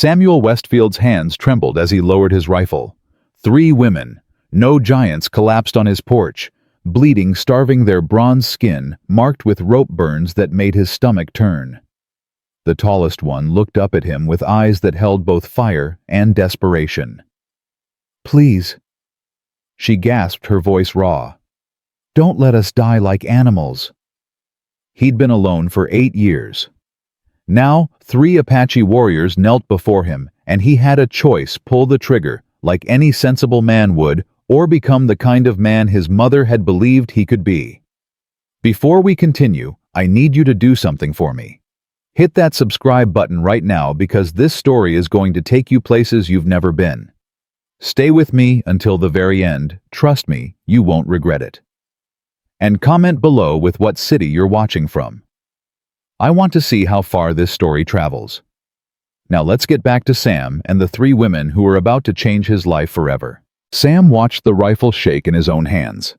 Samuel Westfield's hands trembled as he lowered his rifle. 3 women, no giants, collapsed on his porch, bleeding, starving, their bronze skin marked with rope burns that made his stomach turn. The tallest one looked up at him with eyes that held both fire and desperation. "Please," she gasped, her voice raw. "Don't let us die like animals." He'd been alone for 8 years. Now, 3 Apache warriors knelt before him, and he had a choice: pull the trigger, like any sensible man would, or become the kind of man his mother had believed he could be. Before we continue, I need you to do something for me. Hit that subscribe button right now, because this story is going to take you places you've never been. Stay with me until the very end. Trust me, you won't regret it. And comment below with what city you're watching from. I want to see how far this story travels. Now let's get back to Sam and the 3 women who were about to change his life forever. Sam watched the rifle shake in his own hands.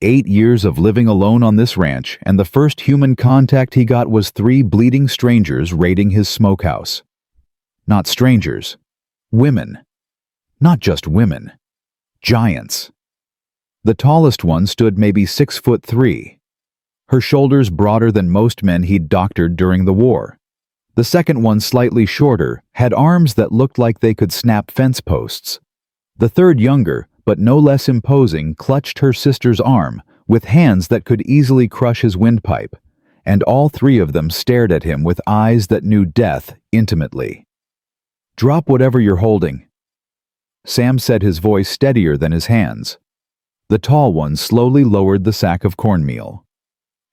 8 years of living alone on this ranch, and the first human contact he got was 3 bleeding strangers raiding his smokehouse. Not strangers. Women. Not just women. Giants. The tallest one stood maybe 6'3", her shoulders broader than most men he'd doctored during the war. The second one, slightly shorter, had arms that looked like they could snap fence posts. The third, younger, but no less imposing, clutched her sister's arm with hands that could easily crush his windpipe, and all 3 of them stared at him with eyes that knew death intimately. "Drop whatever you're holding," Sam said, his voice steadier than his hands. The tall one slowly lowered the sack of cornmeal.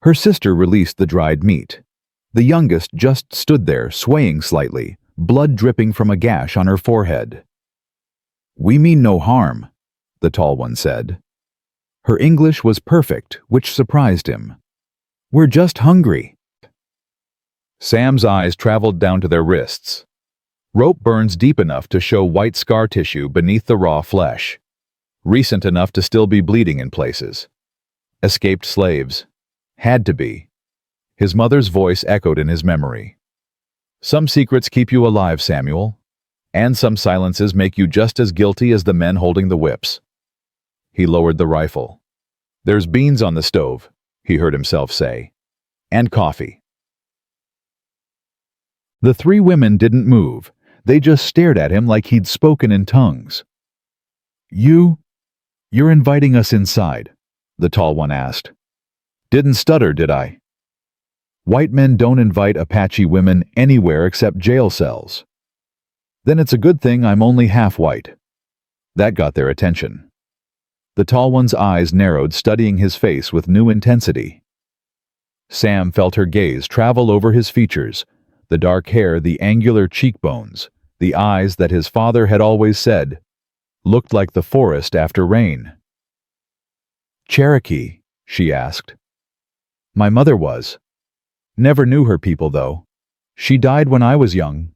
Her sister released the dried meat. The youngest just stood there, swaying slightly, blood dripping from a gash on her forehead. "We mean no harm," the tall one said. Her English was perfect, which surprised him. "We're just hungry." Sam's eyes traveled down to their wrists. Rope burns deep enough to show white scar tissue beneath the raw flesh. Recent enough to still be bleeding in places. Escaped slaves. Had to be. His mother's voice echoed in his memory. "Some secrets keep you alive, Samuel. And some silences make you just as guilty as the men holding the whips." He lowered the rifle. "There's beans on the stove," he heard himself say. "And coffee." The 3 women didn't move. They just stared at him like he'd spoken in tongues. You're inviting us inside?" the tall one asked. "Didn't stutter, did I?" "White men don't invite Apache women anywhere except jail cells." "Then it's a good thing I'm only half white." That got their attention. The tall one's eyes narrowed, studying his face with new intensity. Sam felt her gaze travel over his features, the dark hair, the angular cheekbones, the eyes that his father had always said looked like the forest after rain. "Cherokee?" she asked. "My mother was. Never knew her people, though. She died when I was young."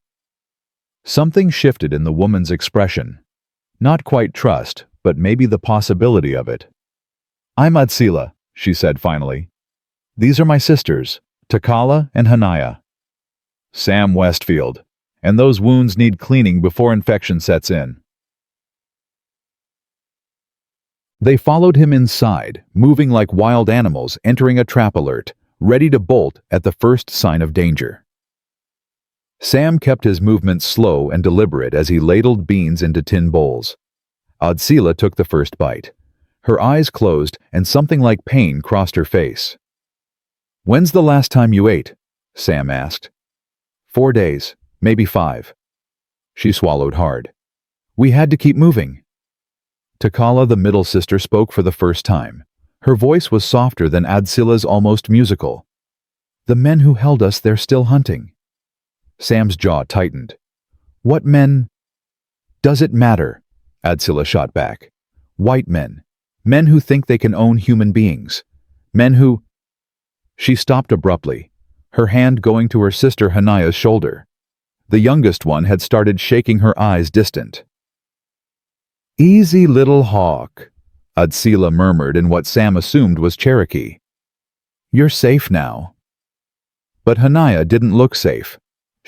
Something shifted in the woman's expression. Not quite trust, but maybe the possibility of it. "I'm Adsila," she said finally. "These are my sisters, Takala and Hania." "Sam Westfield. And those wounds need cleaning before infection sets in." They followed him inside, moving like wild animals entering a trap alert, ready to bolt at the first sign of danger. Sam kept his movements slow and deliberate as he ladled beans into tin bowls. Adsila took the first bite. Her eyes closed and something like pain crossed her face. "When's the last time you ate?" Sam asked. 4 days, maybe 5. She swallowed hard. "We had to keep moving." Takala, the middle sister, spoke for the first time. Her voice was softer than Adsila's, almost musical. "The men who held us, they're still hunting." Sam's jaw tightened. "What men?" "Does it matter?" Adsila shot back. "White men. Men who think they can own human beings. Men who—" She stopped abruptly, her hand going to her sister Hania's shoulder. The youngest one had started shaking, her eyes distant. "Easy, little hawk," Adsila murmured in what Sam assumed was Cherokee. "You're safe now." But Hania didn't look safe.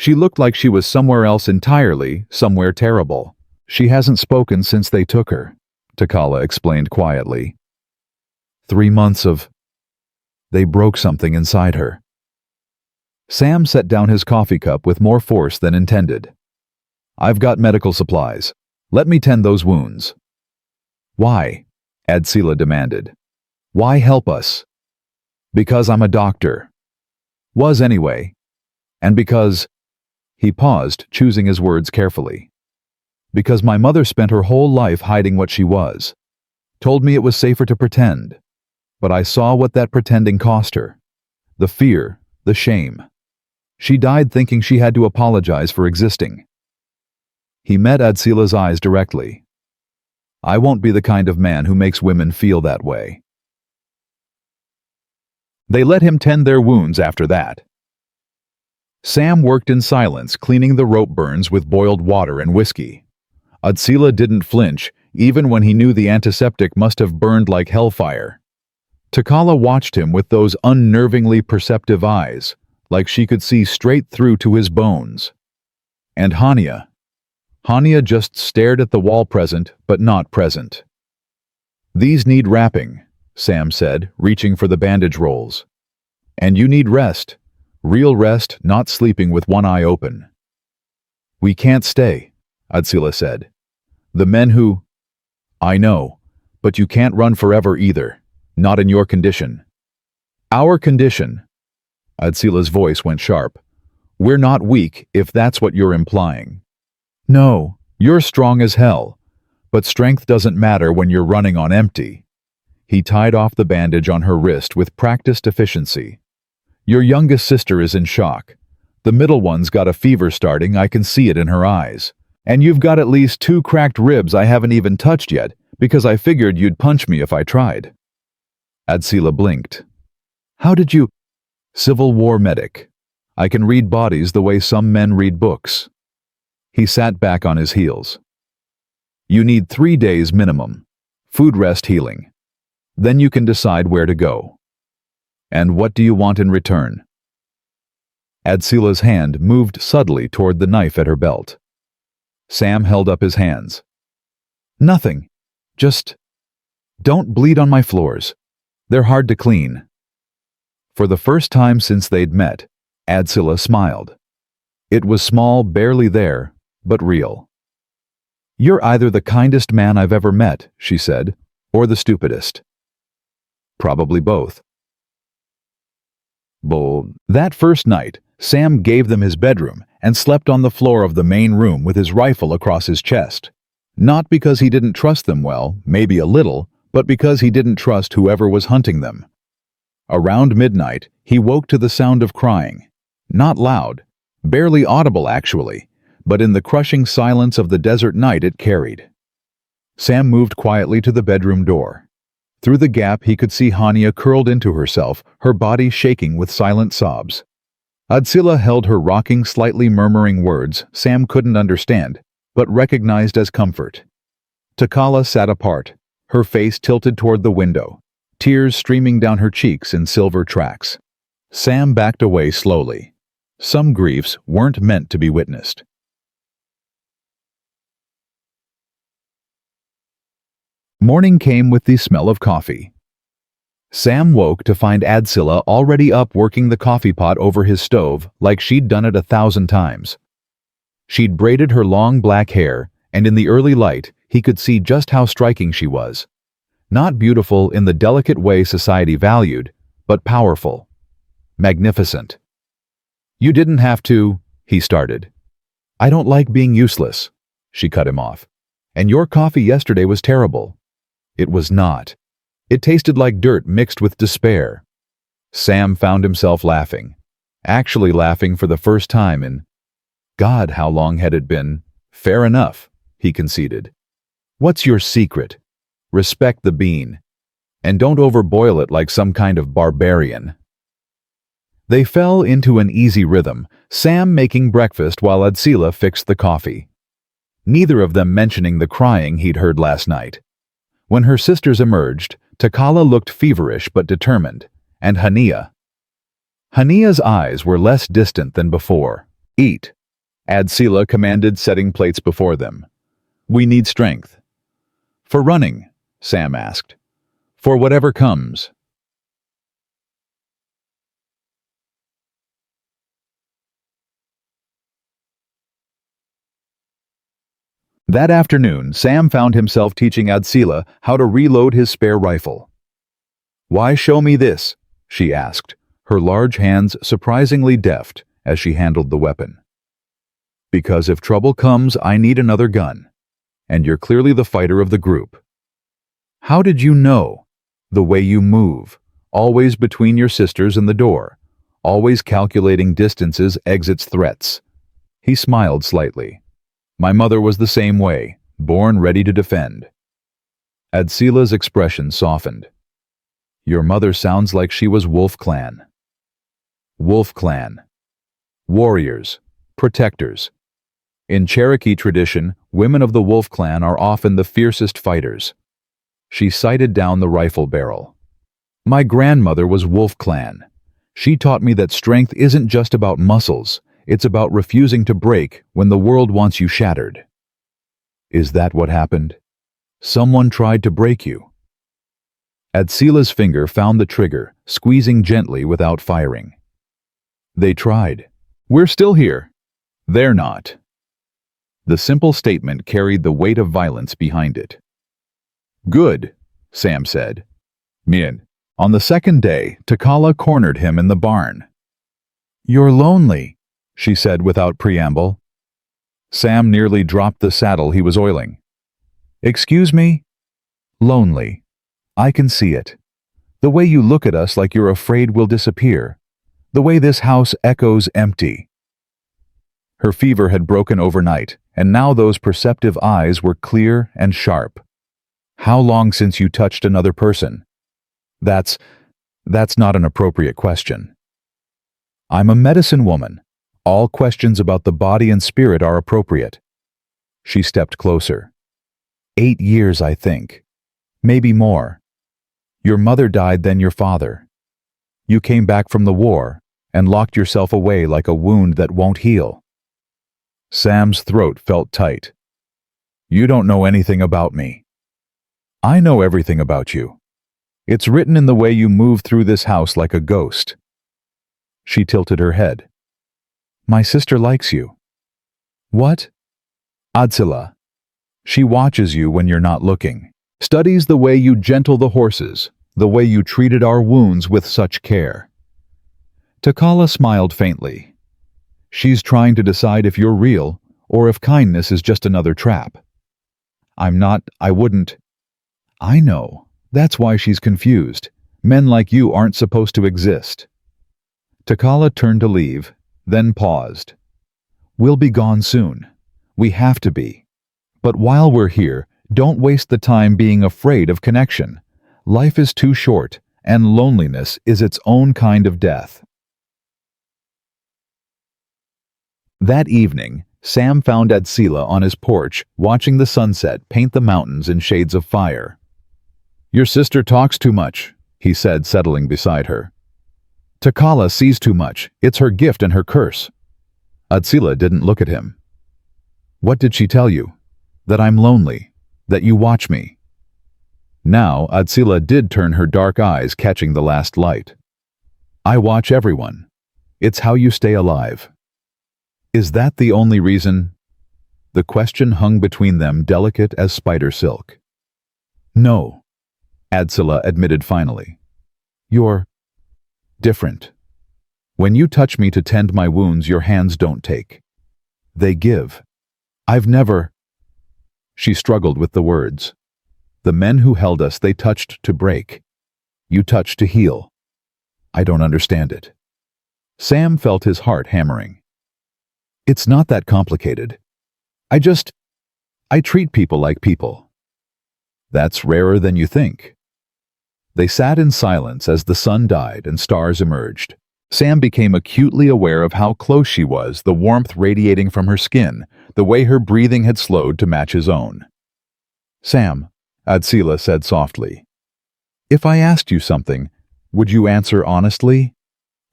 She looked like she was somewhere else entirely, somewhere terrible. She hasn't spoken since they took her, Takala explained quietly. 3 months of... They broke something inside her. Sam set down his coffee cup with more force than intended. I've got medical supplies. Let me tend those wounds. Why? Adsila demanded. Why help us? Because I'm a doctor. Was anyway. And because... He paused, choosing his words carefully. Because my mother spent her whole life hiding what she was. Told me it was safer to pretend. But I saw what that pretending cost her. The fear, the shame. She died thinking she had to apologize for existing. He met Adsila's eyes directly. I won't be the kind of man who makes women feel that way. They let him tend their wounds after that. Sam worked in silence, cleaning the rope burns with boiled water and whiskey. Adsila didn't flinch, even when he knew the antiseptic must have burned like hellfire. Takala watched him with those unnervingly perceptive eyes, like she could see straight through to his bones. And Hania. Hania just stared at the wall present, but not present. These need wrapping, Sam said, reaching for the bandage rolls. And you need rest. Real rest, not sleeping with one eye open. We can't stay, Adsila said. The men who... I know, but you can't run forever either. Not in your condition. Our condition. Adsila's voice went sharp. We're not weak, if that's what you're implying. No, you're strong as hell. But strength doesn't matter when you're running on empty. He tied off the bandage on her wrist with practiced efficiency. Your youngest sister is in shock. The middle one's got a fever starting, I can see it in her eyes. And you've got at least 2 cracked ribs I haven't even touched yet, because I figured you'd punch me if I tried. Adsila blinked. How did you... Civil War medic. I can read bodies the way some men read books. He sat back on his heels. You need 3 days minimum. Food, rest, healing. Then you can decide where to go. And what do you want in return? Adsila's hand moved subtly toward the knife at her belt. Sam held up his hands. Nothing. Just... Don't bleed on my floors. They're hard to clean. For the first time since they'd met, Adsila smiled. It was small, barely there, but real. You're either the kindest man I've ever met, she said, or the stupidest. Probably both. That first night, Sam gave them his bedroom and slept on the floor of the main room with his rifle across his chest. Not because he didn't trust them well, maybe a little, but because he didn't trust whoever was hunting them. Around midnight, he woke to the sound of crying. Not loud, barely audible actually, but in the crushing silence of the desert night it carried. Sam moved quietly to the bedroom door. Through the gap he could see Hania curled into herself, her body shaking with silent sobs. Adsila held her rocking, slightly murmuring words Sam couldn't understand, but recognized as comfort. Takala sat apart, her face tilted toward the window, tears streaming down her cheeks in silver tracks. Sam backed away slowly. Some griefs weren't meant to be witnessed. Morning came with the smell of coffee. Sam woke to find Adsila already up working the coffee pot over his stove like she'd done it 1,000 times. She'd braided her long black hair, and in the early light, he could see just how striking she was. Not beautiful in the delicate way society valued, but powerful. Magnificent. You didn't have to, he started. I don't like being useless, she cut him off. And your coffee yesterday was terrible. It was not. It tasted like dirt mixed with despair. Sam found himself laughing. Actually laughing for the first time in... God, how long had it been? Fair enough, he conceded. What's your secret? Respect the bean. And don't overboil it like some kind of barbarian. They fell into an easy rhythm, Sam making breakfast while Adsila fixed the coffee. Neither of them mentioning the crying he'd heard last night. When her sisters emerged, Takala looked feverish but determined, and Hania. Hania's eyes were less distant than before, Eat, Adsila commanded, setting plates before them. We need strength. For running, Sam asked. For whatever comes. That afternoon, Sam found himself teaching Adsila how to reload his spare rifle. Why show me this? She asked, her large hands surprisingly deft as she handled the weapon. Because if trouble comes, I need another gun. And you're clearly the fighter of the group. How did you know? The way you move, always between your sisters and the door, always calculating distances, exits, threats. He smiled slightly. My mother was the same way, born ready to defend. Adsila's expression softened. Your mother sounds like she was Wolf Clan. Wolf Clan. Warriors. Protectors. In Cherokee tradition, women of the Wolf Clan are often the fiercest fighters. She sighted down the rifle barrel. My grandmother was Wolf Clan. She taught me that strength isn't just about muscles, it's about refusing to break when the world wants you shattered. Is that what happened? Someone tried to break you. Adsila's finger found the trigger, squeezing gently without firing. They tried. We're still here. They're not. The simple statement carried the weight of violence behind it. Good, Sam said. Min. On the second day, Takala cornered him in the barn. You're lonely, she said without preamble. Sam nearly dropped the saddle he was oiling. Excuse me? Lonely. I can see it. The way you look at us like you're afraid we'll disappear. The way this house echoes empty. Her fever had broken overnight, and now those perceptive eyes were clear and sharp. How long since you touched another person? That's not an appropriate question. I'm a medicine woman. All questions about the body and spirit are appropriate. She stepped closer. 8 years, I think. Maybe more. Your mother died, then your father. You came back from the war and locked yourself away like a wound that won't heal. Sam's throat felt tight. You don't know anything about me. I know everything about you. It's written in the way you move through this house like a ghost. She tilted her head. My sister likes you. What? Adsila. She watches you when you're not looking. Studies the way you gentle the horses, the way you treated our wounds with such care. Takala smiled faintly. She's trying to decide if you're real or if kindness is just another trap. I wouldn't. I know. That's why she's confused. Men like you aren't supposed to exist. Takala turned to leave, then paused. We'll be gone soon. We have to be. But while we're here, don't waste the time being afraid of connection. Life is too short, and loneliness is its own kind of death. That evening, Sam found Adsila on his porch, watching the sunset paint the mountains in shades of fire. Your sister talks too much, he said, settling beside her. Takala sees too much. It's her gift and her curse. Adsila didn't look at him. What did she tell you? That I'm lonely. That you watch me. Now, Adsila did turn her dark eyes, catching the last light. I watch everyone. It's how you stay alive. Is that the only reason? The question hung between them, delicate as spider silk. No, Adsila admitted finally. You're different. When you touch me to tend my wounds, your hands don't take. They give. I've never... She struggled with the words. The men who held us, they touched to break. You touched to heal. I don't understand it. Sam felt his heart hammering. It's not that complicated. I treat people like people. That's rarer than you think. They sat in silence as the sun died and stars emerged. Sam became acutely aware of how close she was, the warmth radiating from her skin, the way her breathing had slowed to match his own. Sam, Adsila said softly, if I asked you something, would you answer honestly?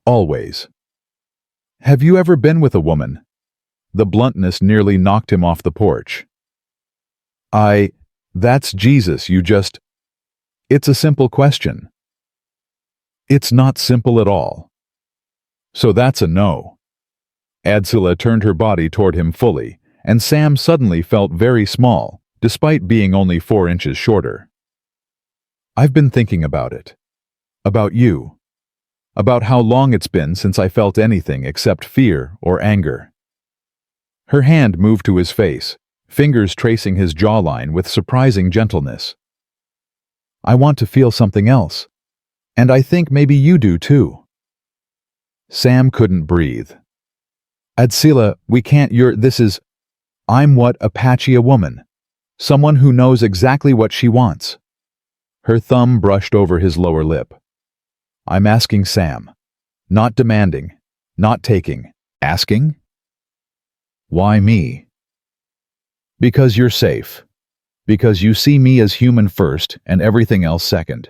Always. Have you ever been with a woman? The bluntness nearly knocked him off the porch. That's Jesus, you just... It's a simple question. It's not simple at all. So that's a no. Adsila turned her body toward him fully, and Sam suddenly felt very small, despite being only 4 inches shorter. I've been thinking about it. About you. About how long it's been since I felt anything except fear or anger. Her hand moved to his face, fingers tracing his jawline with surprising gentleness. I want to feel something else. And I think maybe you do too. Sam couldn't breathe. Adsila, we can't, I'm what Apache a woman. Someone who knows exactly what she wants. Her thumb brushed over his lower lip. I'm asking Sam. Not demanding. Not taking. Asking? Why me? Because you're safe. Because you see me as human first and everything else second.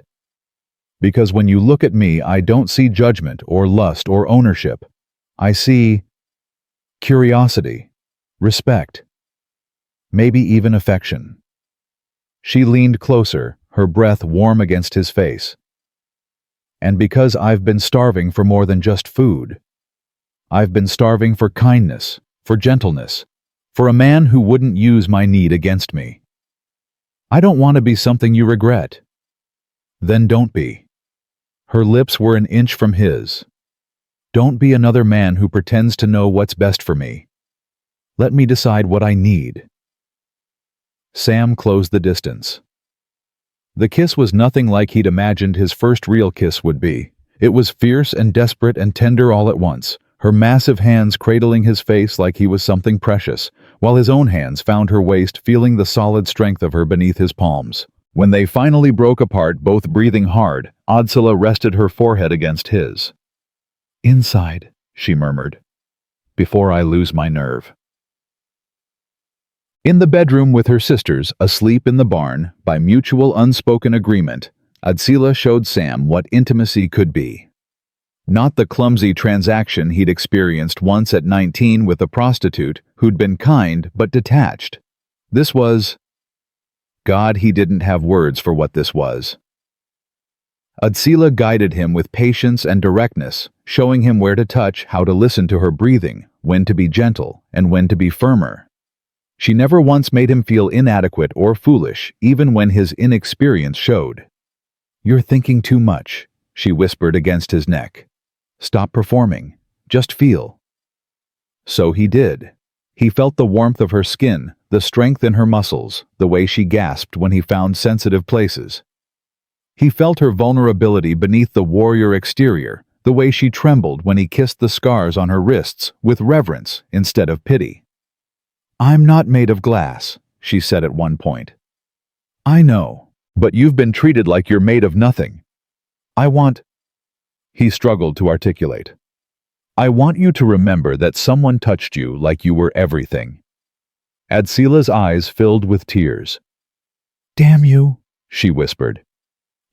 Because when you look at me, I don't see judgment or lust or ownership. I see curiosity, respect, maybe even affection. She leaned closer, her breath warm against his face. And because I've been starving for more than just food. I've been starving for kindness, for gentleness, for a man who wouldn't use my need against me. I don't want to be something you regret. Then don't be. Her lips were an inch from his. Don't be another man who pretends to know what's best for me. Let me decide what I need. Sam closed the distance. The kiss was nothing like he'd imagined his first real kiss would be. It was fierce and desperate and tender all at once, her massive hands cradling his face like he was something precious, while his own hands found her waist, feeling the solid strength of her beneath his palms. When they finally broke apart, both breathing hard, Adsila rested her forehead against his. Inside, she murmured, before I lose my nerve. In the bedroom with her sisters, asleep in the barn, by mutual unspoken agreement, Adsila showed Sam what intimacy could be. Not the clumsy transaction he'd experienced once at 19 with a prostitute who'd been kind but detached. This was... God, he didn't have words for what this was. Adsila guided him with patience and directness, showing him where to touch, how to listen to her breathing, when to be gentle, and when to be firmer. She never once made him feel inadequate or foolish, even when his inexperience showed. You're thinking too much, she whispered against his neck. Stop performing. Just feel. So he did. He felt the warmth of her skin, the strength in her muscles, the way she gasped when he found sensitive places. He felt her vulnerability beneath the warrior exterior, the way she trembled when he kissed the scars on her wrists with reverence instead of pity. I'm not made of glass, she said at one point. I know, but you've been treated like you're made of nothing. He struggled to articulate. I want you to remember that someone touched you like you were everything. Adsila's eyes filled with tears. Damn you, she whispered.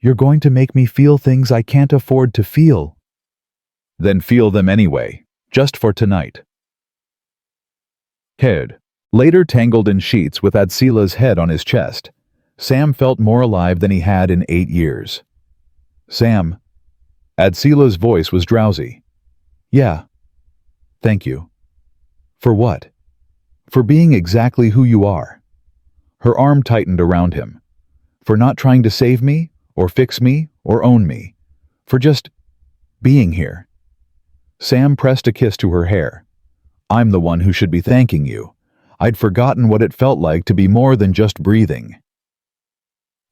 You're going to make me feel things I can't afford to feel. Then feel them anyway, just for tonight. Head, later tangled in sheets with Adsila's head on his chest, Sam felt more alive than he had in 8 years. Sam. Adsila's voice was drowsy. Yeah. Thank you. For what? For being exactly who you are. Her arm tightened around him. For not trying to save me, or fix me, or own me. For just being here. Sam pressed a kiss to her hair. I'm the one who should be thanking you. I'd forgotten what it felt like to be more than just breathing.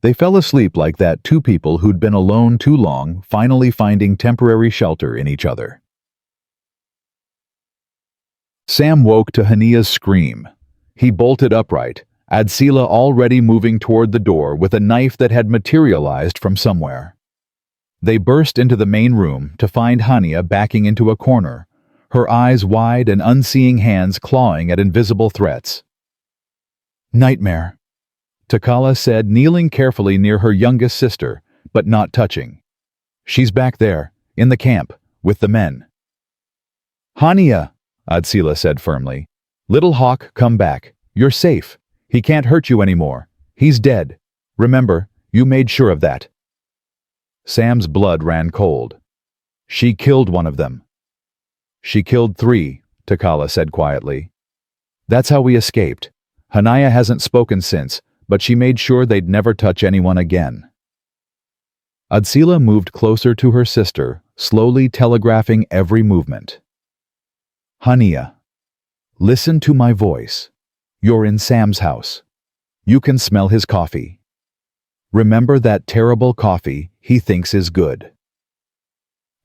They fell asleep like that, two people who'd been alone too long, finally finding temporary shelter in each other. Sam woke to Hania's scream. He bolted upright, Adsila already moving toward the door with a knife that had materialized from somewhere. They burst into the main room to find Hania backing into a corner, her eyes wide and unseeing hands clawing at invisible threats. Nightmare, Takala said, kneeling carefully near her youngest sister, but not touching. She's back there, in the camp, with the men. Hania, Adsila said firmly. Little Hawk, come back. You're safe. He can't hurt you anymore. He's dead. Remember, you made sure of that." Sam's blood ran cold. "She killed one of them." "She killed 3, Takala said quietly. "That's how we escaped. Hania hasn't spoken since, but she made sure they'd never touch anyone again." Adsila moved closer to her sister, slowly telegraphing every movement. "Hania, listen to my voice. You're in Sam's house. You can smell his coffee. Remember that terrible coffee he thinks is good."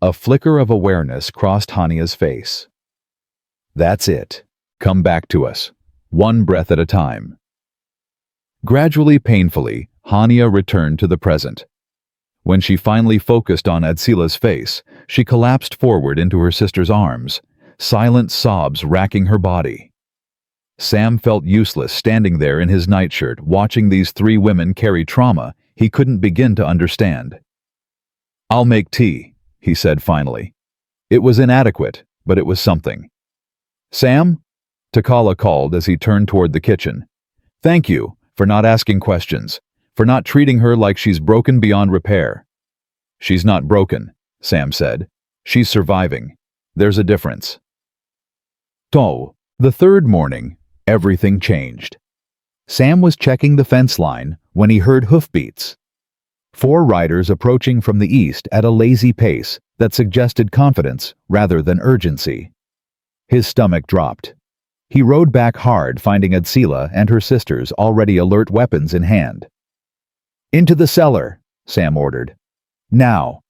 A flicker of awareness crossed Hania's face. "That's it. Come back to us. One breath at a time." Gradually, painfully, Hania returned to the present. When she finally focused on Adsila's face, she collapsed forward into her sister's arms, silent sobs racking her body. Sam felt useless standing there in his nightshirt, watching these 3 women carry trauma he couldn't begin to understand. "I'll make tea," he said finally. It was inadequate, but it was something. "Sam?" Takala called as he turned toward the kitchen. "Thank you for not asking questions, for not treating her like she's broken beyond repair." "She's not broken," Sam said. "She's surviving. There's a difference." The 3rd morning, everything changed. Sam was checking the fence line when he heard hoofbeats. 4 riders approaching from the east at a lazy pace that suggested confidence rather than urgency. His stomach dropped. He rode back hard, finding Adsila and her sisters already alert, weapons in hand. "Into the cellar," Sam ordered. "Now."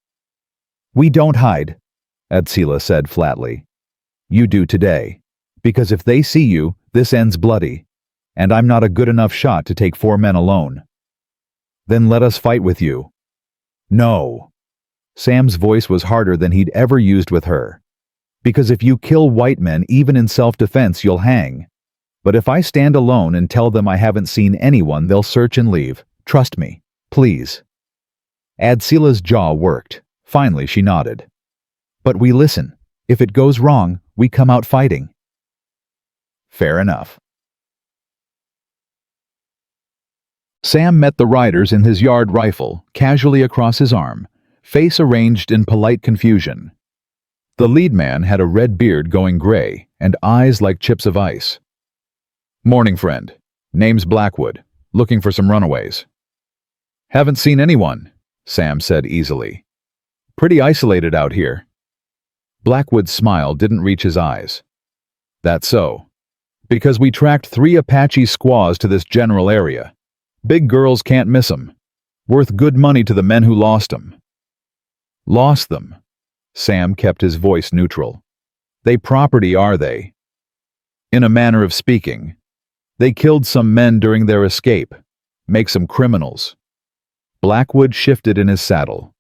"We don't hide," Adsila said flatly. "You do today. Because if they see you, this ends bloody. And I'm not a good enough shot to take 4 men alone." "Then let us fight with you." "No." Sam's voice was harder than he'd ever used with her. "Because if you kill white men even in self-defense, you'll hang. But if I stand alone and tell them I haven't seen anyone, they'll search and leave. Trust me. Please." Adsila's jaw worked. Finally, she nodded. "But we listen. If it goes wrong, we come out fighting." "Fair enough." Sam met the riders in his yard, rifle casually across his arm, face arranged in polite confusion. The lead man had a red beard going gray and eyes like chips of ice. "Morning, friend. Name's Blackwood. Looking for some runaways." "Haven't seen anyone," Sam said easily. "Pretty isolated out here." Blackwood's smile didn't reach his eyes. "That's so. Because we tracked 3 Apache squaws to this general area. Big girls can't miss 'em. Worth good money to the men who lost 'em." "Lost them?" Sam kept his voice neutral. "They property, are they?" "In a manner of speaking. They killed some men during their escape. Make some criminals." Blackwood shifted in his saddle.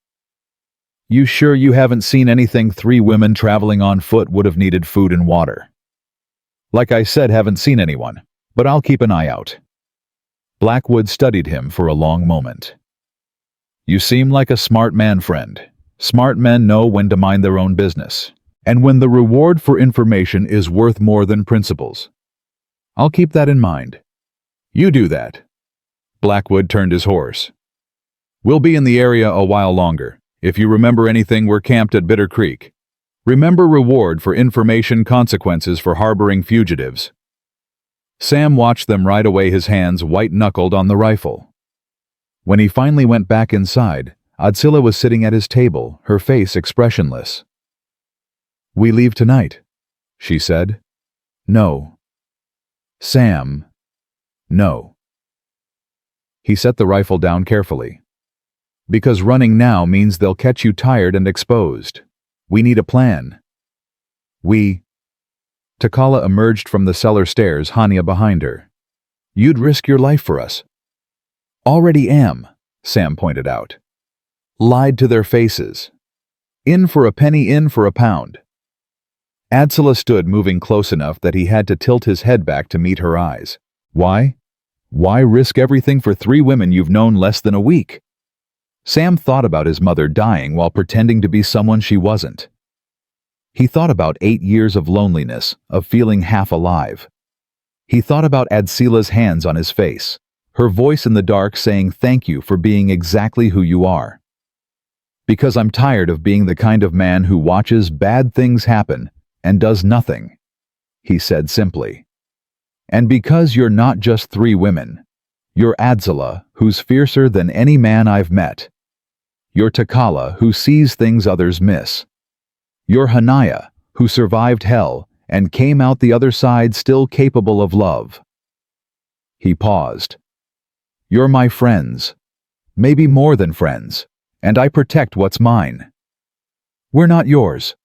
"You sure you haven't seen anything? 3 women traveling on foot would have needed food and water." "Like I said, haven't seen anyone, but I'll keep an eye out." Blackwood studied him for a long moment. "You seem like a smart man, friend. Smart men know when to mind their own business, and when the reward for information is worth more than principles. I'll keep that in mind. You do that." Blackwood turned his horse. "We'll be in the area a while longer. If you remember anything, we're camped at Bitter Creek. Remember reward for information, consequences for harboring fugitives." Sam watched them ride away, his hands white-knuckled on the rifle. When he finally went back inside, Adsila was sitting at his table, her face expressionless. "We leave tonight," she said. "No." "Sam, no." He set the rifle down carefully. "Because running now means they'll catch you tired and exposed. We need a plan." Takala emerged from the cellar stairs, Hania behind her. "You'd risk your life for us." "Already am," Sam pointed out. "Lied to their faces. In for a penny, in for a pound." Adsila stood, moving close enough that he had to tilt his head back to meet her eyes. "Why? Why risk everything for 3 women you've known less than a week?" Sam thought about his mother dying while pretending to be someone she wasn't. He thought about 8 years of loneliness, of feeling half alive. He thought about Adsila's hands on his face, her voice in the dark saying thank you for being exactly who you are. Because I'm tired of being the kind of man who watches bad things happen and does nothing, he said simply. And because you're not just 3 women, you're Adsila, who's fiercer than any man I've met. You're Takala, who sees things others miss. You're Hania, who survived hell and came out the other side still capable of love. He paused. You're my friends, maybe more than friends, and I protect what's mine. We're not yours,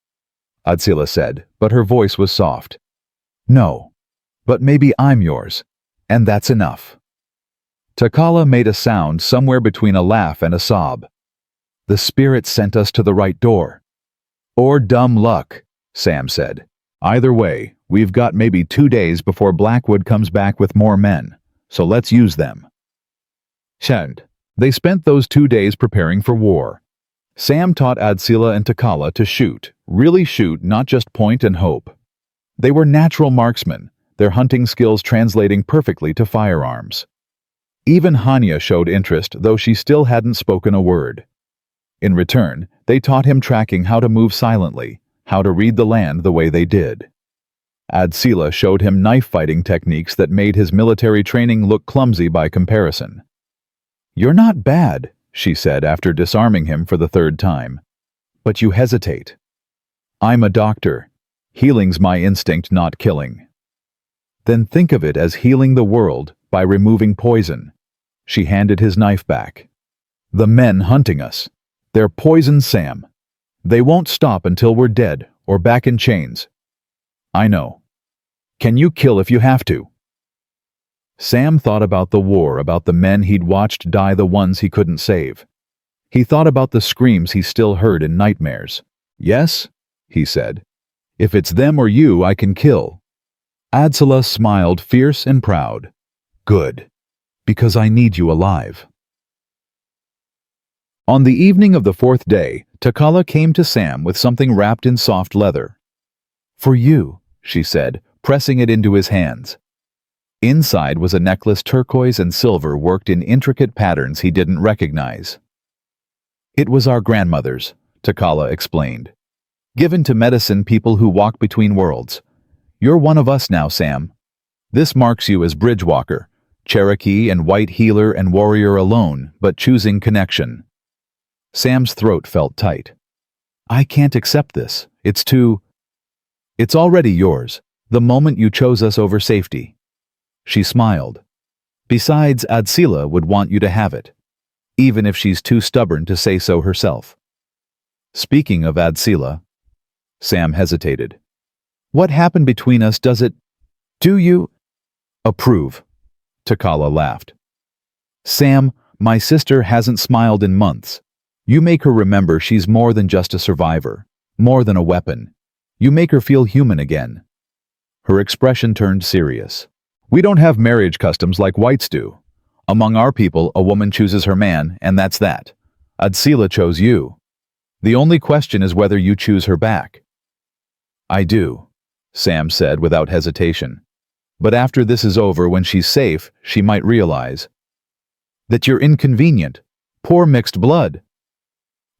Adsila said, but her voice was soft. No, but maybe I'm yours, and that's enough. Takala made a sound somewhere between a laugh and a sob. The spirit sent us to the right door. Or dumb luck, Sam said. Either way, we've got maybe 2 days before Blackwood comes back with more men, so let's use them. And they spent those 2 days preparing for war. Sam taught Adsila and Takala to shoot, really shoot, not just point and hope. They were natural marksmen, their hunting skills translating perfectly to firearms. Even Hania showed interest, though she still hadn't spoken a word. In return, they taught him tracking, how to move silently, how to read the land the way they did. Adsila showed him knife-fighting techniques that made his military training look clumsy by comparison. You're not bad, she said after disarming him for the 3rd time. But you hesitate. I'm a doctor. Healing's my instinct, not killing. Then think of it as healing the world by removing poison. She handed his knife back. The men hunting us. They're poison, Sam. They won't stop until we're dead or back in chains. I know. Can you kill if you have to? Sam thought about the war, about the men he'd watched die, the ones he couldn't save. He thought about the screams he still heard in nightmares. Yes, he said. If it's them or you, I can kill. Adsila smiled, fierce and proud. Good, because I need you alive. On the evening of the 4th day, Takala came to Sam with something wrapped in soft leather. For you, she said, pressing it into his hands. Inside was a necklace, turquoise and silver, worked in intricate patterns he didn't recognize. It was our grandmother's, Takala explained. Given to medicine people who walk between worlds. You're one of us now, Sam. This marks you as bridgewalker, Cherokee and white healer and warrior alone, but choosing connection. Sam's throat felt tight. I can't accept this. It's already yours, the moment you chose us over safety. She smiled. Besides, Adsila would want you to have it, even if she's too stubborn to say so herself. Speaking of Adsila, Sam hesitated. What happened between us? Do you approve? Takala laughed. Sam, my sister hasn't smiled in months. You make her remember she's more than just a survivor, more than a weapon. You make her feel human again. Her expression turned serious. We don't have marriage customs like whites do. Among our people, a woman chooses her man, and that's that. Adsila chose you. The only question is whether you choose her back. I do, Sam said without hesitation. But after this is over, when she's safe, she might realize that you're inconvenient, poor mixed blood.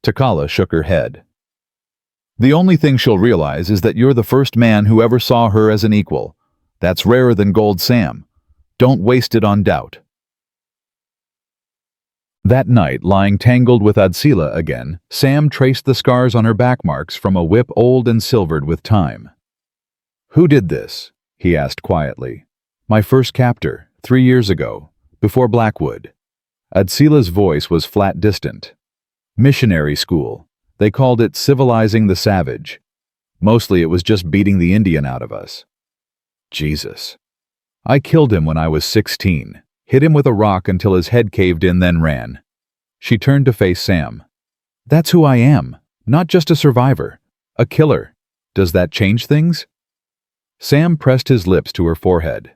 Takala shook her head. The only thing she'll realize is that you're the first man who ever saw her as an equal. That's rarer than gold, Sam. Don't waste it on doubt. That night, lying tangled with Adsila again, Sam traced the scars on her back marks from a whip old and silvered with time. Who did this? He asked quietly. My first captor, 3 years ago, before Blackwood. Adsila's voice was flat, distant. Missionary school. They called it civilizing the savage. Mostly it was just beating the Indian out of us. Jesus. I killed him when I was 16, hit him with a rock until his head caved in, then ran. She turned to face Sam. That's who I am, not just a survivor, a killer. Does that change things? Sam pressed his lips to her forehead.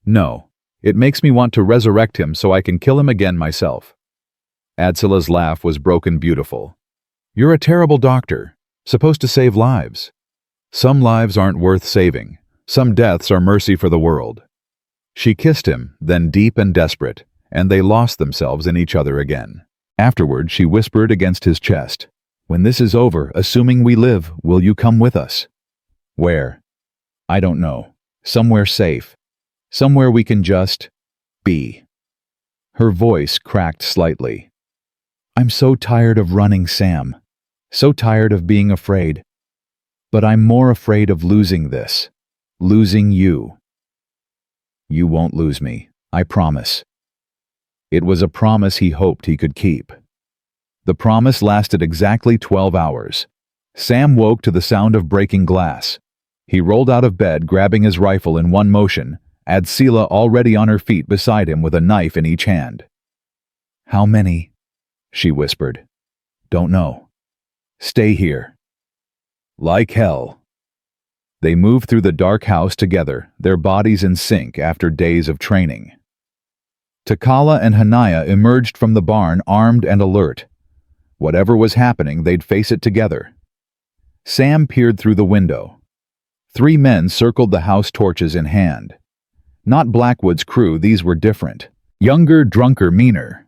No, it makes me want to resurrect him so I can kill him again myself. Adsila's laugh was broken beautiful. You're a terrible doctor, supposed to save lives. Some lives aren't worth saving. Some deaths are mercy for the world. She kissed him, then deep and desperate, and they lost themselves in each other again. Afterward, she whispered against his chest, "When this is over, assuming we live, will you come with us?" "Where?" "I don't know. Somewhere safe. Somewhere we can just be." Her voice cracked slightly. "I'm so tired of running, Sam. So tired of being afraid. But I'm more afraid of losing this. Losing you." "You won't lose me, I promise." It was a promise he hoped he could keep. The promise lasted exactly 12 hours. Sam woke to the sound of breaking glass. He rolled out of bed, grabbing his rifle in one motion, Adsila already on her feet beside him with a knife in each hand. "How many?" she whispered. "Don't know. Stay here." Like hell. They moved through the dark house together, their bodies in sync after days of training. Takala and Hania emerged from the barn armed and alert. Whatever was happening, they'd face it together. Sam peered through the window. 3 men circled the house, torches in hand. Not Blackwood's crew, these were different. Younger, drunker, meaner.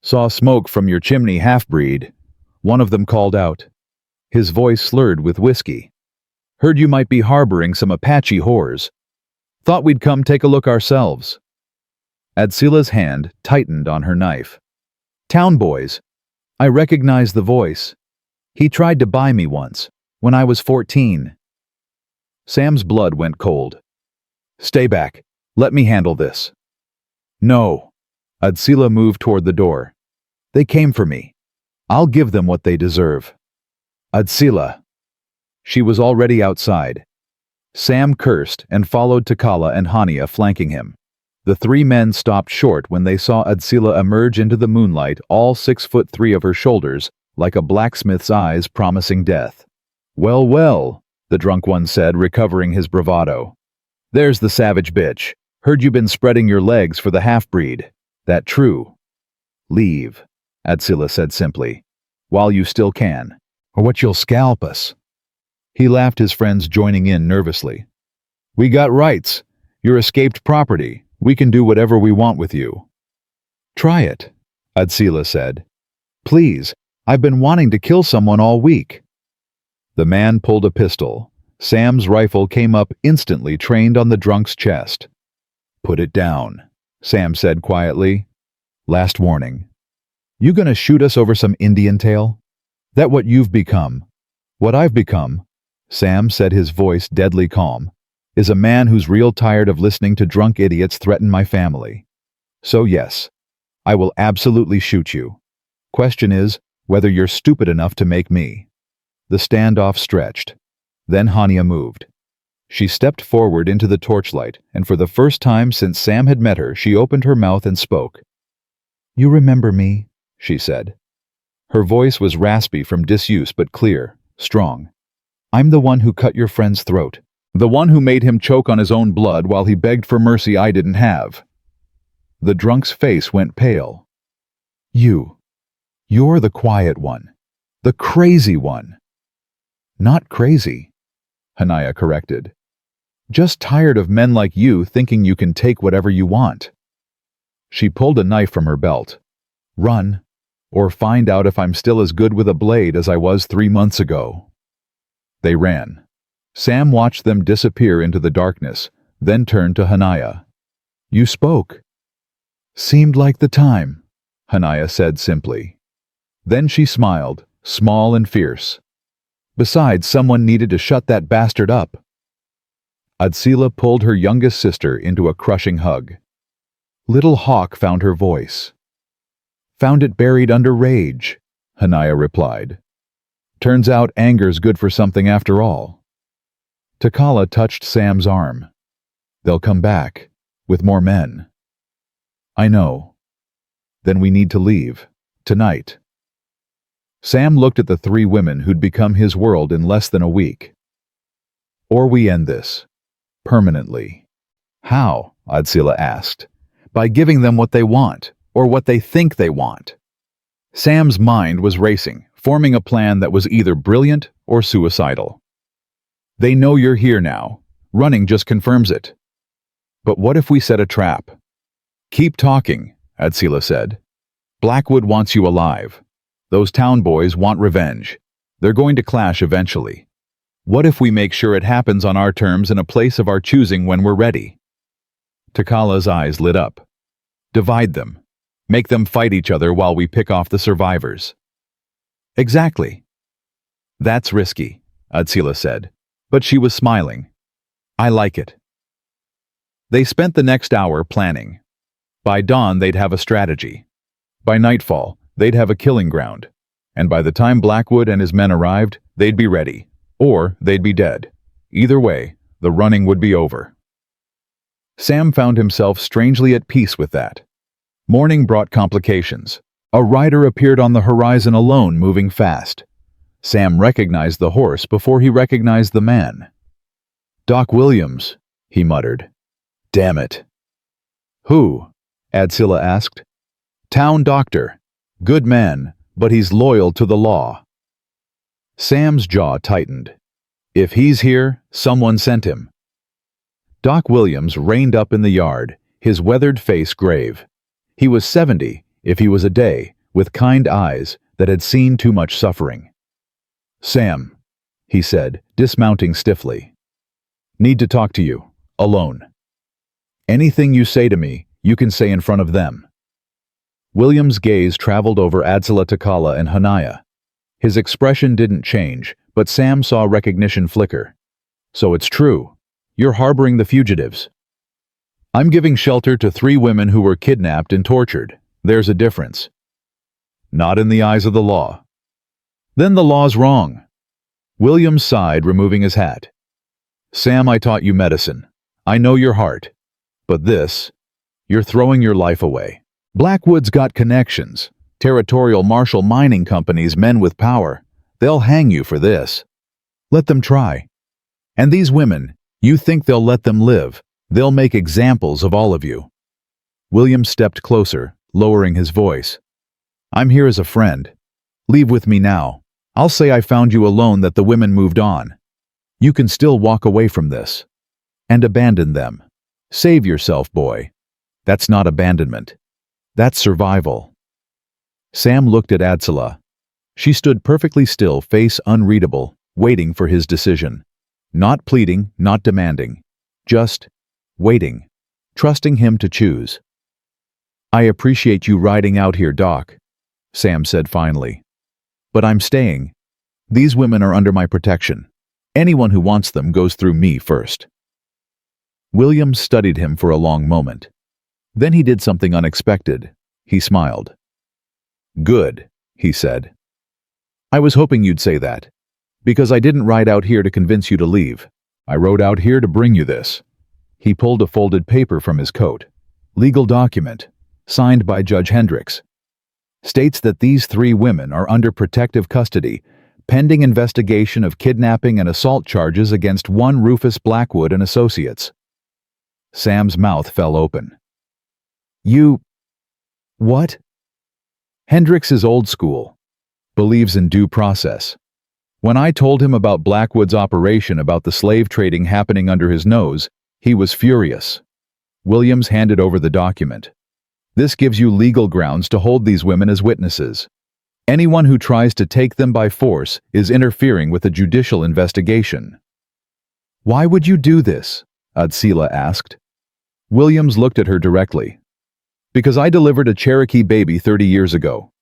"Saw smoke from your chimney, half-breed," one of them called out. His voice slurred with whiskey. "Heard you might be harboring some Apache whores. Thought we'd come take a look ourselves." Adsila's hand tightened on her knife. "Town boys. I recognize the voice. He tried to buy me once, when I was 14. Sam's blood went cold. "Stay back. Let me handle this." "No." Adsila moved toward the door. "They came for me. I'll give them what they deserve." "Adsila." She was already outside. Sam cursed and followed Takala and Hania flanking him. The 3 men stopped short when they saw Adsila emerge into the moonlight, all 6'3" of her shoulders, like a blacksmith's eyes promising death. "Well, well," the drunk one said, recovering his bravado. "There's the savage bitch. Heard you been spreading your legs for the half-breed. That true?" "Leave," Adsila said simply, "while you still can, or what you'll scalp us." He laughed, his friends joining in nervously. "We got rights. You're escaped property. We can do whatever we want with you." "Try it," Adsila said. "Please, I've been wanting to kill someone all week." The man pulled a pistol. Sam's rifle came up instantly, trained on the drunk's chest. "Put it down," Sam said quietly. "Last warning. You gonna shoot us over some Indian tale? That what you've become? What I've become," Sam said, his voice deadly calm, "is a man who's real tired of listening to drunk idiots threaten my family. So yes, I will absolutely shoot you. Question is whether you're stupid enough to make me." The standoff stretched. Then Hania moved. She stepped forward into the torchlight, and for the first time since Sam had met her, she opened her mouth and spoke. "You remember me," she said. Her voice was raspy from disuse but clear, strong. "I'm the one who cut your friend's throat. The one who made him choke on his own blood while he begged for mercy I didn't have." The drunk's face went pale. You're the quiet one. The crazy one." "Not crazy," Hania corrected. "Just tired of men like you thinking you can take whatever you want." She pulled a knife from her belt. "Run, or find out if I'm still as good with a blade as I was 3 months ago." They ran. Sam watched them disappear into the darkness, then turned to Hania. "You spoke." "Seemed like the time," Hania said simply. Then she smiled, small and fierce. "Besides, someone needed to shut that bastard up." Adsila pulled her youngest sister into a crushing hug. Little Hawk found her voice. "Found it buried under rage," Hania replied. "Turns out anger's good for something after all." Takala touched Sam's arm. "They'll come back, with more men." "I know. Then we need to leave, tonight." Sam looked at the 3 women who'd become his world in less than a week. "Or we end this. Permanently." "How?" Adsila asked. "By giving them what they want, or what they think they want." Sam's mind was racing, forming a plan that was either brilliant or suicidal. "They know you're here now. Running just confirms it." But what if we set a trap? Keep talking, Adsila said. Blackwood wants you alive. Those town boys want revenge. They're going to clash eventually. What if we make sure it happens on our terms in a place of our choosing when we're ready? Takala's eyes lit up. Divide them. Make them fight each other while we pick off the survivors. Exactly. That's risky, Adsila said, but she was smiling. I like it. They spent the next hour planning. By dawn, they'd have a strategy. By nightfall, they'd have a killing ground. And by the time Blackwood and his men arrived, they'd be ready. Or they'd be dead. Either way, the running would be over. Sam found himself strangely at peace with that. Morning brought complications. A rider appeared on the horizon alone, moving fast. Sam recognized the horse before he recognized the man. Doc Williams, he muttered. Damn it. Who? Adsila asked. Town doctor. Good man, but he's loyal to the law. Sam's jaw tightened. If he's here, someone sent him. Doc Williams reined up in the yard, his weathered face grave. He was 70, if he was a day, with kind eyes that had seen too much suffering. Sam, he said, dismounting stiffly. Need to talk to you, alone. Anything you say to me, you can say in front of them. Williams' gaze traveled over Adsila, Takala, and Hania. His expression didn't change, but Sam saw recognition flicker. So it's true. You're harboring the fugitives. I'm giving shelter to 3 women who were kidnapped and tortured. There's a difference. Not in the eyes of the law. Then the law's wrong. Williams sighed, removing his hat. Sam, I taught you medicine. I know your heart. But this, you're throwing your life away. Blackwood's got connections. Territorial Marshal mining companies, men with power. They'll hang you for this. Let them try. And these women, you think they'll let them live. They'll make examples of all of you. Williams stepped closer, lowering his voice. I'm here as a friend. Leave with me now. I'll say I found you alone, that the women moved on. You can still walk away from this. And abandon them. Save yourself, boy. That's not abandonment. That's survival. Sam looked at Adsila. She stood perfectly still, face unreadable, waiting for his decision. Not pleading, not demanding. Just waiting, trusting him to choose. I appreciate you riding out here, Doc, Sam said finally. But I'm staying. These women are under my protection. Anyone who wants them goes through me first. Williams studied him for a long moment. Then he did something unexpected. He smiled. Good, he said. I was hoping you'd say that. Because I didn't ride out here to convince you to leave. I rode out here to bring you this. He pulled a folded paper from his coat. Legal document, signed by Judge Hendricks. States that these 3 women are under protective custody, pending investigation of kidnapping and assault charges against one Rufus Blackwood and associates. Sam's mouth fell open. You... what? Hendricks is old school. Believes in due process. When I told him about Blackwood's operation, about the slave trading happening under his nose, he was furious. Williams handed over the document. This gives you legal grounds to hold these women as witnesses. Anyone who tries to take them by force is interfering with a judicial investigation. Why would you do this? Adsila asked. Williams looked at her directly. Because I delivered a Cherokee baby 30 years ago.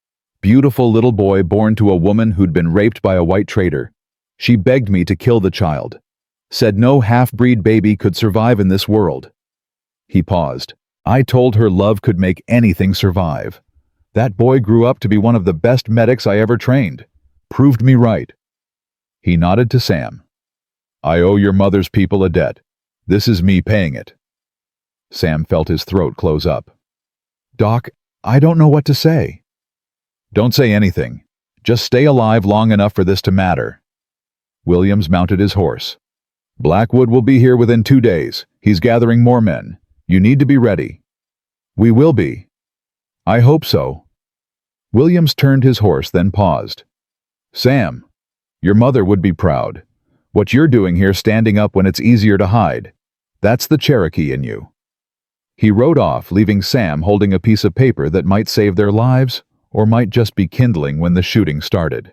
Beautiful little boy born to a woman who'd been raped by a white trader. She begged me to kill the child. Said no half-breed baby could survive in this world. He paused. I told her love could make anything survive. That boy grew up to be one of the best medics I ever trained. Proved me right. He nodded to Sam. I owe your mother's people a debt. This is me paying it. Sam felt his throat close up. Doc, I don't know what to say. Don't say anything. Just stay alive long enough for this to matter. Williams mounted his horse. Blackwood will be here within 2 days. He's gathering more men. You need to be ready. We will be. I hope so. Williams turned his horse, then paused. Sam, your mother would be proud. What you're doing here, standing up when it's easier to hide. That's the Cherokee in you. He rode off, leaving Sam holding a piece of paper that might save their lives or might just be kindling when the shooting started.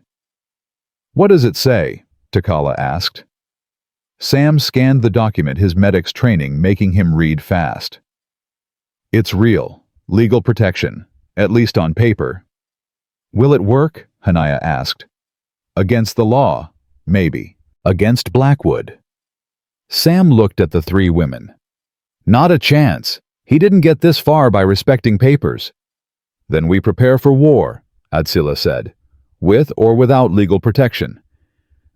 "What does it say?" Takala asked. Sam scanned the document, his medic's training making him read fast. "It's real. Legal protection. At least on paper." "Will it work?" Hania asked. "Against the law, maybe. Against Blackwood." Sam looked at the three women. "Not a chance. He didn't get this far by respecting papers." "Then we prepare for war," Adsila said, "with or without legal protection."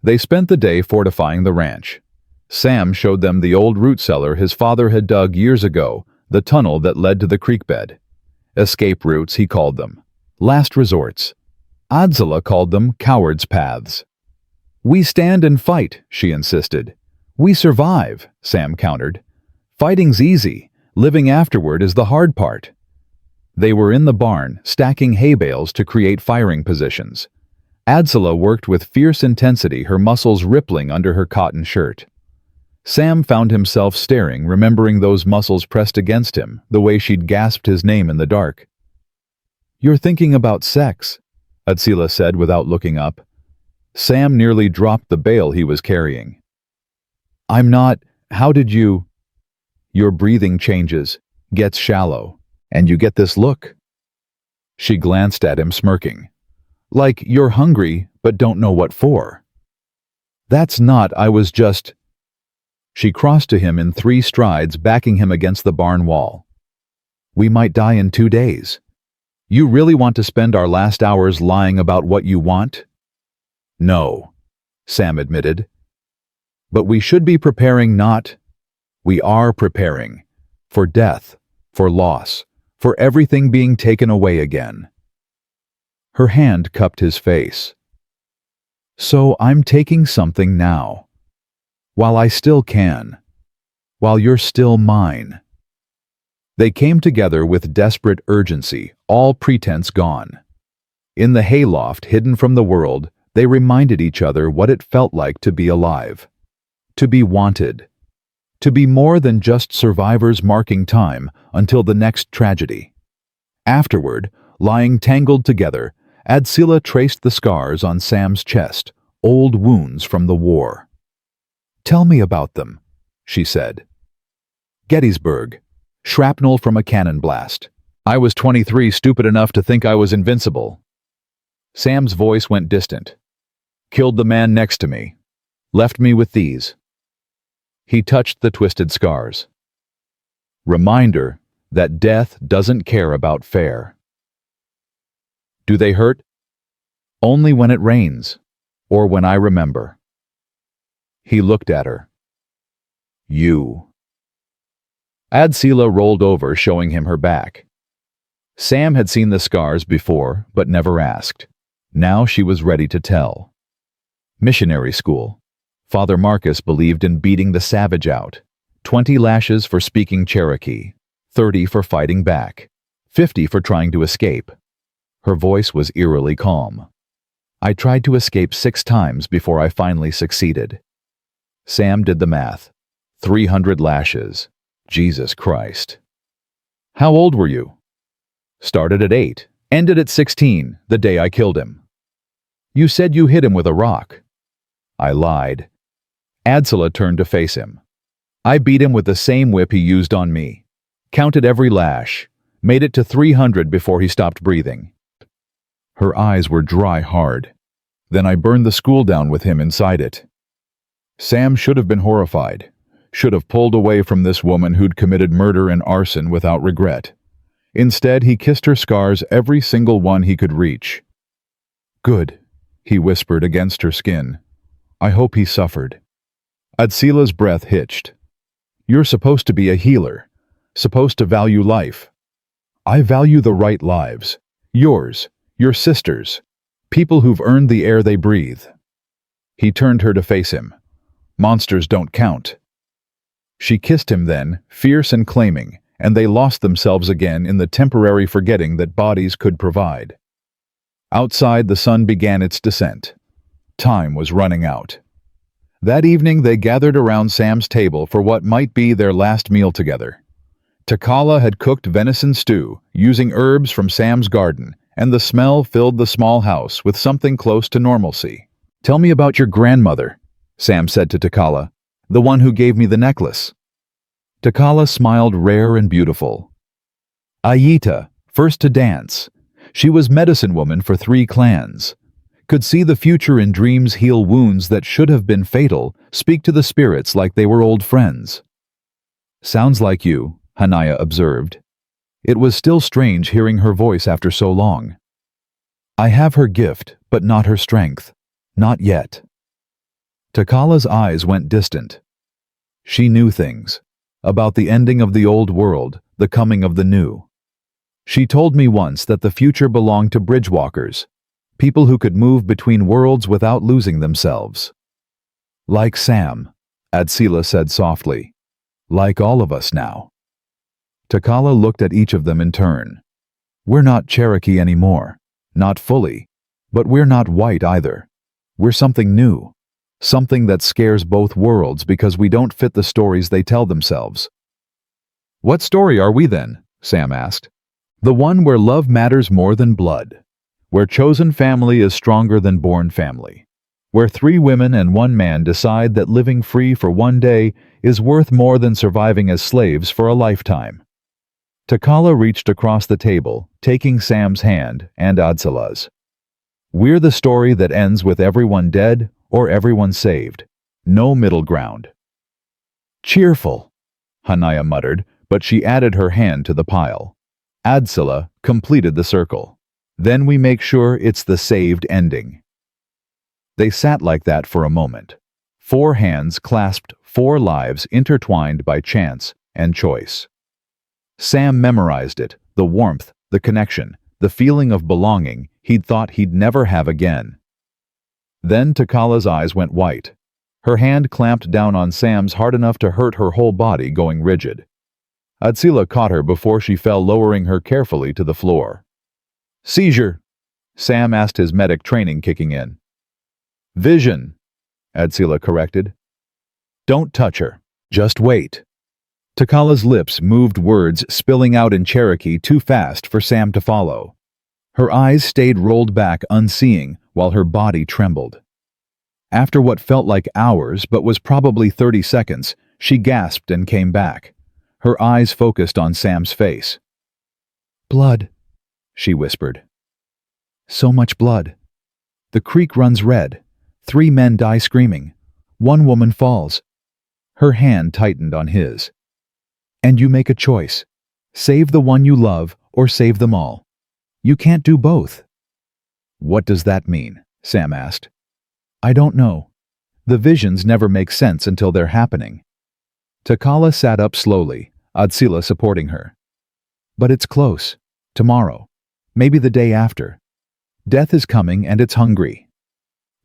They spent the day fortifying the ranch. Sam showed them the old root cellar his father had dug years ago, the tunnel that led to the creek bed. Escape routes, he called them. Last resorts. Adsila called them cowards' paths. "We stand and fight," she insisted. "We survive," Sam countered. "Fighting's easy. Living afterward is the hard part." They were in the barn, stacking hay bales to create firing positions. Adsila worked with fierce intensity, her muscles rippling under her cotton shirt. Sam found himself staring, remembering those muscles pressed against him, the way she'd gasped his name in the dark. "You're thinking about sex," Adsila said without looking up. Sam nearly dropped the bale he was carrying. "I'm not. How did you—" "Your breathing changes, gets shallow, and you get this look." She glanced at him, smirking. "Like you're hungry, but don't know what for." "That's not. I was just—" She crossed to him in 3 strides, backing him against the barn wall. "We might die in 2 days. You really want to spend our last hours lying about what you want?" "No," Sam admitted. "But we should be preparing, not—" "We are preparing. For death, for loss, for everything being taken away again." Her hand cupped his face. "So I'm taking something now. While I still can. While you're still mine." They came together with desperate urgency, all pretense gone. In the hayloft, hidden from the world, they reminded each other what it felt like to be alive. To be wanted. To be more than just survivors marking time until the next tragedy. Afterward, lying tangled together, Adsila traced the scars on Sam's chest, old wounds from the war. "Tell me about them," she said. "Gettysburg. Shrapnel from a cannon blast. I was 23, stupid enough to think I was invincible." Sam's voice went distant. "Killed the man next to me. Left me with these." He touched the twisted scars. "Reminder that death doesn't care about fair." "Do they hurt?" "Only when it rains, or when I remember." He looked at her. "You." Adsila rolled over, showing him her back. Sam had seen the scars before, but never asked. Now she was ready to tell. Missionary school. Father Marcus believed in beating the savage out. 20 lashes for speaking Cherokee, 30 for fighting back, 50 for trying to escape. Her voice was eerily calm. "I tried to escape 6 times before I finally succeeded." Sam did the math. 300 lashes. Jesus Christ. "How old were you?" "Started at 8, ended at 16, the day I killed him." "You said you hit him with a rock." "I lied." Adsila turned to face him. "I beat him with the same whip he used on me. Counted every lash. Made it to 300 before he stopped breathing." Her eyes were dry hard. "Then I burned the school down with him inside it." Sam should have been horrified, should have pulled away from this woman who'd committed murder and arson without regret. Instead, he kissed her scars, every single one he could reach. "Good," he whispered against her skin. "I hope he suffered." Adsila's breath hitched. "You're supposed to be a healer, supposed to value life. I value the right lives. Yours, your sisters, people who've earned the air they breathe." He turned her to face him. "Monsters don't count." She kissed him then, fierce and claiming, and they lost themselves again in the temporary forgetting that bodies could provide. Outside, the sun began its descent. Time was running out. That evening they gathered around Sam's table for what might be their last meal together. Takala had cooked venison stew using herbs from Sam's garden, and the smell filled the small house with something close to normalcy. "Tell me about your grandmother," Sam said to Takala, "the one who gave me the necklace." Takala smiled rare and beautiful. "Ayita, first to dance. She was medicine woman for 3 clans. Could see the future in dreams, heal wounds that should have been fatal, speak to the spirits like they were old friends." "Sounds like you," Hania observed. It was still strange hearing her voice after so long. "I have her gift, but not her strength. Not yet." Takala's eyes went distant. She knew things. About the ending of the old world, the coming of the new. She told me once that the future belonged to bridgewalkers, people who could move between worlds without losing themselves. "Like Sam," Adsila said softly. "Like all of us now." Takala looked at each of them in turn. "We're not Cherokee anymore. Not fully. But we're not white either. We're something new. Something that scares both worlds because we don't fit the stories they tell themselves." "What story are we then?" Sam asked. "The one where love matters more than blood. Where chosen family is stronger than born family. Where 3 women and 1 man decide that living free for 1 day is worth more than surviving as slaves for a lifetime." Takala reached across the table, taking Sam's hand and Adsila's. "We're the story that ends with everyone dead or everyone saved. No middle ground." "Cheerful," Hania muttered, but she added her hand to the pile. Adsila completed the circle. "Then we make sure it's the saved ending." They sat like that for a moment. 4 hands clasped 4 lives intertwined by chance and choice. Sam memorized it, the warmth, the connection, the feeling of belonging he'd thought he'd never have again. Then Takala's eyes went white. Her hand clamped down on Sam's hard enough to hurt her whole body going rigid. Adsila caught her before she fell, lowering her carefully to the floor. "Seizure," Sam asked, his medic training kicking in. "Vision," Adsila corrected. "Don't touch her. Just wait." Takala's lips moved, words spilling out in Cherokee too fast for Sam to follow. Her eyes stayed rolled back, unseeing, while her body trembled. After what felt like hours but was probably 30 seconds, she gasped and came back. Her eyes focused on Sam's face. "Blood," she whispered. "So much blood. The creek runs red. 3 men die screaming. 1 woman falls." Her hand tightened on his. "And you make a choice. Save the one you love or save them all. You can't do both." "What does that mean?" Sam asked. "I don't know. The visions never make sense until they're happening." Takala sat up slowly, Adsila supporting her. "But it's close. Tomorrow. Maybe the day after. Death is coming and it's hungry."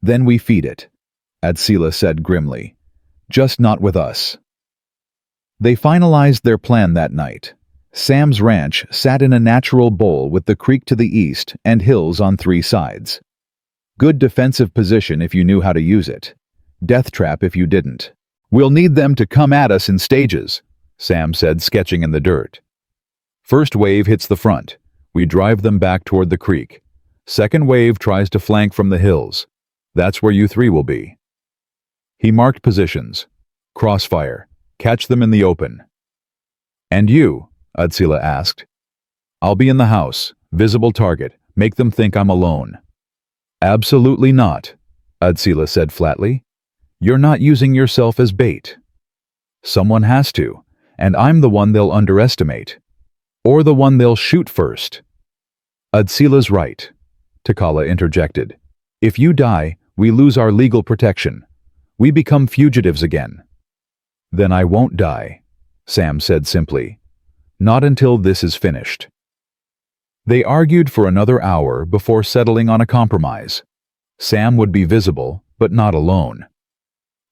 "Then we feed it," Adsila said grimly. "Just not with us." They finalized their plan that night. Sam's ranch sat in a natural bowl with the creek to the east and hills on 3 sides. Good defensive position if you knew how to use it. Death trap if you didn't. "We'll need them to come at us in stages," Sam said, sketching in the dirt. "First wave hits the front. We drive them back toward the creek. Second wave tries to flank from the hills. That's where you 3 will be." He marked positions. "Crossfire. Catch them in the open." "And you?" Adsila asked. "I'll be in the house. Visible target. Make them think I'm alone." "Absolutely not," Adsila said flatly. "You're not using yourself as bait. Someone has to, and I'm the one they'll underestimate. Or the one they'll shoot first." "Adsila's right," Takala interjected. "If you die, we lose our legal protection. We become fugitives again." "Then I won't die," Sam said simply. "Not until this is finished." They argued for another hour before settling on a compromise. Sam would be visible, but not alone.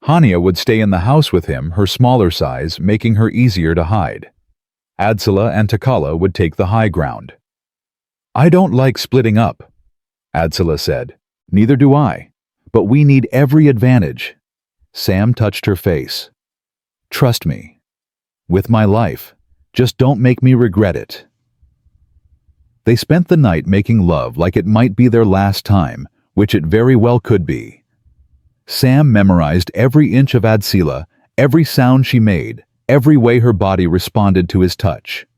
Hania would stay in the house with him, her smaller size making her easier to hide. Adsila and Takala would take the high ground. "I don't like splitting up," Adsila said. "Neither do I. But we need every advantage." Sam touched her face. "Trust me. With my life, Just don't make me regret it." They spent the night making love like it might be their last time, which it very well could be. Sam memorized every inch of Adsila, every sound she made, every way her body responded to his touch.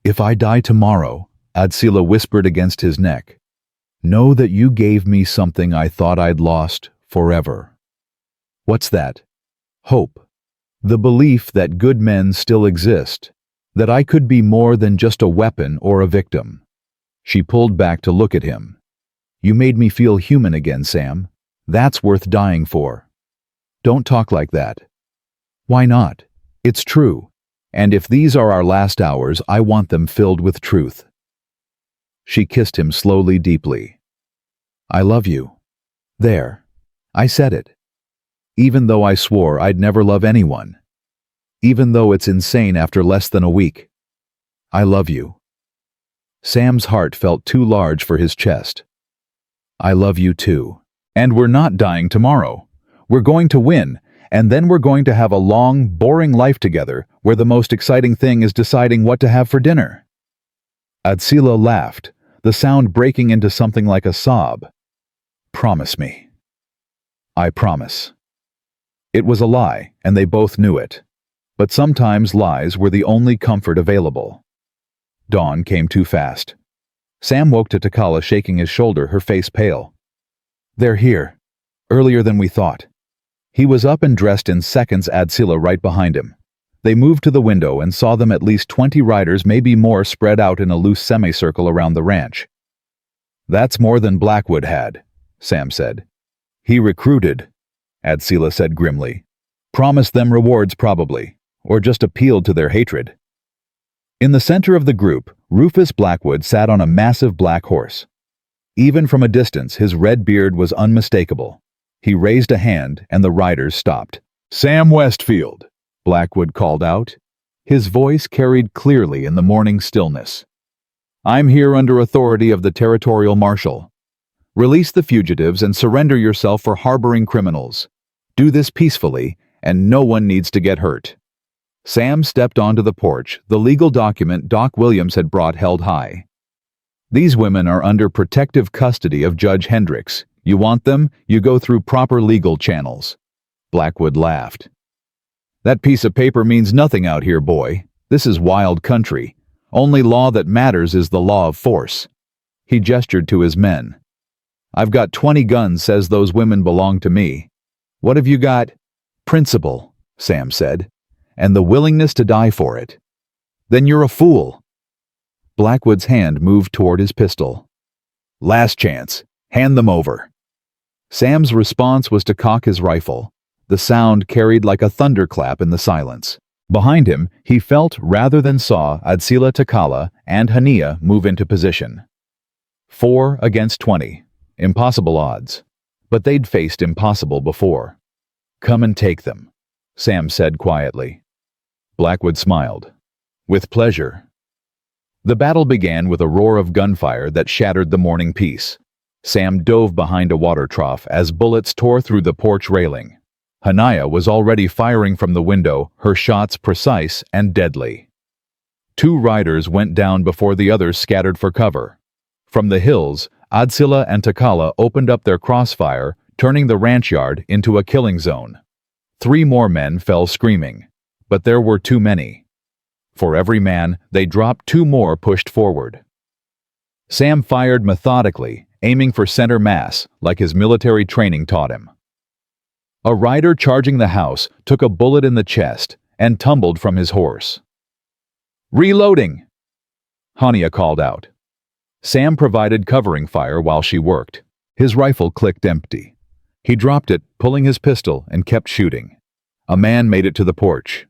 "If I die tomorrow," Adsila whispered against his neck, "know that you gave me something I thought I'd lost forever." What's that? Hope. The belief that good men still exist, that I could be more than just a weapon or a victim. She pulled back to look at him. "You made me feel human again, Sam. That's worth dying for." "Don't talk like that." "Why not? It's true. And if these are our last hours, I want them filled with truth." She kissed him slowly, deeply. "I love you." There. I said it. Even though I swore I'd never love anyone. Even though it's insane after less than a week. I love you. Sam's heart felt too large for his chest. I love you too. And we're not dying tomorrow. We're going to win, and then we're going to have a long, boring life together where the most exciting thing is deciding what to have for dinner. Adsila laughed, the sound breaking into something like a sob. Promise me. I promise. It was a lie, and they both knew it. But sometimes lies were the only comfort available. Dawn came too fast. Sam woke to Takala shaking his shoulder, her face pale. They're here. Earlier than we thought. He was up and dressed in seconds, Adsila right behind him. They moved to the window and saw them at least 20 riders, maybe more, spread out in a loose semicircle around the ranch. That's more than Blackwood had, Sam said. He recruited, Adsila said grimly. Promised them rewards probably, or just appealed to their hatred. In the center of the group, Rufus Blackwood sat on a massive black horse. Even from a distance, his red beard was unmistakable. He raised a hand, and the riders stopped. Sam Westfield, Blackwood called out. His voice carried clearly in the morning stillness. I'm here under authority of the territorial marshal. Release the fugitives and surrender yourself for harboring criminals. Do this peacefully, and no one needs to get hurt. Sam stepped onto the porch, the legal document Doc Williams had brought held high. These women are under protective custody of Judge Hendricks. You want them, you go through proper legal channels. Blackwood laughed. That piece of paper means nothing out here, boy. This is wild country. Only law that matters is the law of force. He gestured to his men. I've got 20 guns, says those women belong to me. What have you got? Principle, Sam said, and the willingness to die for it. Then you're a fool. Blackwood's hand moved toward his pistol. Last chance. Hand them over. Sam's response was to cock his rifle. The sound carried like a thunderclap in the silence. Behind him, he felt rather than saw Adsila, Takala, and Hania move into position. 4 against 20. Impossible odds. But they'd faced impossible before. Come and take them, Sam said quietly. Blackwood smiled. With pleasure. The battle began with a roar of gunfire that shattered the morning peace. Sam dove behind a water trough as bullets tore through the porch railing. Hania was already firing from the window, her shots precise and deadly. 2 riders went down before the others scattered for cover. From the hills, Adsila and Takala opened up their crossfire, turning the ranch yard into a killing zone. 3 more men fell screaming, but there were too many. For every man, they dropped 2 more pushed forward. Sam fired methodically, aiming for center mass, like his military training taught him. A rider charging the house took a bullet in the chest and tumbled from his horse. Reloading! Hania called out. Sam provided covering fire while she worked. His rifle clicked empty. He dropped it, pulling his pistol, and kept shooting. A man made it to the porch.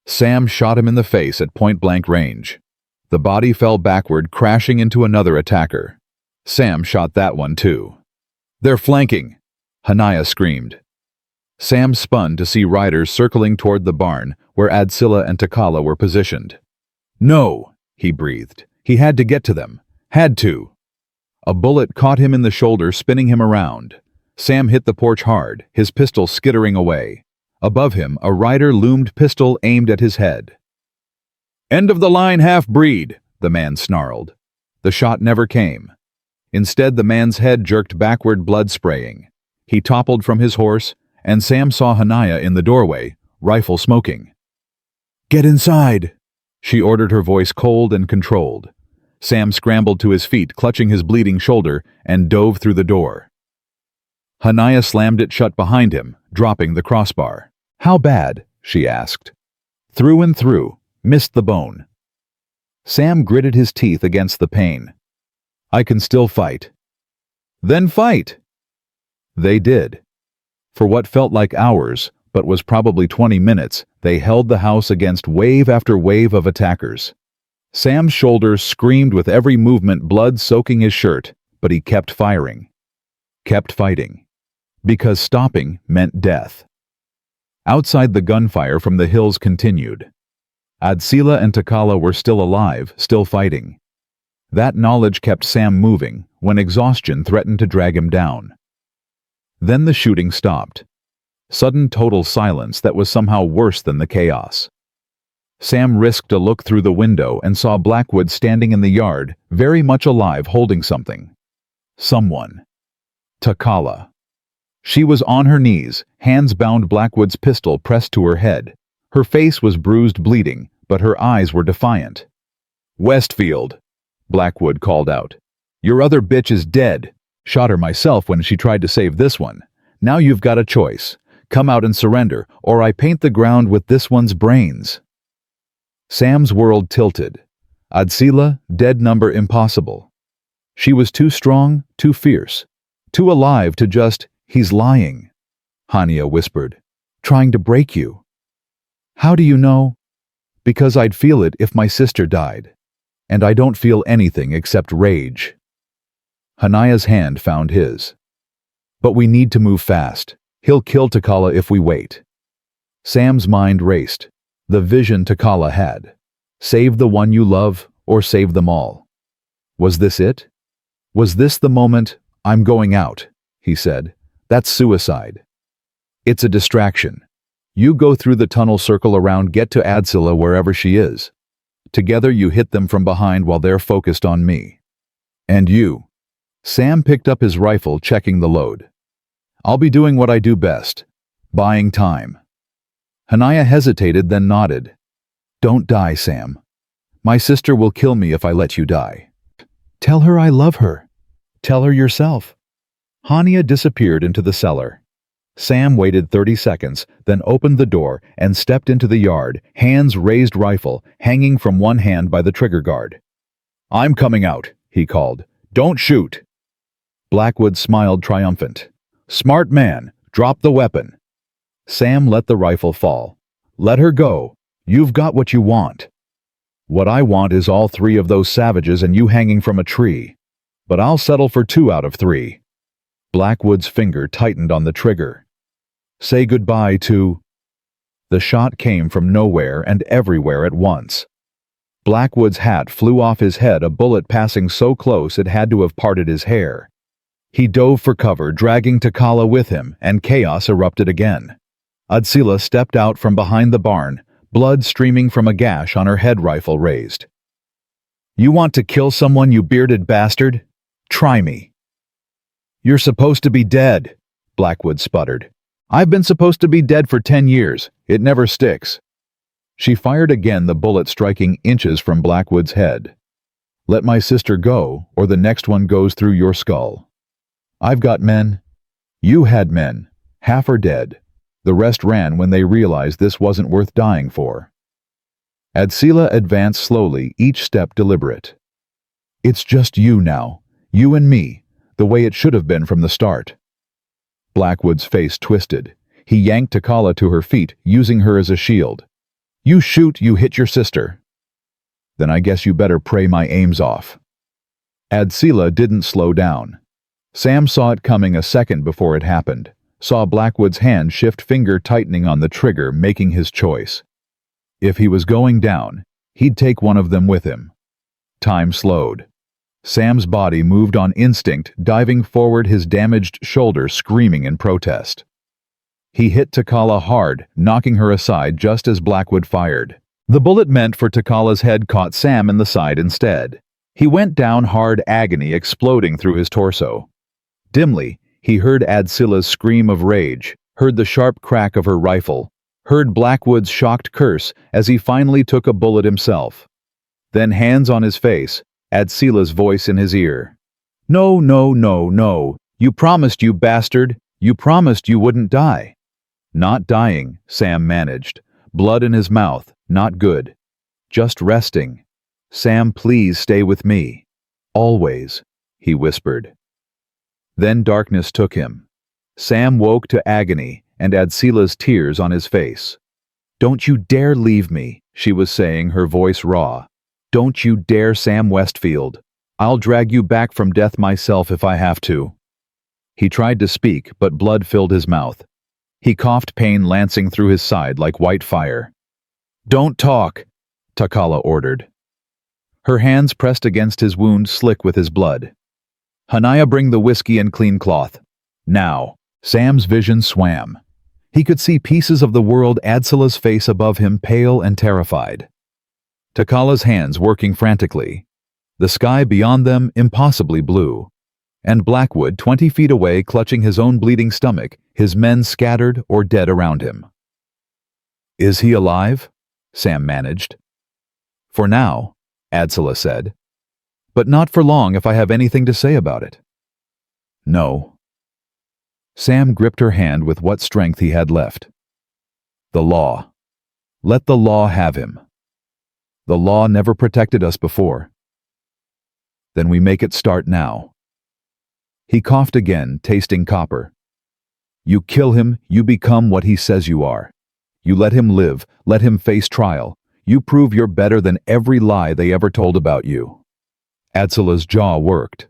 Sam shot him in the face at point-blank range. The body fell backward, crashing into another attacker. Sam shot that one too. They're flanking! Hania screamed. Sam spun to see riders circling toward the barn where Adsila and Takala were positioned. No, he breathed. He had to get to them. Had to. A bullet caught him in the shoulder, spinning him around. Sam hit the porch hard, his pistol skittering away. Above him, a rider loomed, pistol aimed at his head. "End of the line, half-breed," the man snarled. The shot never came. Instead, the man's head jerked backward, blood spraying. He toppled from his horse, and Sam saw Hania in the doorway, rifle smoking. "Get inside," she ordered, her voice cold and controlled. Sam scrambled to his feet, clutching his bleeding shoulder, and dove through the door. Hania slammed it shut behind him, dropping the crossbar. "How bad?" she asked. "Through and through. Missed the bone." Sam gritted his teeth against the pain. "I can still fight." "Then fight!" They did. For what felt like hours, but was probably 20 minutes, they held the house against wave after wave of attackers. Sam's shoulders screamed with every movement, blood soaking his shirt, but he kept firing. Kept fighting. Because stopping meant death. Outside, the gunfire from the hills continued. Adsila and Takala were still alive, still fighting. That knowledge kept Sam moving when exhaustion threatened to drag him down. Then the shooting stopped. Sudden total silence that was somehow worse than the chaos. Sam risked a look through the window and saw Blackwood standing in the yard, very much alive, holding something. Someone. Takala. She was on her knees, hands bound, Blackwood's pistol pressed to her head. Her face was bruised, bleeding, but her eyes were defiant. "Westfield," Blackwood called out. "Your other bitch is dead. Shot her myself when she tried to save this one. Now you've got a choice. Come out and surrender, or I paint the ground with this one's brains." Sam's world tilted. Adsila, dead number impossible. She was too strong, too fierce, too alive to just, "He's lying," Hania whispered. "Trying to break you." "How do you know?" "Because I'd feel it if my sister died. And I don't feel anything except rage." Hania's hand found his. "But we need to move fast. He'll kill Takala if we wait." Sam's mind raced. The vision Takala had. Save the one you love, or save them all. Was this it? Was this the moment? "I'm going out," he said. "That's suicide." "It's a distraction. You go through the tunnel, circle around, get to Adsila wherever she is. Together you hit them from behind while they're focused on me. And you." Sam picked up his rifle, checking the load. "I'll be doing what I do best. Buying time." Hania hesitated, then nodded. "Don't die, Sam. My sister will kill me if I let you die." "Tell her I love her." "Tell her yourself." Hania disappeared into the cellar. Sam waited 30 seconds, then opened the door and stepped into the yard, hands raised, rifle hanging from one hand by the trigger guard. "I'm coming out," he called. "Don't shoot." Blackwood smiled, triumphant. "Smart man, drop the weapon." Sam let the rifle fall. "Let her go. You've got what you want." "What I want is all three of those savages and you hanging from a tree. But I'll settle for 2 out of 3. Blackwood's finger tightened on the trigger. "Say goodbye to—" The shot came from nowhere and everywhere at once. Blackwood's hat flew off his head, a bullet passing so close it had to have parted his hair. He dove for cover, dragging Takala with him, and chaos erupted again. Adsila stepped out from behind the barn, blood streaming from a gash on her head, rifle raised. "You want to kill someone, you bearded bastard? Try me." "You're supposed to be dead," Blackwood sputtered. "I've been supposed to be dead for 10 years. It never sticks." She fired again, the bullet striking inches from Blackwood's head. "Let my sister go, or the next one goes through your skull. I've got men. You had men. Half are dead. The rest ran when they realized this wasn't worth dying for." Adsila advanced slowly, each step deliberate. "It's just you now. You and me, the way it should have been from the start." Blackwood's face twisted. He yanked Takala to her feet, using her as a shield. "You shoot, you hit your sister." "Then I guess you better pray my aim's off." Adsila didn't slow down. Sam saw it coming a second before it happened, saw Blackwood's hand shift, finger tightening on the trigger, making his choice. If he was going down, he'd take one of them with him. Time slowed. Sam's body moved on instinct, diving forward, his damaged shoulder screaming in protest. He hit Takala hard, knocking her aside just as Blackwood fired. The bullet meant for Takala's head caught Sam in the side instead. He went down hard, agony exploding through his torso. Dimly, he heard Adsila's scream of rage, heard the sharp crack of her rifle, heard Blackwood's shocked curse as he finally took a bullet himself. Then, hands on his face, Adsila's voice in his ear. "No, no, no, no. You promised, you bastard. You promised you wouldn't die." "Not dying," Sam managed. Blood in his mouth, not good. "Just resting. Sam, please stay with me. Always," he whispered. Then darkness took him. Sam woke to agony and Adsila's tears on his face. "Don't you dare leave me," she was saying, her voice raw. "Don't you dare, Sam Westfield. I'll drag you back from death myself if I have to." He tried to speak, but blood filled his mouth. He coughed, pain lancing through his side like white fire. "Don't talk," Takala ordered. Her hands pressed against his wound, slick with his blood. "Hania, bring the whiskey and clean cloth. Now." Sam's vision swam. He could see pieces of the world, Adsila's face above him, pale and terrified. Takala's hands working frantically. The sky beyond them impossibly blue. And Blackwood 20 feet away, clutching his own bleeding stomach, his men scattered or dead around him. "Is he alive?" Sam managed. "For now," Adsila said. "But not for long if I have anything to say about it." "No." Sam gripped her hand with what strength he had left. "The law. Let the law have him. The law never protected us before. Then we make it start now." He coughed again, tasting copper. "You kill him, you become what he says you are. You let him live, let him face trial. You prove you're better than every lie they ever told about you." Adsila's jaw worked.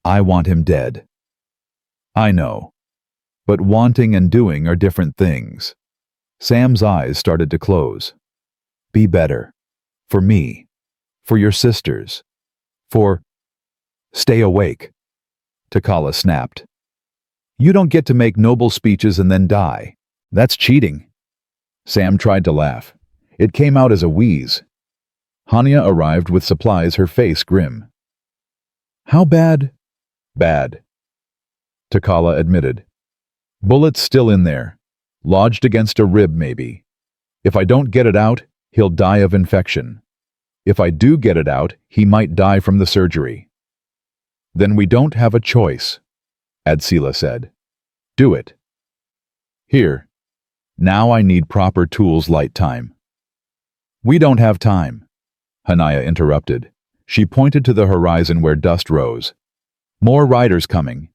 "I want him dead." "I know. But wanting and doing are different things." Sam's eyes started to close. "Be better. For me. For your sisters. For—" "Stay awake," Takala snapped. "You don't get to make noble speeches and then die. That's cheating." Sam tried to laugh. It came out as a wheeze. Hania arrived with supplies, her face grim. "How bad?" "Bad," Takala admitted. "Bullets still in there. Lodged against a rib, maybe. If I don't get it out, he'll die of infection. If I do get it out, he might die from the surgery." "Then we don't have a choice," Adsila said. "Do it." "Here. Now I need proper tools, light time." "We don't have time," Hania interrupted. She pointed to the horizon where dust rose. "More riders coming.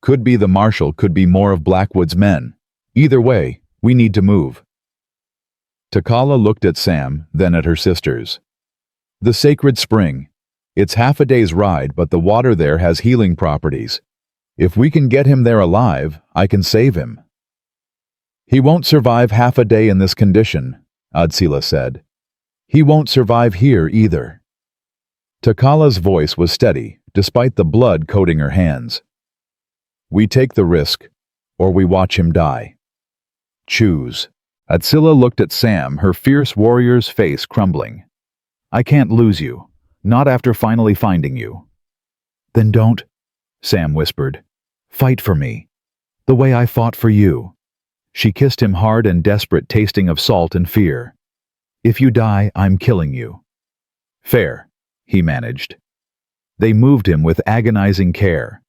Could be the marshal, could be more of Blackwood's men. Either way, we need to move." Takala looked at Sam, then at her sisters. "The sacred spring. It's half a day's ride, but the water there has healing properties. If we can get him there alive, I can save him." "He won't survive half a day in this condition," Adsila said. "He won't survive here either." Takala's voice was steady, despite the blood coating her hands. "We take the risk, or we watch him die. Choose." Adsila looked at Sam, her fierce warrior's face crumbling. "I can't lose you, not after finally finding you." "Then don't," Sam whispered. "Fight for me, the way I fought for you." She kissed him hard and desperate, tasting of salt and fear. "If you die, I'm killing you." "Fair," he managed. They moved him with agonizing care.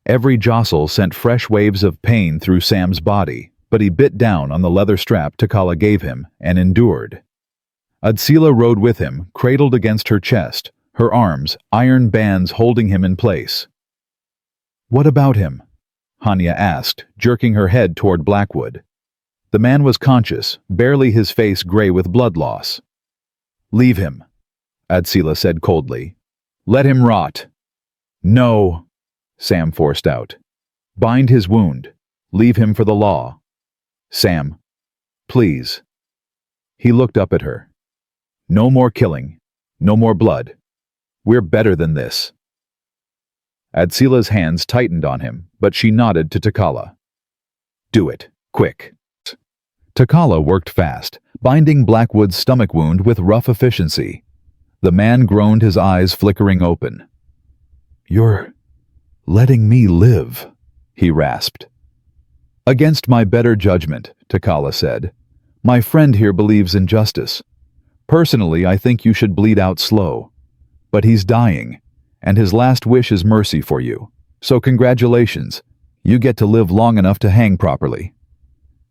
Every jostle sent fresh waves of pain through Sam's body, but he bit down on the leather strap Takala gave him and endured. Adsila rode with him, cradled against her chest, her arms, iron bands holding him in place. "What about him?" Hania asked, jerking her head toward Blackwood. The man was conscious, barely, his face gray with blood loss. "Leave him," Adsila said coldly. "Let him rot." "No," Sam forced out. "Bind his wound. Leave him for the law." "Sam, please." He looked up at her. "No more killing. No more blood. We're better than this." Adsila's hands tightened on him, but she nodded to Takala. "Do it, quick." Takala worked fast, binding Blackwood's stomach wound with rough efficiency. The man groaned, his eyes flickering open. "You're letting me live," he rasped. "Against my better judgment," Takala said. "My friend here believes in justice. Personally, I think you should bleed out slow. But he's dying, and his last wish is mercy for you. So congratulations, you get to live long enough to hang properly."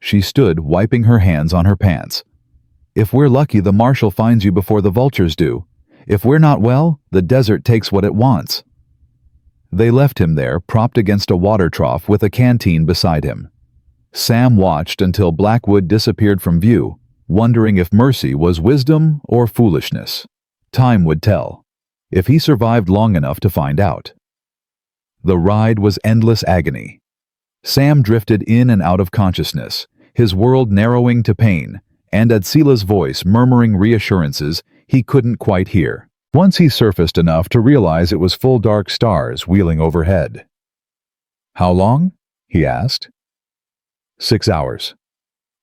She stood, wiping her hands on her pants. "If we're lucky, the marshal finds you before the vultures do. If we're not well, the desert takes what it wants." They left him there, propped against a water trough with a canteen beside him. Sam watched until Blackwood disappeared from view, wondering if mercy was wisdom or foolishness. Time would tell, if he survived long enough to find out. The ride was endless agony. Sam drifted in and out of consciousness, his world narrowing to pain, and Adsila's voice murmuring reassurances he couldn't quite hear. Once he surfaced enough to realize it was full dark stars wheeling overhead. "How long?" he asked. 6 hours.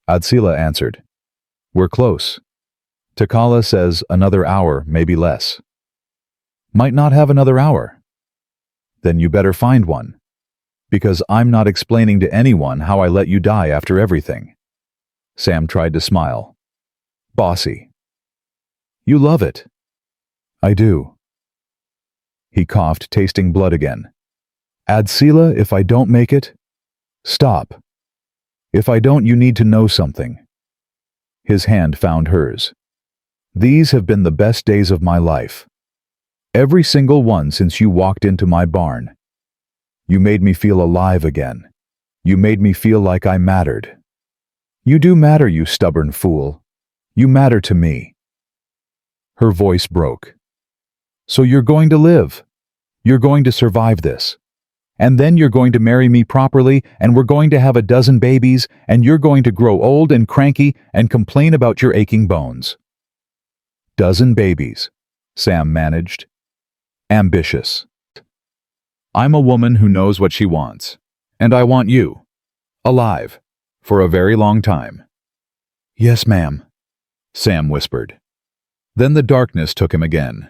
Adsila answered. "We're close. Takala says another hour, maybe less." "Might not have another hour." "Then you better find one. Because I'm not explaining to anyone how I let you die after everything." Sam tried to smile. "Bossy." "You love it." "I do." He coughed, tasting blood again. "Adsila, if I don't make it..." "Stop. If I don't, you need to know something." His hand found hers. "These have been the best days of my life. Every single one since you walked into my barn. You made me feel alive again. You made me feel like I mattered. You do matter, you stubborn fool. You matter to me." Her voice broke. "So you're going to live. You're going to survive this. And then you're going to marry me properly, and we're going to have a dozen babies, and you're going to grow old and cranky and complain about your aching bones." "Dozen babies," Sam managed. "Ambitious. I'm a woman who knows what she wants. And I want you. Alive. For a very long time." "Yes, ma'am," Sam whispered. Then the darkness took him again.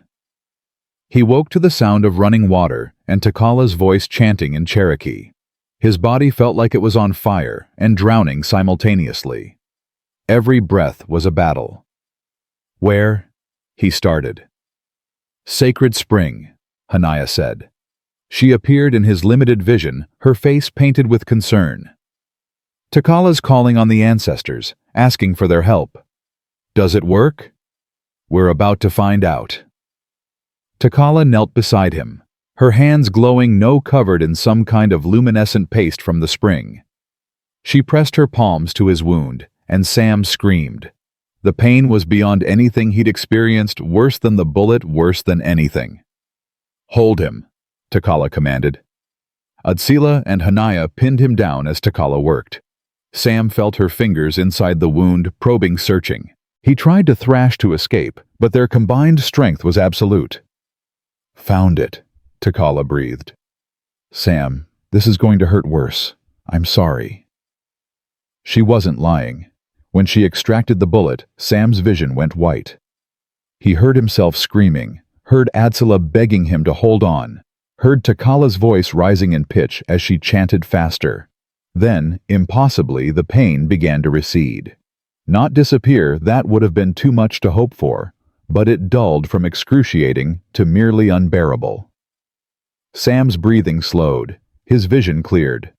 He woke to the sound of running water and Takala's voice chanting in Cherokee. His body felt like it was on fire and drowning simultaneously. Every breath was a battle. "Where?" he started. "Sacred Spring," Hania said. She appeared in his limited vision, her face painted with concern. "Takala's calling on the ancestors, asking for their help. Does it work? We're about to find out." Takala knelt beside him, her hands glowing, covered in some kind of luminescent paste from the spring. She pressed her palms to his wound, and Sam screamed. The pain was beyond anything he'd experienced, worse than the bullet, worse than anything. "Hold him," Takala commanded. Adsila and Hania pinned him down as Takala worked. Sam felt her fingers inside the wound, probing, searching. He tried to thrash to escape, but their combined strength was absolute. "Found it," Takala breathed. "Sam, this is going to hurt worse. I'm sorry." She wasn't lying. When she extracted the bullet, Sam's vision went white. He heard himself screaming, heard Adsila begging him to hold on, heard Takala's voice rising in pitch as she chanted faster. Then, impossibly, the pain began to recede. Not disappear, that would have been too much to hope for, but it dulled from excruciating to merely unbearable. Sam's breathing slowed, his vision cleared.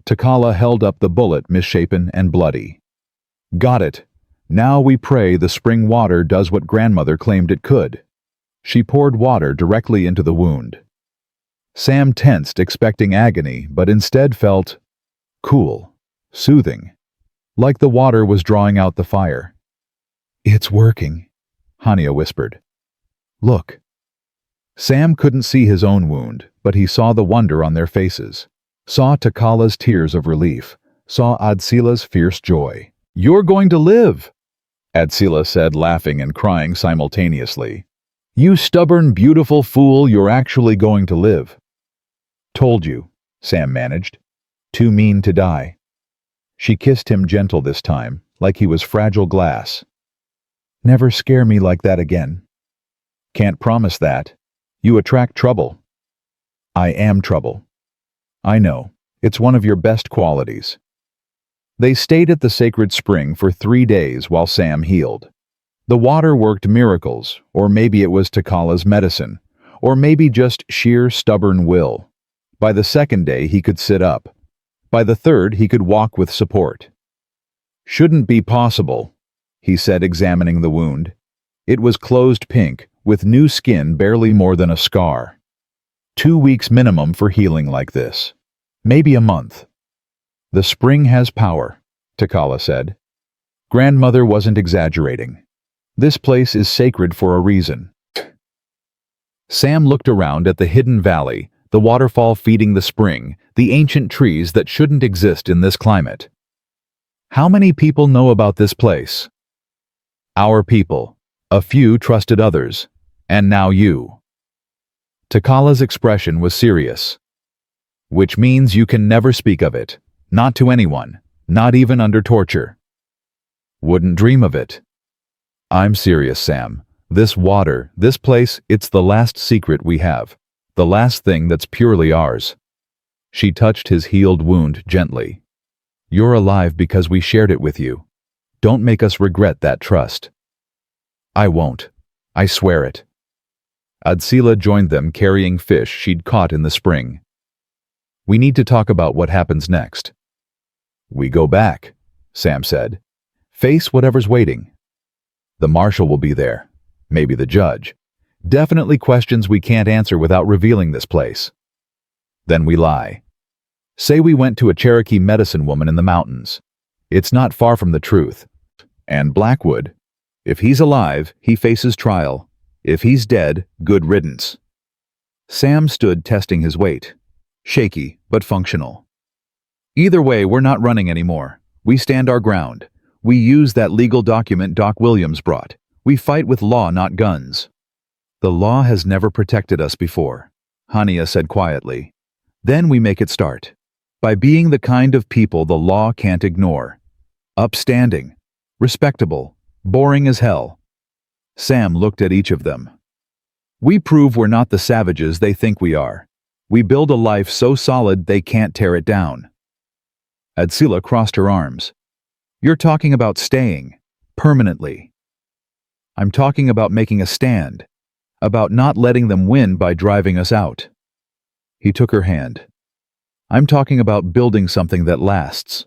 Takala held up the bullet, misshapen and bloody. "Got it. Now we pray the spring water does what grandmother claimed it could." She poured water directly into the wound. Sam tensed, expecting agony, but instead felt cool, soothing, like the water was drawing out the fire. "It's working," Hania whispered. "Look." Sam couldn't see his own wound, but he saw the wonder on their faces, saw Takala's tears of relief, saw Adsila's fierce joy. "You're going to live," Adsila said, laughing and crying simultaneously. "You stubborn, beautiful fool, you're actually going to live." "Told you," Sam managed. "Too mean to die." She kissed him gentle this time, like he was fragile glass. Never scare me like that again. Can't promise that. You attract trouble. I am trouble. I know. It's one of your best qualities. They stayed at the sacred spring for 3 days while Sam healed. The water worked miracles, or maybe it was Takala's medicine, or maybe just sheer stubborn will. By the second day he could sit up. By the third he could walk with support. Shouldn't be possible, he said, examining the wound. It was closed pink, with new skin barely more than a scar. 2 weeks minimum for healing like this. Maybe a month. The spring has power, Takala said. Grandmother wasn't exaggerating. This place is sacred for a reason. Sam looked around at the hidden valley, the waterfall feeding the spring, the ancient trees that shouldn't exist in this climate. How many people know about this place? Our people. A few trusted others. And now you. Takala's expression was serious. Which means you can never speak of it. Not to anyone. Not even under torture. Wouldn't dream of it. I'm serious, Sam. This water, this place, it's the last secret we have. The last thing that's purely ours. She touched his healed wound gently. You're alive because we shared it with you. Don't make us regret that trust. I won't. I swear it. Adsila joined them carrying fish she'd caught in the spring. We need to talk about what happens next. We go back, Sam said. Face whatever's waiting. The marshal will be there. Maybe the judge. Definitely questions we can't answer without revealing this place. Then we lie. Say we went to a Cherokee medicine woman in the mountains. It's not far from the truth. And Blackwood. If he's alive, he faces trial. If he's dead, good riddance. Sam stood testing his weight. Shaky, but functional. Either way, we're not running anymore. We stand our ground. We use that legal document Doc Williams brought. We fight with law, not guns. The law has never protected us before, Hania said quietly. Then we make it start. By being the kind of people the law can't ignore. Upstanding. Respectable. Boring as hell. Sam looked at each of them. We prove we're not the savages they think we are. We build a life so solid they can't tear it down. Adsila crossed her arms. You're talking about staying. Permanently. I'm talking about making a stand. About not letting them win by driving us out. He took her hand. I'm talking about building something that lasts.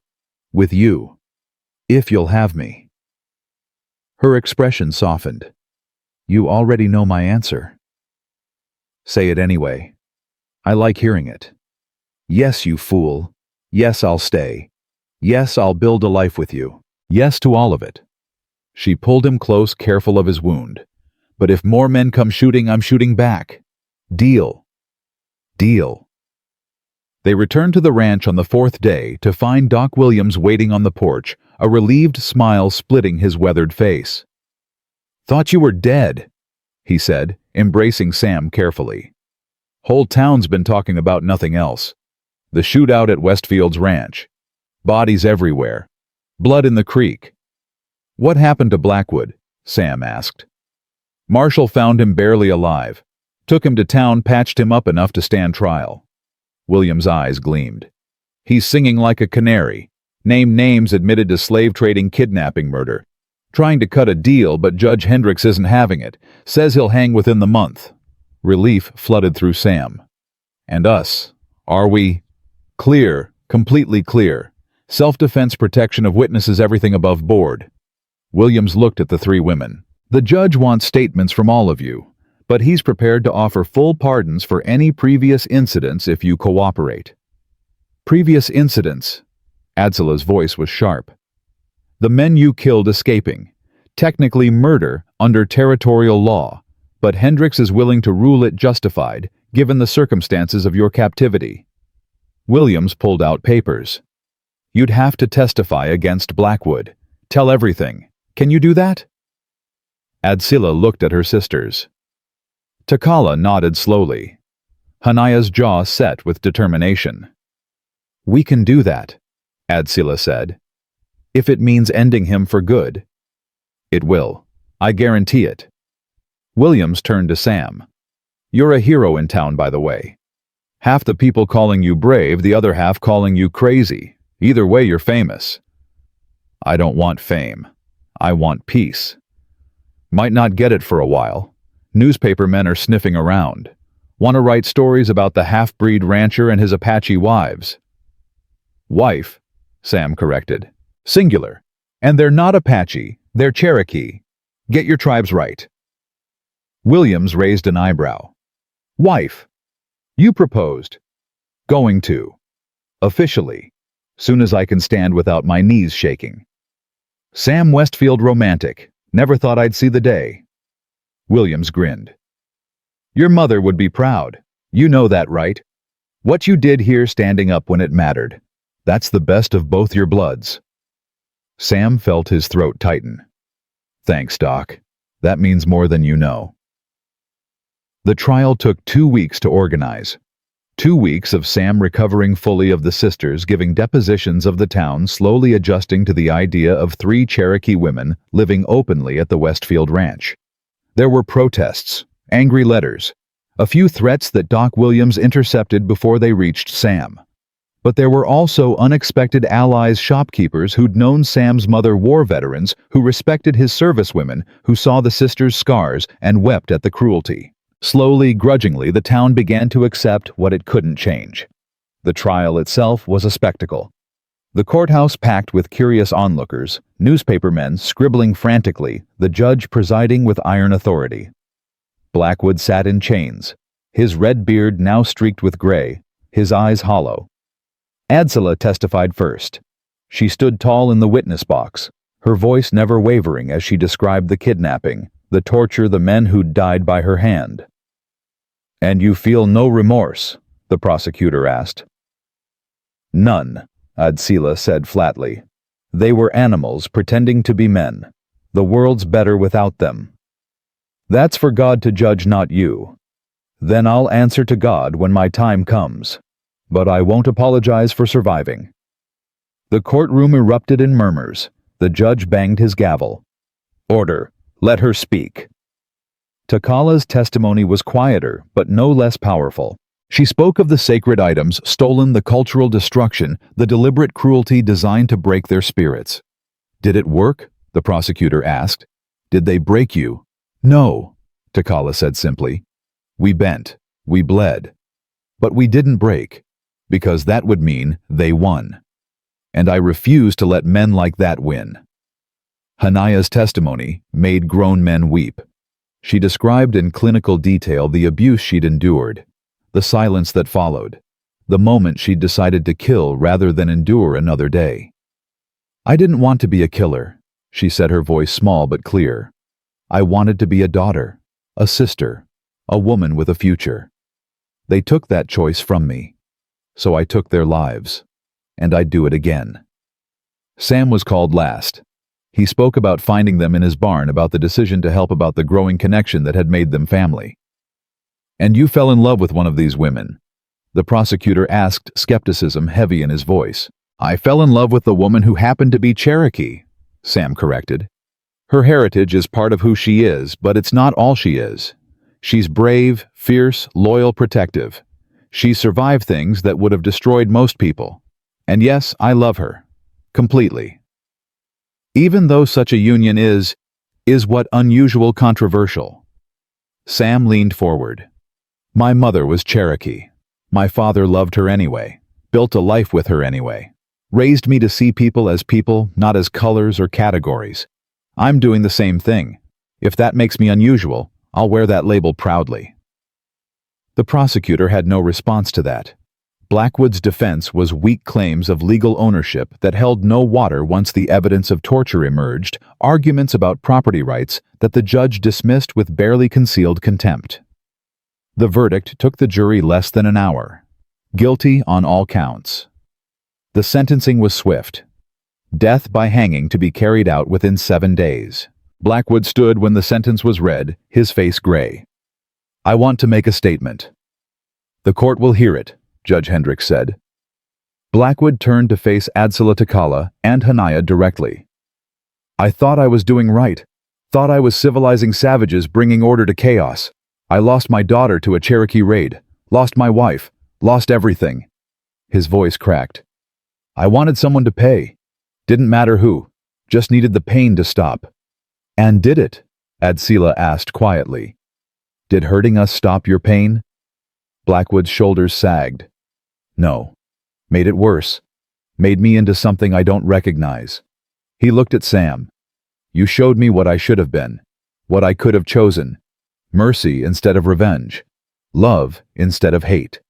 With you. If you'll have me. Her expression softened. You already know my answer. Say it anyway. I like hearing it. Yes, you fool. Yes, I'll stay. Yes, I'll build a life with you. Yes to all of it. She pulled him close, careful of his wound. But if more men come shooting, I'm shooting back. Deal. Deal. They returned to the ranch on the 4th day to find Doc Williams waiting on the porch, a relieved smile splitting his weathered face. Thought you were dead, he said, embracing Sam carefully. Whole town's been talking about nothing else. The shootout at Westfield's ranch. Bodies everywhere. Blood in the creek. What happened to Blackwood? Sam asked. Marshall found him barely alive. Took him to town, patched him up enough to stand trial. William's eyes gleamed. He's singing like a canary. Named names, admitted to slave-trading, kidnapping, murder. Trying to cut a deal, but Judge Hendricks isn't having it. Says he'll hang within the month. Relief flooded through Sam. And us. Are we? Clear. Completely clear. Self-defense, protection of witnesses, everything above board. Williams looked at the 3 women. The judge wants statements from all of you, but he's prepared to offer full pardons for any previous incidents if you cooperate. Previous incidents. Adzila's voice was sharp. The men you killed escaping. Technically murder under territorial law, but Hendricks is willing to rule it justified, given the circumstances of your captivity. Williams pulled out papers. You'd have to testify against Blackwood. Tell everything. Can you do that? Adsila looked at her sisters. Takala nodded slowly. Hania's jaw set with determination. We can do that, Adsila said. If it means ending him for good, it will. I guarantee it. Williams turned to Sam. You're a hero in town, by the way. Half the people calling you brave, the other half calling you crazy. Either way, you're famous. I don't want fame. I want peace. Might not get it for a while. Newspaper men are sniffing around. Want to write stories about the half-breed rancher and his Apache wives. Wife, Sam corrected. Singular. And they're not Apache, they're Cherokee. Get your tribes right. Williams raised an eyebrow. Wife. You proposed. Going to. Officially. Soon as I can stand without my knees shaking. Sam Westfield romantic. Never thought I'd see the day. Williams grinned. Your mother would be proud. You know that, right? What you did here standing up when it mattered. That's the best of both your bloods. Sam felt his throat tighten. Thanks, Doc. That means more than you know. The trial took 2 weeks to organize. 2 weeks of Sam recovering fully of the sisters, giving depositions of the town, slowly adjusting to the idea of 3 Cherokee women living openly at the Westfield ranch. There were protests, angry letters, a few threats that Doc Williams intercepted before they reached Sam. But there were also unexpected allies, shopkeepers who'd known Sam's mother, war veterans who respected his servicewomen, who saw the sisters' scars and wept at the cruelty. Slowly, grudgingly, the town began to accept what it couldn't change. The trial itself was a spectacle. The courthouse packed with curious onlookers, newspapermen scribbling frantically, the judge presiding with iron authority. Blackwood sat in chains, his red beard now streaked with gray, his eyes hollow. Adsila testified first. She stood tall in the witness box, her voice never wavering as she described the kidnapping, the torture, the men who'd died by her hand. And you feel no remorse? The prosecutor asked. None, Adsila said flatly. They were animals pretending to be men. The world's better without them. That's for God to judge, not you. Then I'll answer to God when my time comes. But I won't apologize for surviving. The courtroom erupted in murmurs. The judge banged his gavel. Order. Let her speak. Takala's testimony was quieter, but no less powerful. She spoke of the sacred items stolen, the cultural destruction, the deliberate cruelty designed to break their spirits. Did it work? The prosecutor asked. Did they break you? No, Takala said simply. We bent. We bled. But we didn't break, because that would mean they won. And I refuse to let men like that win. Hania's testimony made grown men weep. She described in clinical detail the abuse she'd endured, the silence that followed, the moment she'd decided to kill rather than endure another day. I didn't want to be a killer, she said, her voice small but clear. I wanted to be a daughter, a sister, a woman with a future. They took that choice from me, so I took their lives, and I'd do it again. Sam was called last. He spoke about finding them in his barn, about the decision to help, about the growing connection that had made them family. And you fell in love with one of these women? The prosecutor asked, skepticism heavy in his voice. I fell in love with the woman who happened to be Cherokee, Sam corrected. Her heritage is part of who she is, but it's not all she is. She's brave, fierce, loyal, protective. She survived things that would have destroyed most people. And yes, I love her. Completely. Even though such a union is what unusual, controversial. Sam leaned forward. My mother was Cherokee. My father loved her anyway, built a life with her anyway, raised me to see people as people, not as colors or categories. I'm doing the same thing. If that makes me unusual, I'll wear that label proudly. The prosecutor had no response to that. Blackwood's defense was weak claims of legal ownership that held no water once the evidence of torture emerged, arguments about property rights that the judge dismissed with barely concealed contempt. The verdict took the jury less than an hour. Guilty on all counts. The sentencing was swift. Death by hanging to be carried out within 7 days. Blackwood stood when the sentence was read, his face gray. I want to make a statement. The court will hear it, Judge Hendricks said. Blackwood turned to face Adsila, Takala, and Hania directly. I thought I was doing right. Thought I was civilizing savages bringing order to chaos. I lost my daughter to a Cherokee raid. Lost my wife. Lost everything. His voice cracked. I wanted someone to pay. Didn't matter who. Just needed the pain to stop. And did it? Adsila asked quietly. Did hurting us stop your pain? Blackwood's shoulders sagged. No. Made it worse. Made me into something I don't recognize. He looked at Sam. You showed me what I should have been. What I could have chosen. Mercy instead of revenge. Love instead of hate.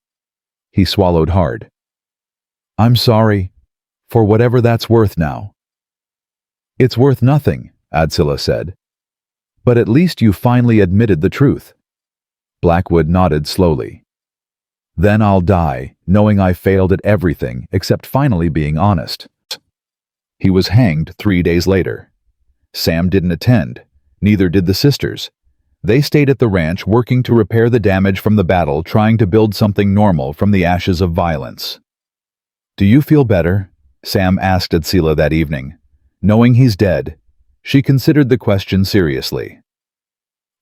He swallowed hard. I'm sorry. For whatever that's worth now. It's worth nothing, Adsila said. But at least you finally admitted the truth. Blackwood nodded slowly. Then I'll die, knowing I failed at everything except finally being honest. He was hanged 3 days later. Sam didn't attend. Neither did the sisters. They stayed at the ranch working to repair the damage from the battle, trying to build something normal from the ashes of violence. Do you feel better? Sam asked Adsila that evening. Knowing he's dead, she considered the question seriously.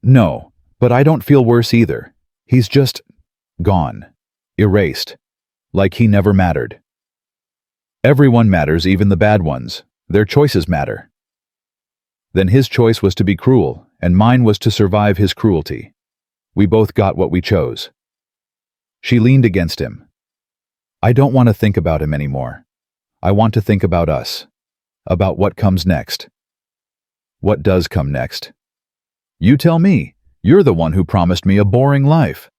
No, but I don't feel worse either. He's just gone. Erased. Like he never mattered. Everyone matters, even the bad ones. Their choices matter. Then his choice was to be cruel, and mine was to survive his cruelty. We both got what we chose. She leaned against him. I don't want to think about him anymore. I want to think about us. About what comes next. What does come next? You tell me. You're the one who promised me a boring life.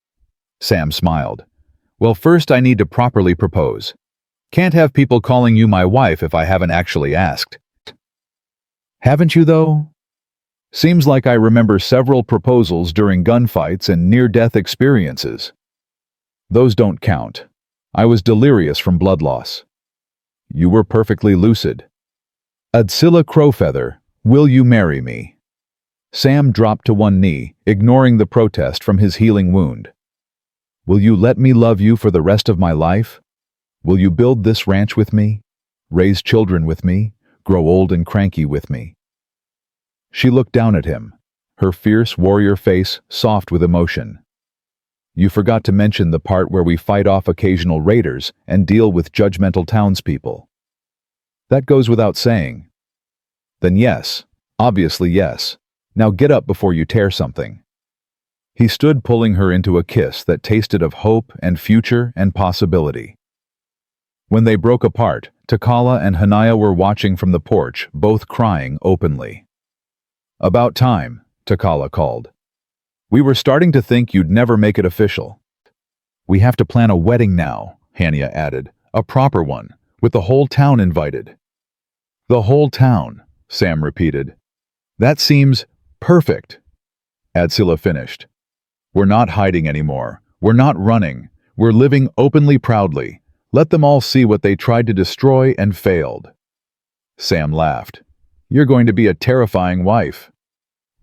Sam smiled. Well, first I need to properly propose. Can't have people calling you my wife if I haven't actually asked. Haven't you, though? Seems like I remember several proposals during gunfights and near-death experiences. Those don't count. I was delirious from blood loss. You were perfectly lucid. Adsila Crowfeather, will you marry me? Sam dropped to one knee, ignoring the protest from his healing wound. Will you let me love you for the rest of my life? Will you build this ranch with me? Raise children with me? Grow old and cranky with me? She looked down at him, her fierce warrior face soft with emotion. You forgot to mention the part where we fight off occasional raiders and deal with judgmental townspeople. That goes without saying. Then yes, obviously yes. Now get up before you tear something. He stood, pulling her into a kiss that tasted of hope and future and possibility. When they broke apart, Takala and Hania were watching from the porch, both crying openly. About time, Takala called. We were starting to think you'd never make it official. We have to plan a wedding now, Hania added, a proper one, with the whole town invited. The whole town, Sam repeated. That seems perfect. Adsila finished. We're not hiding anymore. We're not running. We're living openly, proudly. Let them all see what they tried to destroy and failed. Sam laughed. You're going to be a terrifying wife.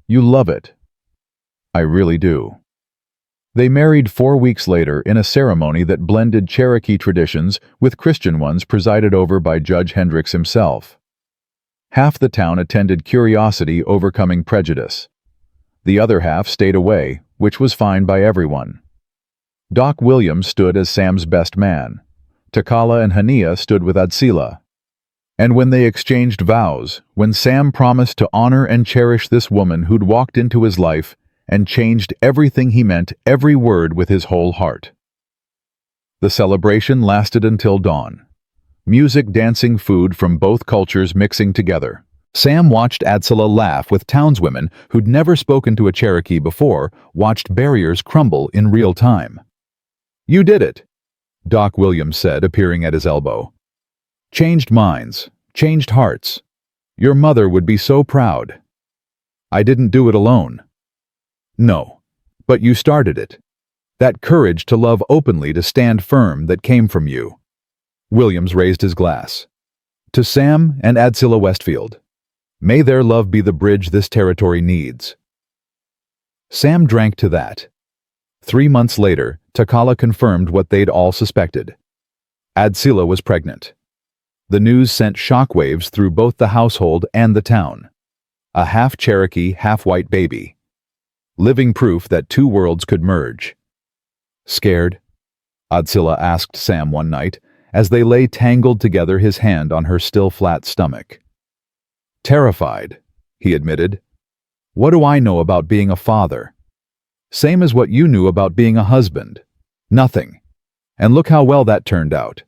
You love it. I really do. They married 4 weeks later in a ceremony that blended Cherokee traditions with Christian ones presided over by Judge Hendricks himself. Half the town attended, curiosity overcoming prejudice. The other half stayed away, which was fine by everyone. Doc Williams stood as Sam's best man. Takala and Hania stood with Adsila. And when they exchanged vows, when Sam promised to honor and cherish this woman who'd walked into his life and changed everything, he meant every word with his whole heart. The celebration lasted until dawn. Music, dancing, food from both cultures mixing together. Sam watched Adsila laugh with townswomen who'd never spoken to a Cherokee before, watched barriers crumble in real time. You did it, Doc Williams said, appearing at his elbow. Changed minds, changed hearts. Your mother would be so proud. I didn't do it alone. No, but you started it. That courage to love openly, to stand firm, that came from you. Williams raised his glass. To Sam and Adsila Westfield. May their love be the bridge this territory needs. Sam drank to that. 3 months later, Takala confirmed what they'd all suspected. Adsila was pregnant. The news sent shockwaves through both the household and the town. A half-Cherokee, half-white baby. Living proof that two worlds could merge. Scared? Adsila asked Sam one night, as they lay tangled together, his hand on her still flat stomach. Terrified, he admitted. What do I know about being a father? Same as what you knew about being a husband. Nothing. And look how well that turned out.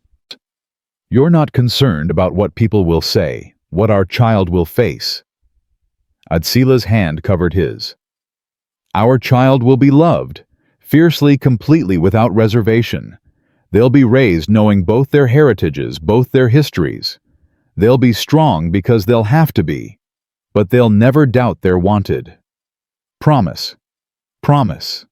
You're not concerned about what people will say, what our child will face. Adsila's hand covered his. Our child will be loved, fiercely, completely, without reservation. They'll be raised knowing both their heritages, both their histories. They'll be strong because they'll have to be, but they'll never doubt they're wanted. Promise. Promise.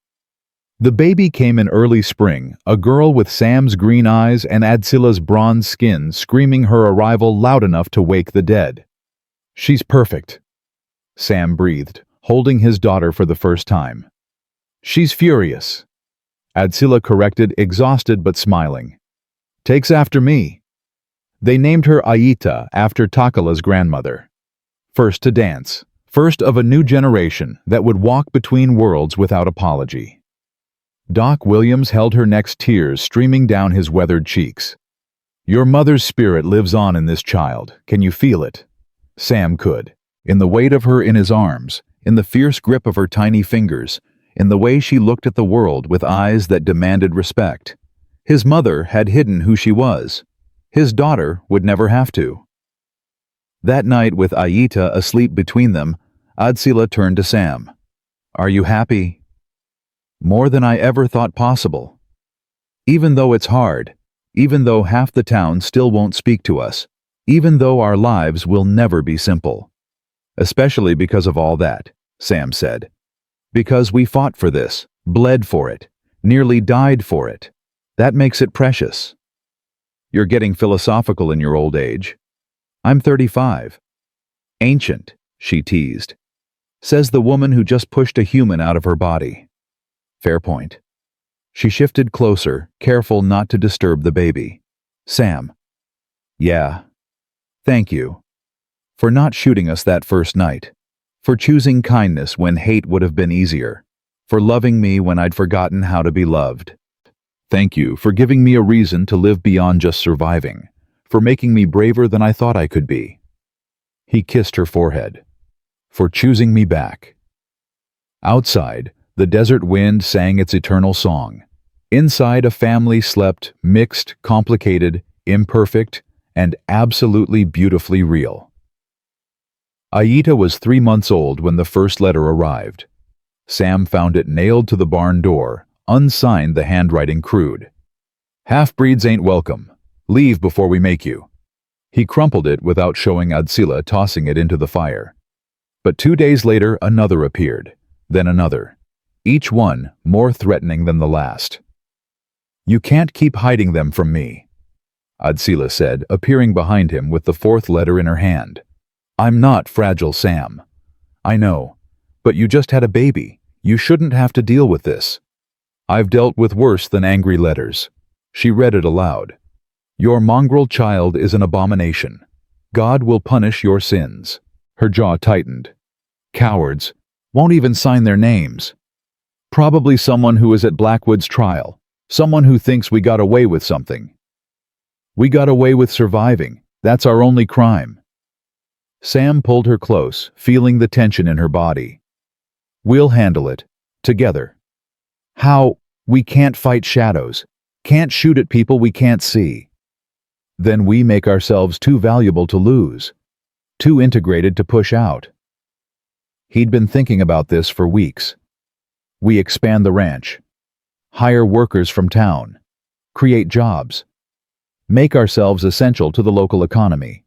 The baby came in early spring, a girl with Sam's green eyes and Adsila's bronze skin, screaming her arrival loud enough to wake the dead. She's perfect, Sam breathed, holding his daughter for the first time. She's furious, Adsila corrected, exhausted but smiling. Takes after me. They named her Aita after Takala's grandmother. First to dance, first of a new generation that would walk between worlds without apology. Doc Williams held her next, tears streaming down his weathered cheeks. Your mother's spirit lives on in this child. Can you feel it? Sam could. In the weight of her in his arms, in the fierce grip of her tiny fingers, in the way she looked at the world with eyes that demanded respect. His mother had hidden who she was. His daughter would never have to. That night, with Aita asleep between them, Adsila turned to Sam. Are you happy? More than I ever thought possible. Even though it's hard, even though half the town still won't speak to us, even though our lives will never be simple. Especially because of all that, Sam said. Because we fought for this, bled for it, nearly died for it. That makes it precious. You're getting philosophical in your old age. I'm 35. Ancient, she teased. Says the woman who just pushed a human out of her body. Fair point. She shifted closer, careful not to disturb the baby. Sam. Yeah. Thank you. For not shooting us that first night. For choosing kindness when hate would have been easier. For loving me when I'd forgotten how to be loved. Thank you for giving me a reason to live beyond just surviving. For making me braver than I thought I could be. He kissed her forehead. For choosing me back. Outside, the desert wind sang its eternal song. Inside, a family slept, mixed, complicated, imperfect, and absolutely beautifully real. Aita was 3 months old when the first letter arrived. Sam found it nailed to the barn door, unsigned, the handwriting crude. Half-breeds ain't welcome. Leave before we make you. He crumpled it without showing Adsila, tossing it into the fire. But 2 days later, another appeared, then another. Each one more threatening than the last. You can't keep hiding them from me, Adsila said, appearing behind him with the fourth letter in her hand. I'm not fragile, Sam. I know, but you just had a baby. You shouldn't have to deal with this. I've dealt with worse than angry letters. She read it aloud. Your mongrel child is an abomination. God will punish your sins. Her jaw tightened. Cowards. Won't even sign their names. Probably someone who is at Blackwood's trial. Someone who thinks we got away with something. We got away with surviving. That's our only crime. Sam pulled her close, feeling the tension in her body. We'll handle it. Together. How? We can't fight shadows. Can't shoot at people we can't see. Then we make ourselves too valuable to lose. Too integrated to push out. He'd been thinking about this for weeks. We expand the ranch. Hire workers from town. Create jobs. Make ourselves essential to the local economy.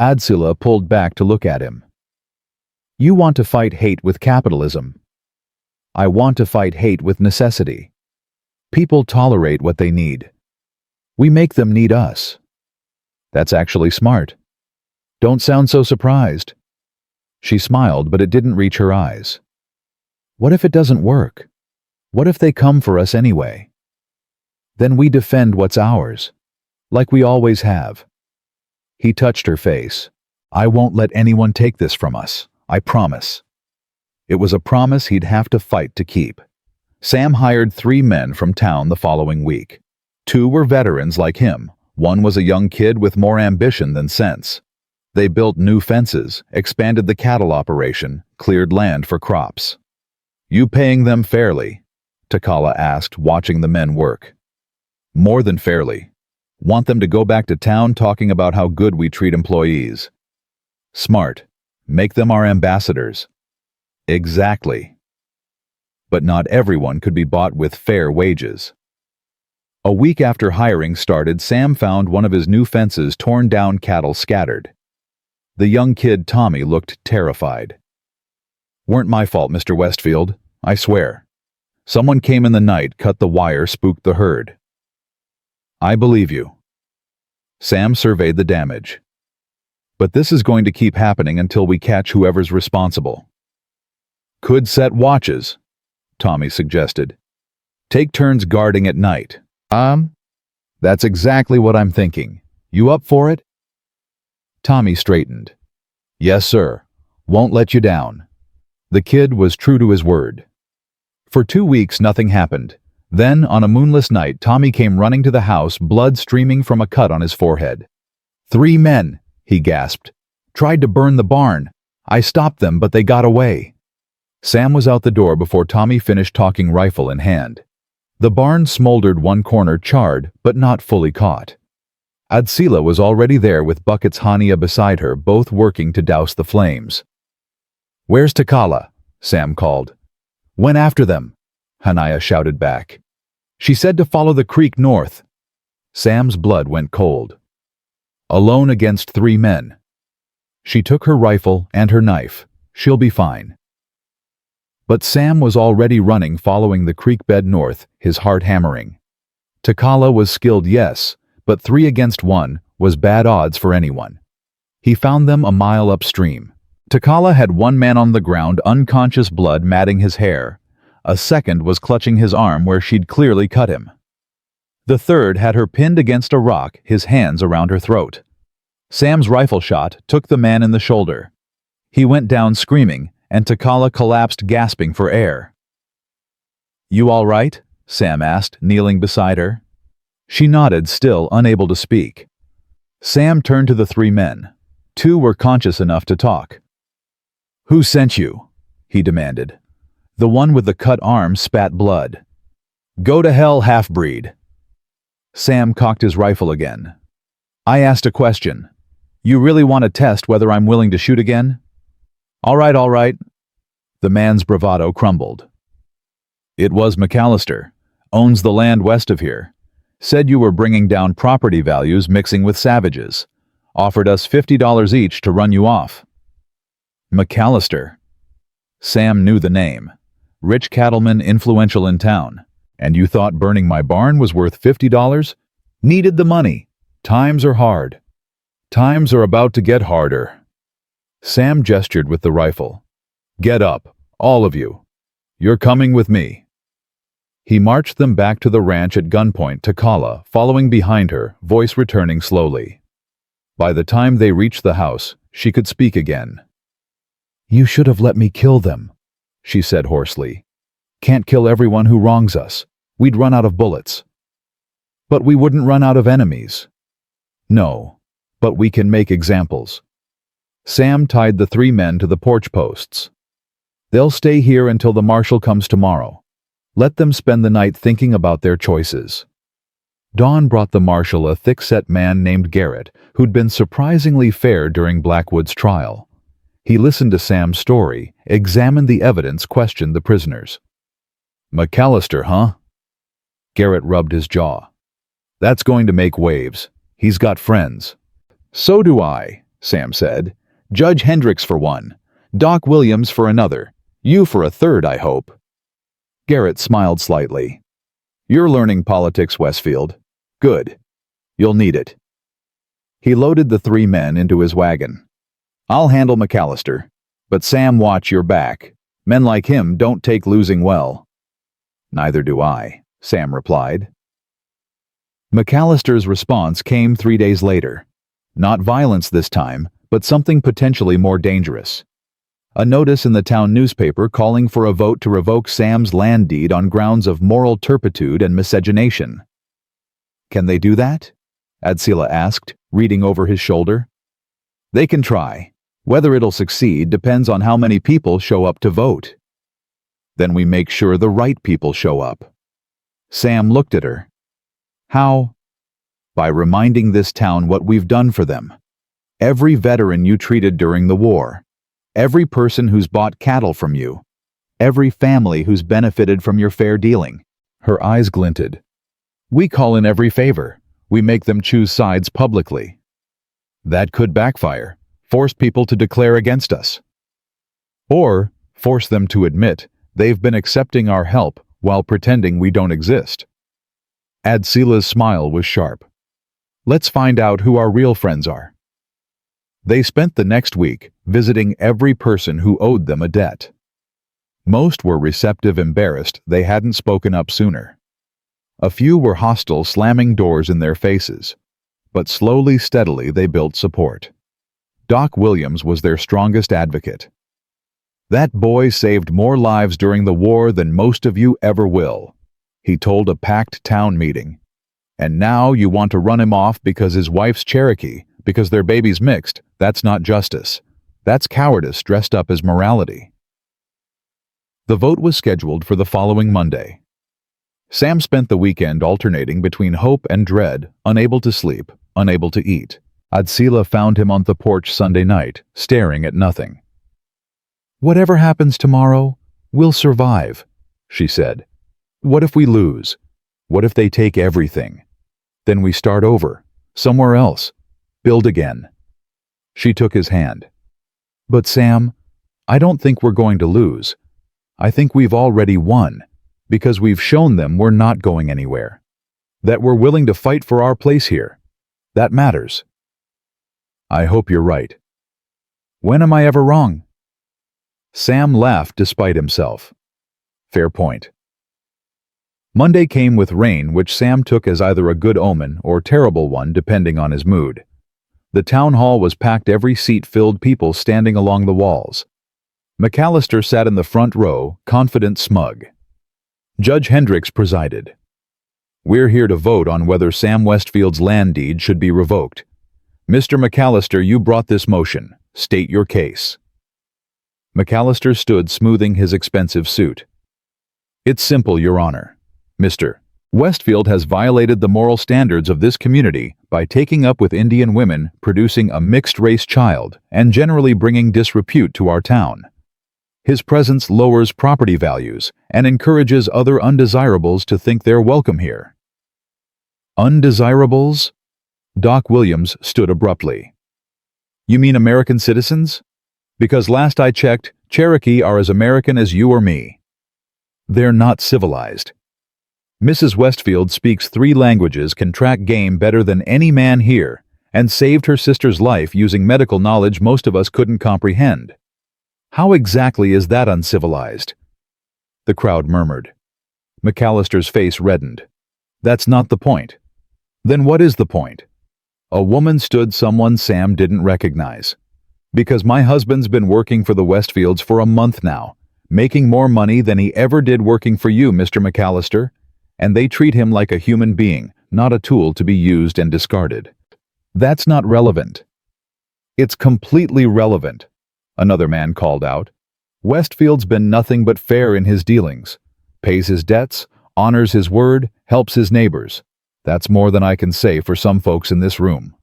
Adsila pulled back to look at him. You want to fight hate with capitalism. I want to fight hate with necessity. People tolerate what they need. We make them need us. That's actually smart. Don't sound so surprised. She smiled, but it didn't reach her eyes. What if it doesn't work? What if they come for us anyway? Then we defend what's ours. Like we always have. He touched her face. I won't let anyone take this from us. I promise. It was a promise he'd have to fight to keep. Sam hired 3 men from town the following week. 2 were veterans like him. 1 was a young kid with more ambition than sense. They built new fences, expanded the cattle operation, cleared land for crops. You paying them fairly? Takala asked, watching the men work. More than fairly. Want them to go back to town talking about how good we treat employees. Smart. Make them our ambassadors. Exactly. But not everyone could be bought with fair wages. A week after hiring started, Sam found one of his new fences torn down, cattle scattered. The young kid, Tommy, looked terrified. Weren't my fault, Mr. Westfield, I swear. Someone came in the night, cut the wire, spooked the herd. I believe you. Sam surveyed the damage. But this is going to keep happening until we catch whoever's responsible. Could set watches, Tommy suggested. Take turns guarding at night. That's exactly what I'm thinking. You up for it? Tommy straightened. Yes, sir. Won't let you down. The kid was true to his word. For 2 weeks, nothing happened. Then, on a moonless night, Tommy came running to the house, blood streaming from a cut on his forehead. 3 men, he gasped. Tried to burn the barn. I stopped them, but they got away. Sam was out the door before Tommy finished talking, rifle in hand. The barn smoldered, one corner charred, but not fully caught. Adsila was already there with buckets, Hania beside her, both working to douse the flames. Where's Takala? Sam called. Went after them, Hania shouted back. She said to follow the creek north. Sam's blood went cold. Alone against 3 men. She took her rifle and her knife. She'll be fine. But Sam was already running, following the creek bed north, his heart hammering. Takala was skilled, yes, but 3 against 1 was bad odds for anyone. He found them a mile upstream. Takala had 1 man on the ground, unconscious, blood matting his hair. A second was clutching his arm where she'd clearly cut him. The third had her pinned against a rock, his hands around her throat. Sam's rifle shot took the man in the shoulder. He went down screaming, and Takala collapsed, gasping for air. You all right? Sam asked, kneeling beside her. She nodded, still unable to speak. Sam turned to the 3 men. 2 were conscious enough to talk. Who sent you? He demanded. The one with the cut arm spat blood. Go to hell, half-breed. Sam cocked his rifle again. I asked a question. You really want to test whether I'm willing to shoot again? All right, all right. The man's bravado crumbled. It was McAllister. Owns the land west of here. Said you were bringing down property values, mixing with savages. Offered us $50 each to run you off. McAllister. Sam knew the name. Rich cattleman, influential in town. And you thought burning my barn was worth $50? Needed the money. Times are hard. Times are about to get harder. Sam gestured with the rifle. Get up, all of you. You're coming with me. He marched them back to the ranch at gunpoint, Takala following behind her, voice returning slowly. By the time they reached the house, she could speak again. You should have let me kill them, she said hoarsely. Can't kill everyone who wrongs us. We'd run out of bullets. But we wouldn't run out of enemies. No, but we can make examples. Sam tied the 3 men to the porch posts. They'll stay here until the marshal comes tomorrow. Let them spend the night thinking about their choices. Dawn brought the marshal a thick-set man named Garrett, who'd been surprisingly fair during Blackwood's trial. He listened to Sam's story, examined the evidence, questioned the prisoners. McAllister, huh? Garrett rubbed his jaw. That's going to make waves. He's got friends. So do I, Sam said. Judge Hendricks for one. Doc Williams for another. You for a third, I hope. Garrett smiled slightly. You're learning politics, Westfield. Good. You'll need it. He loaded the 3 men into his wagon. I'll handle McAllister, but Sam, watch your back. Men like him don't take losing well. Neither do I, Sam replied. McAllister's response came 3 days later. Not violence this time, but something potentially more dangerous. A notice in the town newspaper calling for a vote to revoke Sam's land deed on grounds of moral turpitude and miscegenation. "Can they do that?" Adsila asked, reading over his shoulder. "They can try. Whether it'll succeed depends on how many people show up to vote." "Then we make sure the right people show up." Sam looked at her. "How?" "By reminding this town what we've done for them. Every veteran you treated during the war. Every person who's bought cattle from you. Every family who's benefited from your fair dealing." Her eyes glinted. "We call in every favor. We make them choose sides publicly. That could backfire, force people to declare against us. Or force them to admit they've been accepting our help while pretending we don't exist." Adsila's smile was sharp. "Let's find out who our real friends are." They spent the next week visiting every person who owed them a debt. Most were receptive, embarrassed they hadn't spoken up sooner. A few were hostile, slamming doors in their faces. But slowly, steadily, they built support. Doc Williams was their strongest advocate. "That boy saved more lives during the war than most of you ever will," he told a packed town meeting. "And now you want to run him off because his wife's Cherokee, because their baby's mixed. That's not justice. That's cowardice dressed up as morality." The vote was scheduled for the following Monday. Sam spent the weekend alternating between hope and dread, unable to sleep, unable to eat. Adsila found him on the porch Sunday night, staring at nothing. "Whatever happens tomorrow, we'll survive," she said. "What if we lose? What if they take everything? Then we start over, somewhere else, build again." She took his hand. "But Sam, I don't think we're going to lose. I think we've already won, because we've shown them we're not going anywhere. That we're willing to fight for our place here. That matters." "I hope you're right." "When am I ever wrong?" Sam laughed despite himself. "Fair point." Monday came with rain, which Sam took as either a good omen or terrible one depending on his mood. The town hall was packed, every seat filled, people standing along the walls. McAllister sat in the front row, confident, smug. Judge Hendricks presided. "We're here to vote on whether Sam Westfield's land deed should be revoked. Mr. McAllister, you brought this motion. State your case." McAllister stood, smoothing his expensive suit. "It's simple, Your Honor. Mr. Westfield has violated the moral standards of this community by taking up with Indian women, producing a mixed-race child, and generally bringing disrepute to our town. His presence lowers property values and encourages other undesirables to think they're welcome here." "Undesirables?" Doc Williams stood abruptly. "You mean American citizens? Because last I checked, Cherokee are as American as you or me." "They're not civilized. Mrs. Westfield speaks 3 languages, can track game better than any man here, and saved her sister's life using medical knowledge most of us couldn't comprehend. How exactly is that uncivilized?" The crowd murmured. McAllister's face reddened. "That's not the point." "Then what is the point?" A woman stood, someone Sam didn't recognize. "Because my husband's been working for the Westfields for a month now, making more money than he ever did working for you, Mr. McAllister, and they treat him like a human being, not a tool to be used and discarded." "That's not relevant." "It's completely relevant," another man called out. "Westfield's been nothing but fair in his dealings. Pays his debts, honors his word, helps his neighbors. That's more than I can say for some folks in this room."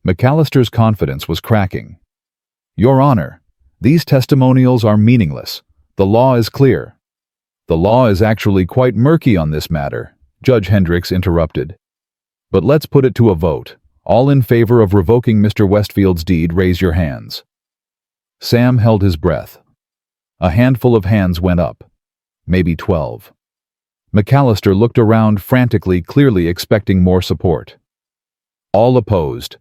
McAllister's confidence was cracking. "Your Honor, these testimonials are meaningless. The law is clear." "The law is actually quite murky on this matter," Judge Hendricks interrupted. "But let's put it to a vote. All in favor of revoking Mr. Westfield's deed, raise your hands." Sam held his breath. A handful of hands went up. Maybe 12. McAllister looked around frantically, clearly expecting more support. All opposed.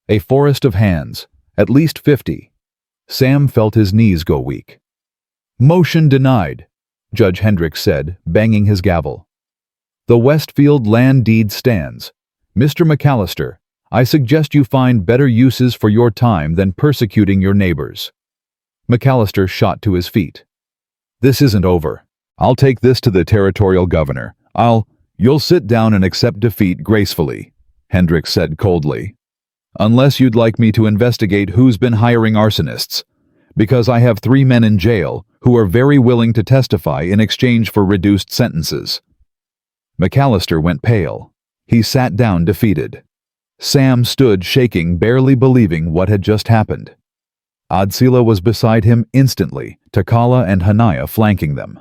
A forest of hands, at least 50. Sam felt his knees go weak. "Motion denied," Judge Hendricks said, banging his gavel. The Westfield land deed stands. Mr. McAllister, I suggest you find better uses for your time than persecuting your neighbors. McAllister shot to his feet. This isn't over. I'll take this to the territorial governor. You'll sit down and accept defeat gracefully, Hendricks said coldly. Unless you'd like me to investigate who's been hiring arsonists, because I have 3 men in jail who are very willing to testify in exchange for reduced sentences. McAllister went pale. He sat down defeated. Sam stood shaking, barely believing what had just happened. Adsila was beside him instantly, Takala and Hania flanking them.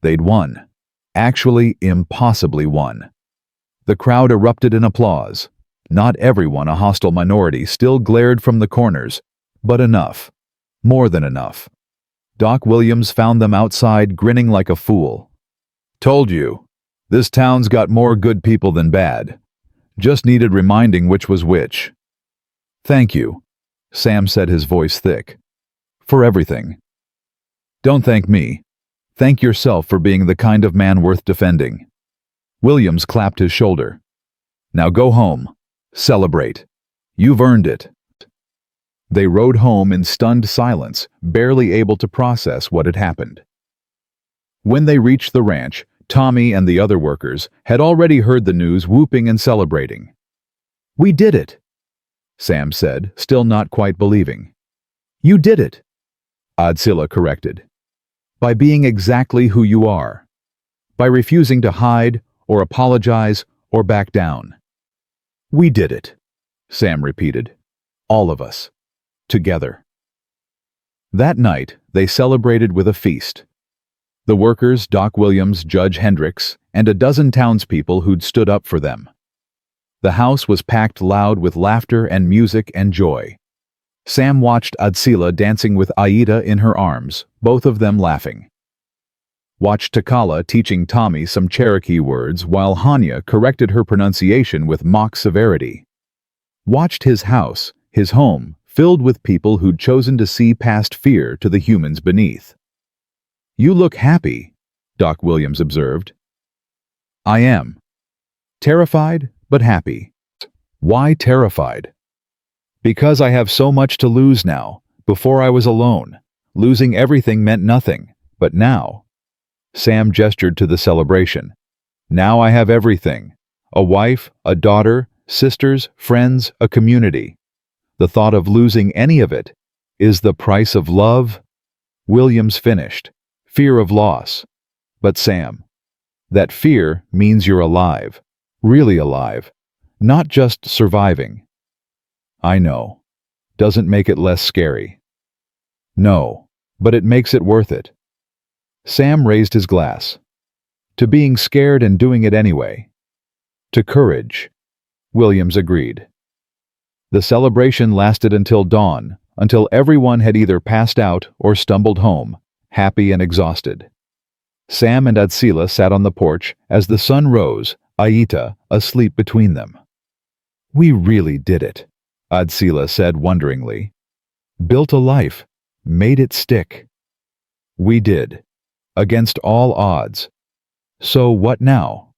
They'd won. Actually, impossibly won. The crowd erupted in applause. Not everyone, a hostile minority, still glared from the corners, but enough. More than enough. Doc Williams found them outside, grinning like a fool. Told you. This town's got more good people than bad. Just needed reminding which was which. Thank you, Sam said, his voice thick. For everything. Don't thank me. Thank yourself for being the kind of man worth defending. Williams clapped his shoulder. Now go home. Celebrate. You've earned it. They rode home in stunned silence, barely able to process what had happened. When they reached the ranch, Tommy and the other workers had already heard the news, whooping and celebrating. We did it, Sam said, still not quite believing. You did it, Adsila corrected. By being exactly who you are. By refusing to hide or apologize or back down. We did it, Sam repeated. All of us. Together. That night, they celebrated with a feast. The workers, Doc Williams, Judge Hendricks, and a dozen townspeople who'd stood up for them. The house was packed loud with laughter and music and joy. Sam watched Adsila dancing with Aida in her arms, both of them laughing. Watched Takala teaching Tommy some Cherokee words while Hania corrected her pronunciation with mock severity. Watched his house, his home, filled with people who'd chosen to see past fear to the humans beneath. You look happy, Doc Williams observed. I am. Terrified, but happy. Why terrified? Because I have so much to lose now. Before I was alone. Losing everything meant nothing, but now. Sam gestured to the celebration. Now I have everything. A wife, a daughter, sisters, friends, a community. The thought of losing any of it is the price of love. Williams finished. Fear of loss. But Sam, that fear means you're alive. Really alive. Not just surviving. I know. Doesn't make it less scary. No, but it makes it worth it. Sam raised his glass. To being scared and doing it anyway. To courage. Williams agreed. The celebration lasted until dawn, until everyone had either passed out or stumbled home, happy and exhausted. Sam and Adsila sat on the porch as the sun rose, Aida asleep between them. We really did it, Adsila said wonderingly. Built a life, made it stick. We did. Against all odds. So what now?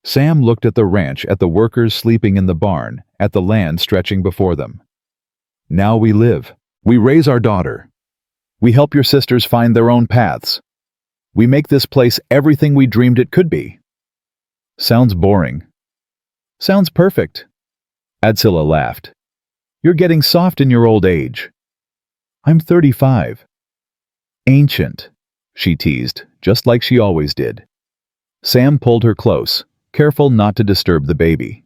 Sam looked at the ranch, at the workers sleeping in the barn, at the land stretching before them. Now we live. We raise our daughter. We help your sisters find their own paths. We make this place everything we dreamed it could be. Sounds boring. Sounds perfect. Adsila laughed. You're getting soft in your old age. I'm 35. Ancient, she teased, just like she always did. Sam pulled her close, careful not to disturb the baby.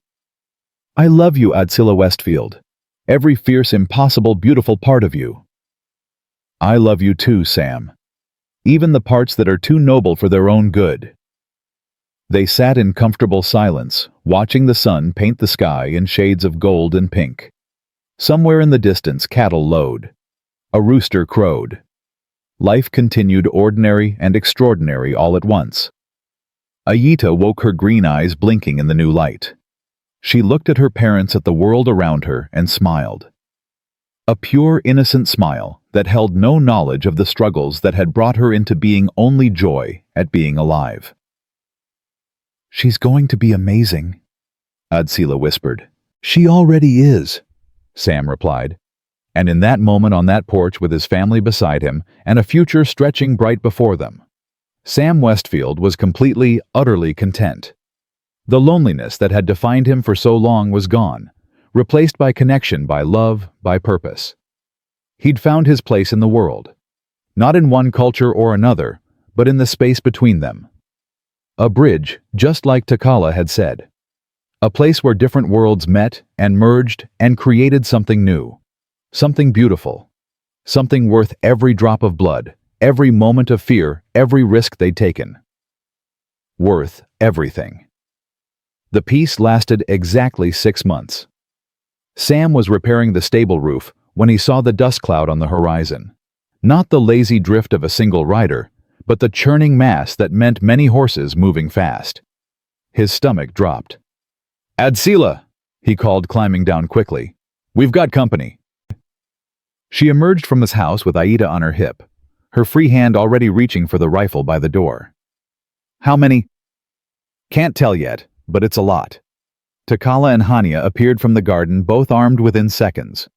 I love you, Adsila Westfield. Every fierce, impossible, beautiful part of you. I love you too, Sam. Even the parts that are too noble for their own good. They sat in comfortable silence, watching the sun paint the sky in shades of gold and pink. Somewhere in the distance, cattle lowed. A rooster crowed. Life continued, ordinary and extraordinary all at once. Aida woke, her green eyes blinking in the new light. She looked at her parents, at the world around her, and smiled. A pure, innocent smile that held no knowledge of the struggles that had brought her into being, only joy at being alive. "She's going to be amazing," Adsila whispered. "She already is," Sam replied. And in that moment on that porch with his family beside him and a future stretching bright before them, Sam Westfield was completely, utterly content. The loneliness that had defined him for so long was gone, replaced by connection, by love, by purpose. He'd found his place in the world, not in one culture or another, but in the space between them. A bridge, just like Takala had said. A place where different worlds met and merged and created something new, something beautiful, something worth every drop of blood, every moment of fear, every risk they'd taken. Worth everything. The peace lasted exactly 6 months. Sam was repairing the stable roof when he saw the dust cloud on the horizon. Not the lazy drift of a single rider, but the churning mass that meant many horses moving fast. His stomach dropped. "Adsila," he called, climbing down quickly. "We've got company." She emerged from his house with Aida on her hip, her free hand already reaching for the rifle by the door. "How many?" "Can't tell yet, but it's a lot." Takala and Hania appeared from the garden, both armed within seconds.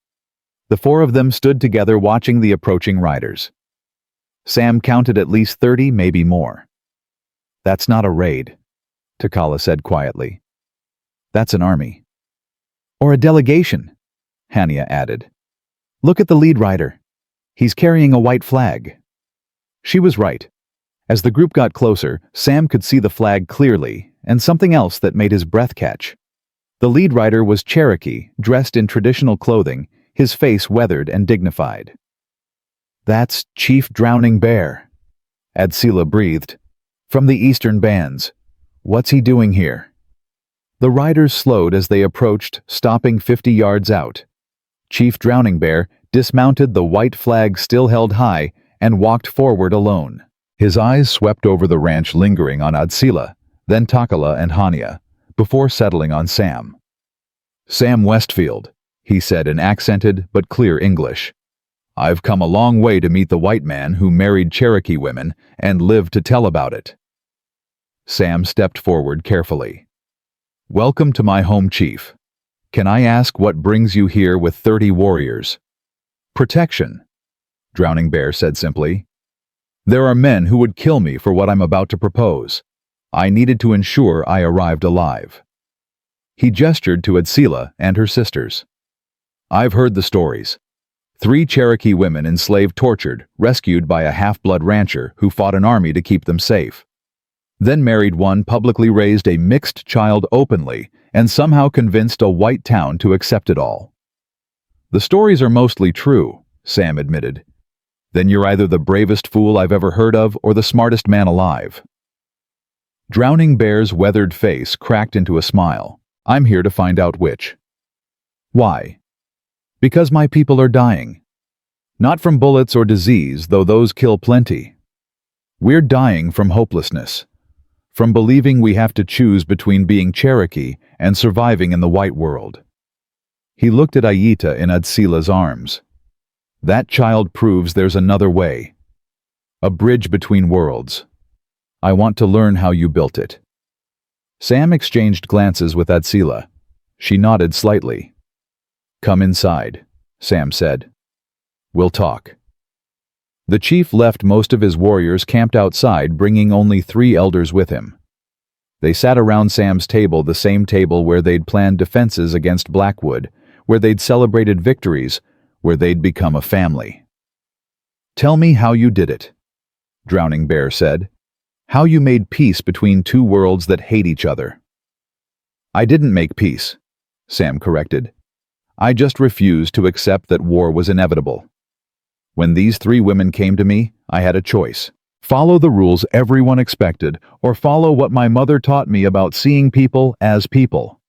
The four of them stood together watching the approaching riders. Sam counted at least 30, maybe more. "That's not a raid," Takala said quietly. "That's an army." "Or a delegation," Hania added. "Look at the lead rider. He's carrying a white flag." She was right. As the group got closer, Sam could see the flag clearly, and something else that made his breath catch. The lead rider was Cherokee, dressed in traditional clothing, his face weathered and dignified. "That's Chief Drowning Bear," Adsila breathed. "From the eastern bands. What's he doing here?" The riders slowed as they approached, stopping 50 yards out. Chief Drowning Bear dismounted, the white flag still held high, and walked forward alone. His eyes swept over the ranch, lingering on Adsila, then Takala and Hania, before settling on Sam. "Sam Westfield," he said in accented but clear English. "I've come a long way to meet the white man who married Cherokee women and lived to tell about it." Sam stepped forward carefully. "Welcome to my home, Chief. Can I ask what brings you here with 30 warriors?" "Protection," Drowning Bear said simply. "There are men who would kill me for what I'm about to propose. I needed to ensure I arrived alive." He gestured to Adsila and her sisters. "I've heard the stories. 3 Cherokee women enslaved, tortured, rescued by a half-blood rancher who fought an army to keep them safe. Then married one, publicly raised a mixed child openly, and somehow convinced a white town to accept it all." "The stories are mostly true," Sam admitted. "Then you're either the bravest fool I've ever heard of or the smartest man alive." Drowning Bear's weathered face cracked into a smile. "I'm here to find out which." "Why?" "Because my people are dying. Not from bullets or disease, though those kill plenty. We're dying from hopelessness, from believing we have to choose between being Cherokee and surviving in the white world." He looked at Aida in Adsila's arms. "That child proves there's another way. A bridge between worlds. I want to learn how you built it." Sam exchanged glances with Adsila. She nodded slightly. "Come inside," Sam said. "We'll talk." The chief left most of his warriors camped outside, bringing only 3 elders with him. They sat around Sam's table, the same table where they'd planned defenses against Blackwood, where they'd celebrated victories, where they'd become a family. "Tell me how you did it," Drowning Bear said. "How you made peace between 2 worlds that hate each other." "I didn't make peace," Sam corrected. "I just refused to accept that war was inevitable. When these 3 women came to me, I had a choice. Follow the rules everyone expected, or follow what my mother taught me about seeing people as people.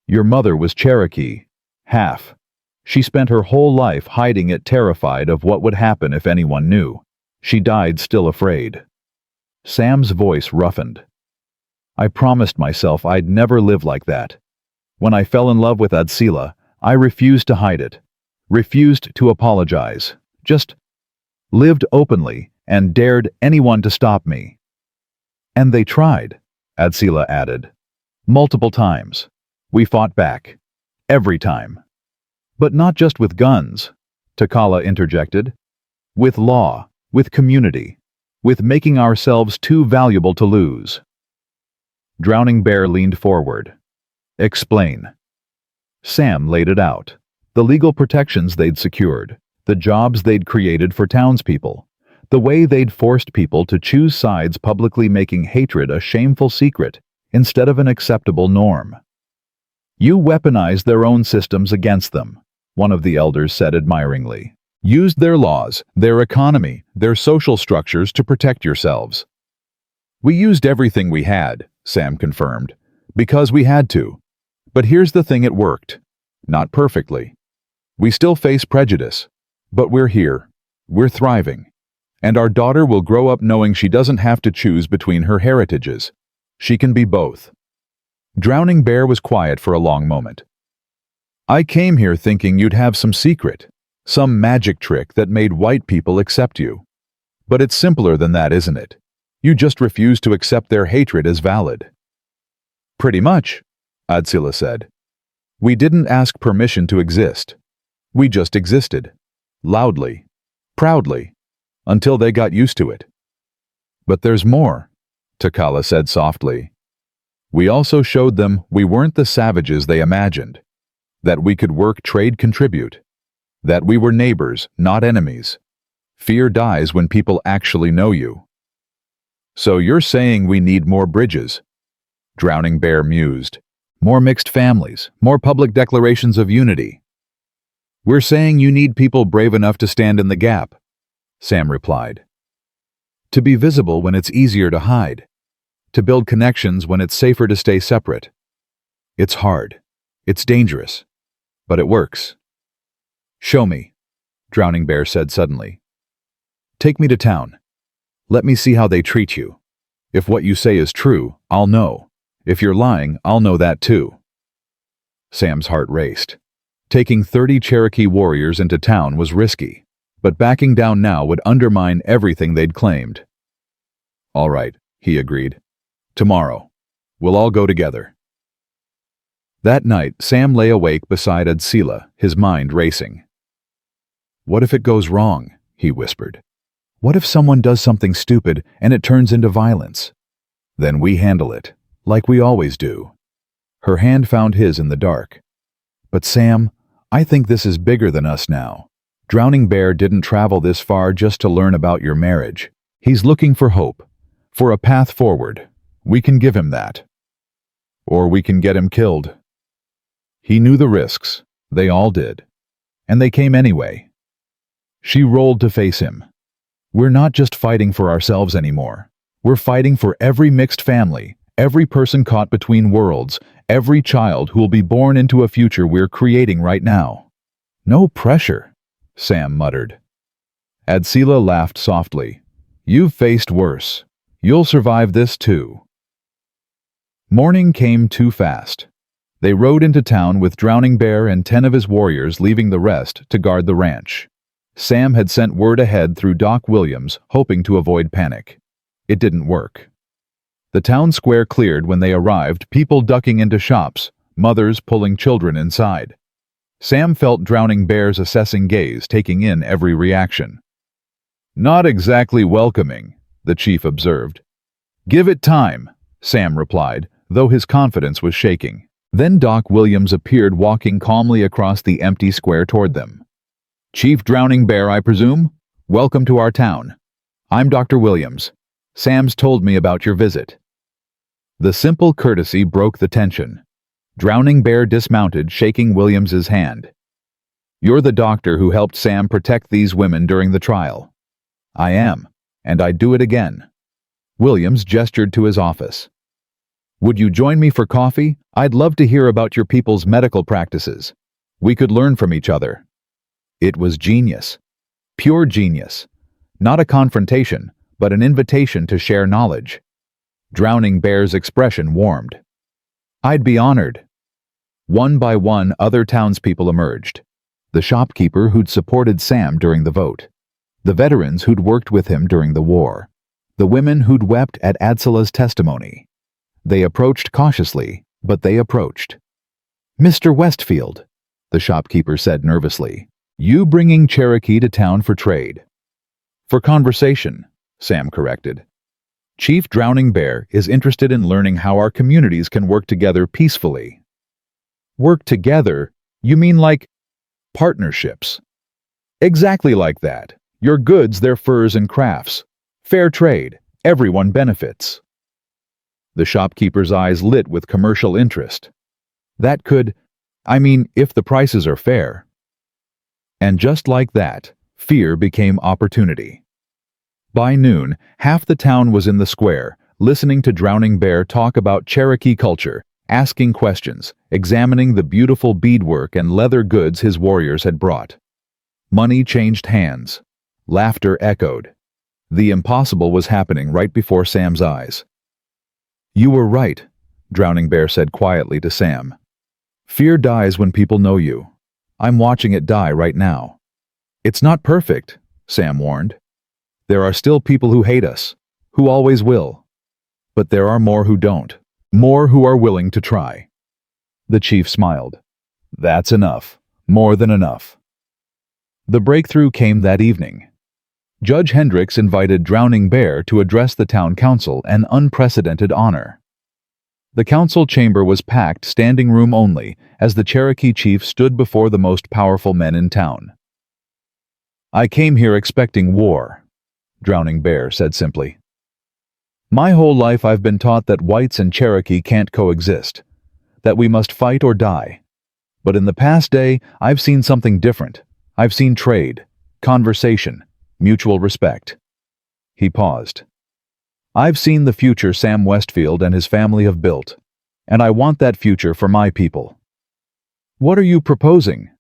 Your mother was Cherokee, half. She spent her whole life hiding it, terrified of what would happen if anyone knew. She died still afraid." Sam's voice roughened. "I promised myself I'd never live like that. When I fell in love with Adsila, I refused to hide it, refused to apologize, just lived openly and dared anyone to stop me. And they tried," Adsila added. Multiple times. We fought back. Every time. But not just with guns, Takala interjected. With law, with community, with making ourselves too valuable to lose. Drowning Bear leaned forward. Explain. Sam laid it out. The legal protections they'd secured, the jobs they'd created for townspeople, the way they'd forced people to choose sides, publicly making hatred a shameful secret instead of an acceptable norm. You weaponized their own systems against them, one of the elders said admiringly. Used their laws, their economy, their social structures to protect yourselves. We used everything we had, Sam confirmed, because we had to. But here's the thing, it worked. Not perfectly. We still face prejudice, but we're here. We're thriving. And our daughter will grow up knowing she doesn't have to choose between her heritages. She can be both. Drowning Bear was quiet for a long moment. I came here thinking you'd have some secret, some magic trick that made white people accept you. But it's simpler than that, isn't it? You just refuse to accept their hatred as valid. Pretty much, Adsila said. We didn't ask permission to exist. We just existed. Loudly. Proudly. Until they got used to it. But there's more, Takala said softly. We also showed them we weren't the savages they imagined. That we could work, trade, contribute. That we were neighbors, not enemies. Fear dies when people actually know you. So you're saying we need more bridges? Drowning Bear mused. More mixed families, more public declarations of unity. We're saying you need people brave enough to stand in the gap, Sam replied. To be visible when it's easier to hide. To build connections when it's safer to stay separate. It's hard. It's dangerous. But it works. Show me, Drowning Bear said suddenly. Take me to town. Let me see how they treat you. If what you say is true, I'll know. If you're lying, I'll know that too. Sam's heart raced. Taking 30 Cherokee warriors into town was risky, but backing down now would undermine everything they'd claimed. All right, he agreed. Tomorrow. We'll all go together. That night, Sam lay awake beside Adsila, his mind racing. What if it goes wrong? He whispered. What if someone does something stupid and it turns into violence? Then we handle it, like we always do. Her hand found his in the dark. But Sam, I think this is bigger than us now. Drowning Bear didn't travel this far just to learn about your marriage. He's looking for hope, for a path forward. We can give him that. Or we can get him killed. He knew the risks. They all did. And they came anyway. She rolled to face him. We're not just fighting for ourselves anymore. We're fighting for every mixed family, every person caught between worlds, every child who will be born into a future we're creating right now. No pressure, Sam muttered. Adsila laughed softly. You've faced worse. You'll survive this too. Morning came too fast. They rode into town with Drowning Bear and 10 of his warriors, leaving the rest to guard the ranch. Sam had sent word ahead through Doc Williams, hoping to avoid panic. It didn't work. The town square cleared when they arrived, people ducking into shops, mothers pulling children inside. Sam felt Drowning Bear's assessing gaze, taking in every reaction. Not exactly welcoming, the chief observed. Give it time, Sam replied, though his confidence was shaking. Then Doc Williams appeared, walking calmly across the empty square toward them. Chief Drowning Bear, I presume? Welcome to our town. I'm Dr. Williams. Sam's told me about your visit. The simple courtesy broke the tension. Drowning Bear dismounted, shaking Williams's hand. You're the doctor who helped Sam protect these women during the trial. I am, and I'd do it again. Williams gestured to his office. Would you join me for coffee? I'd love to hear about your people's medical practices. We could learn from each other. It was genius. Pure genius. Not a confrontation, but an invitation to share knowledge. Drowning Bear's expression warmed. I'd be honored. One by one, other townspeople emerged. The shopkeeper who'd supported Sam during the vote. The veterans who'd worked with him during the war. The women who'd wept at Adsila's testimony. They approached cautiously, but they approached. "Mr. Westfield," the shopkeeper said nervously, "you bringing Cherokee to town for trade?" "For conversation," Sam corrected. "Chief Drowning Bear is interested in learning how our communities can work together peacefully." "Work together? You mean like partnerships?" "Exactly like that. Your goods, their furs and crafts. Fair trade. Everyone benefits." The shopkeeper's eyes lit with commercial interest. "That could, if the prices are fair." And just like that, fear became opportunity. By noon, half the town was in the square, listening to Drowning Bear talk about Cherokee culture, asking questions, examining the beautiful beadwork and leather goods his warriors had brought. Money changed hands. Laughter echoed. The impossible was happening right before Sam's eyes. "You were right," Drowning Bear said quietly to Sam. "Fear dies when people know you. I'm watching it die right now." "It's not perfect," Sam warned. "There are still people who hate us, who always will. But there are more who don't, more who are willing to try." The chief smiled. "That's enough, more than enough." The breakthrough came that evening. Judge Hendricks invited Drowning Bear to address the town council, an unprecedented honor. The council chamber was packed, standing room only, as the Cherokee chief stood before the most powerful men in town. "I came here expecting war," Drowning Bear said simply. "My whole life I've been taught that whites and Cherokee can't coexist, that we must fight or die. But in the past day, I've seen something different. I've seen trade, conversation, mutual respect." He paused. "I've seen the future Sam Westfield and his family have built, and I want that future for my people." "What are you proposing?"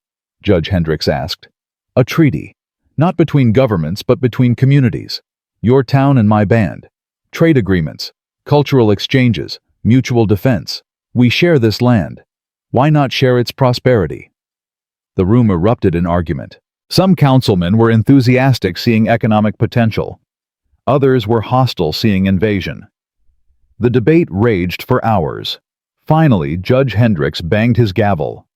Judge Hendricks asked. "A treaty, not between governments but between communities. Your town and my band. Trade agreements, cultural exchanges, mutual defense. We share this land. Why not share its prosperity?" The room erupted in argument. Some councilmen were enthusiastic, seeing economic potential. Others were hostile, seeing invasion. The debate raged for hours. Finally, Judge Hendricks banged his gavel.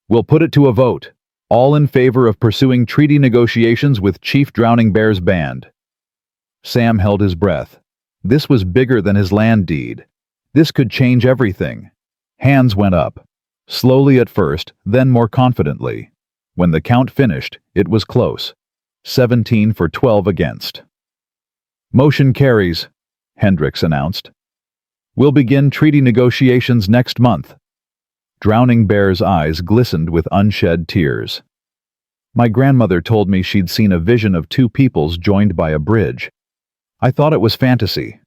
"We'll put it to a vote. All in favor of pursuing treaty negotiations with Chief Drowning Bear's band." Sam held his breath. This was bigger than his land deed. This could change everything. Hands went up. Slowly at first, then more confidently. When the count finished, it was close. 17 for 12 against. "Motion carries," Hendricks announced. "We'll begin treaty negotiations next month." Drowning Bear's eyes glistened with unshed tears. "My grandmother told me she'd seen a vision of two peoples joined by a bridge. I thought it was fantasy.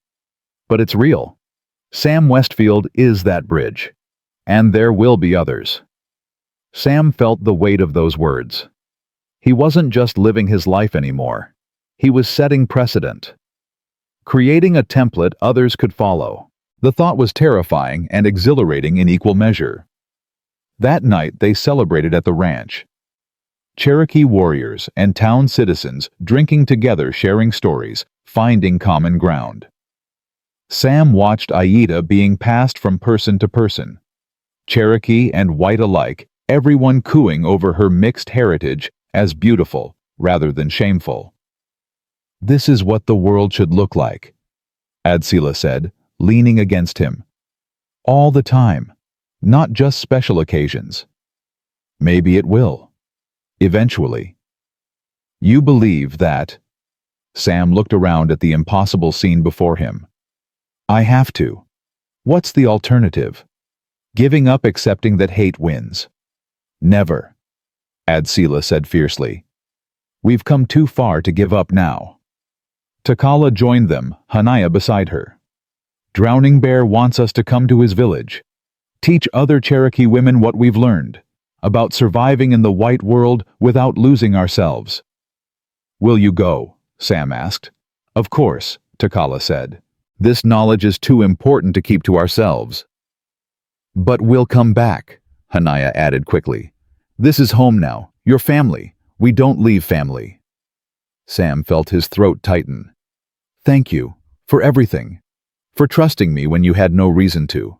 But it's real. Sam Westfield is that bridge. And there will be others." Sam felt the weight of those words. He wasn't just living his life anymore. He was setting precedent. Creating a template others could follow. The thought was terrifying and exhilarating in equal measure. That night they celebrated at the ranch. Cherokee warriors and town citizens drinking together, sharing stories, finding common ground. Sam watched Aida being passed from person to person. Cherokee and white alike, everyone cooing over her mixed heritage as beautiful rather than shameful. "This is what the world should look like," Adsila said, leaning against him. "All the time, not just special occasions." "Maybe it will. Eventually." "You believe that?" Sam looked around at the impossible scene before him. "I have to. What's the alternative? Giving up, accepting that hate wins?" "Never," Adsila said fiercely. "We've come too far to give up now." Takala joined them, Hania beside her. "Drowning Bear wants us to come to his village. Teach other Cherokee women what we've learned, about surviving in the white world without losing ourselves." "Will you go?" Sam asked. "Of course," Takala said. "This knowledge is too important to keep to ourselves." "But we'll come back," Hania added quickly. "This is home now, your family. We don't leave family." Sam felt his throat tighten. "Thank you, for everything. for trusting me when you had no reason to,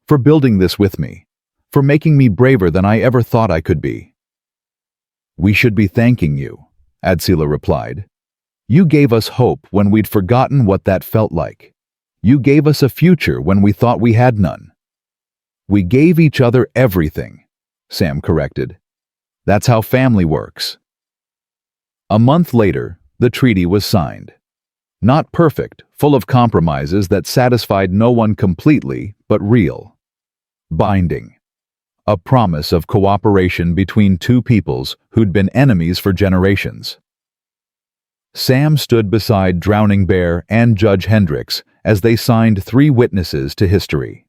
for building this with me, for making me braver than I ever thought I could be." "We should be thanking you," Adsila replied. "You gave us hope when we'd forgotten what that felt like. You gave us a future when we thought we had none." "We gave each other everything," Sam corrected. "That's how family works." A month later, the treaty was signed. Not perfect, full of compromises that satisfied no one completely, but real. Binding. A promise of cooperation between two peoples who'd been enemies for generations. Sam stood beside Drowning Bear and Judge Hendricks as they signed 3 witnesses to history.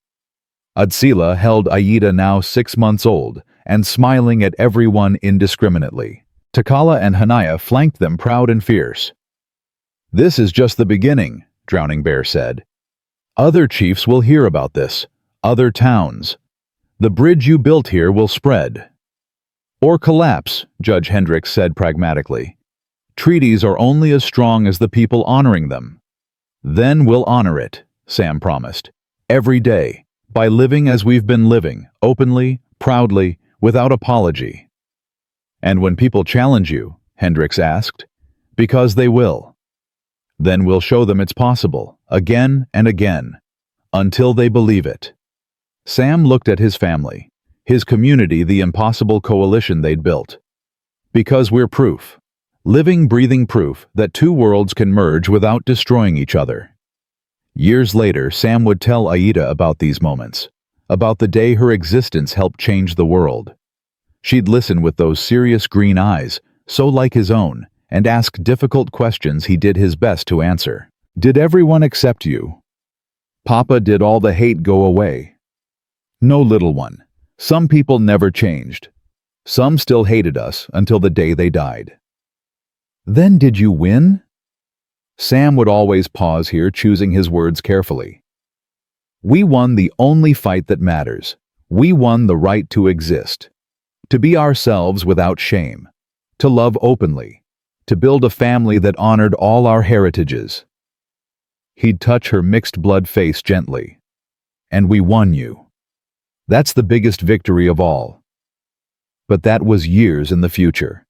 Adsila held Aida, now 6 months old, and smiling at everyone indiscriminately. Takala and Hania flanked them, proud and fierce. "This is just the beginning," Drowning Bear said. "Other chiefs will hear about this, other towns. The bridge you built here will spread." "Or collapse," Judge Hendricks said pragmatically. "Treaties are only as strong as the people honoring them." "Then we'll honor it," Sam promised. "Every day, by living as we've been living, openly, proudly, without apology." "And when people challenge you," Hendricks asked, "because they will. Then we'll show them it's possible, again and again, until they believe it." Sam looked at his family, his community, the impossible coalition they'd built. "Because we're proof. Living, breathing proof that 2 worlds can merge without destroying each other." Years later, Sam would tell Aida about these moments, about the day her existence helped change the world. She'd listen with those serious green eyes, so like his own, and ask difficult questions he did his best to answer. "Did everyone accept you? Papa, did all the hate go away?" "No, little one. Some people never changed. Some still hated us until the day they died." "Then did you win?" Sam would always pause here, choosing his words carefully. "We won the only fight that matters. We won the right to exist. To be ourselves without shame. To love openly. To build a family that honored all our heritages." He'd touch her mixed-blood face gently. "And we won you. That's the biggest victory of all." But that was years in the future.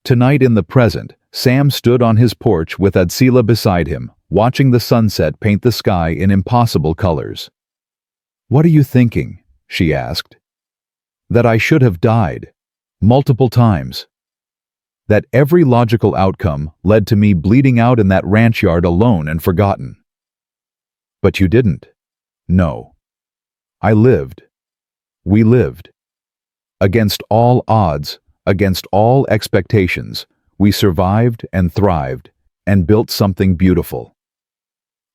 Tonight in the present, Sam stood on his porch with Adsila beside him, watching the sunset paint the sky in impossible colors. "What are you thinking?" she asked. "That I should have died. Multiple times. That every logical outcome led to me bleeding out in that ranch yard alone and forgotten." "But you didn't." "No. I lived. We lived. Against all odds, against all expectations, we survived and thrived and built something beautiful."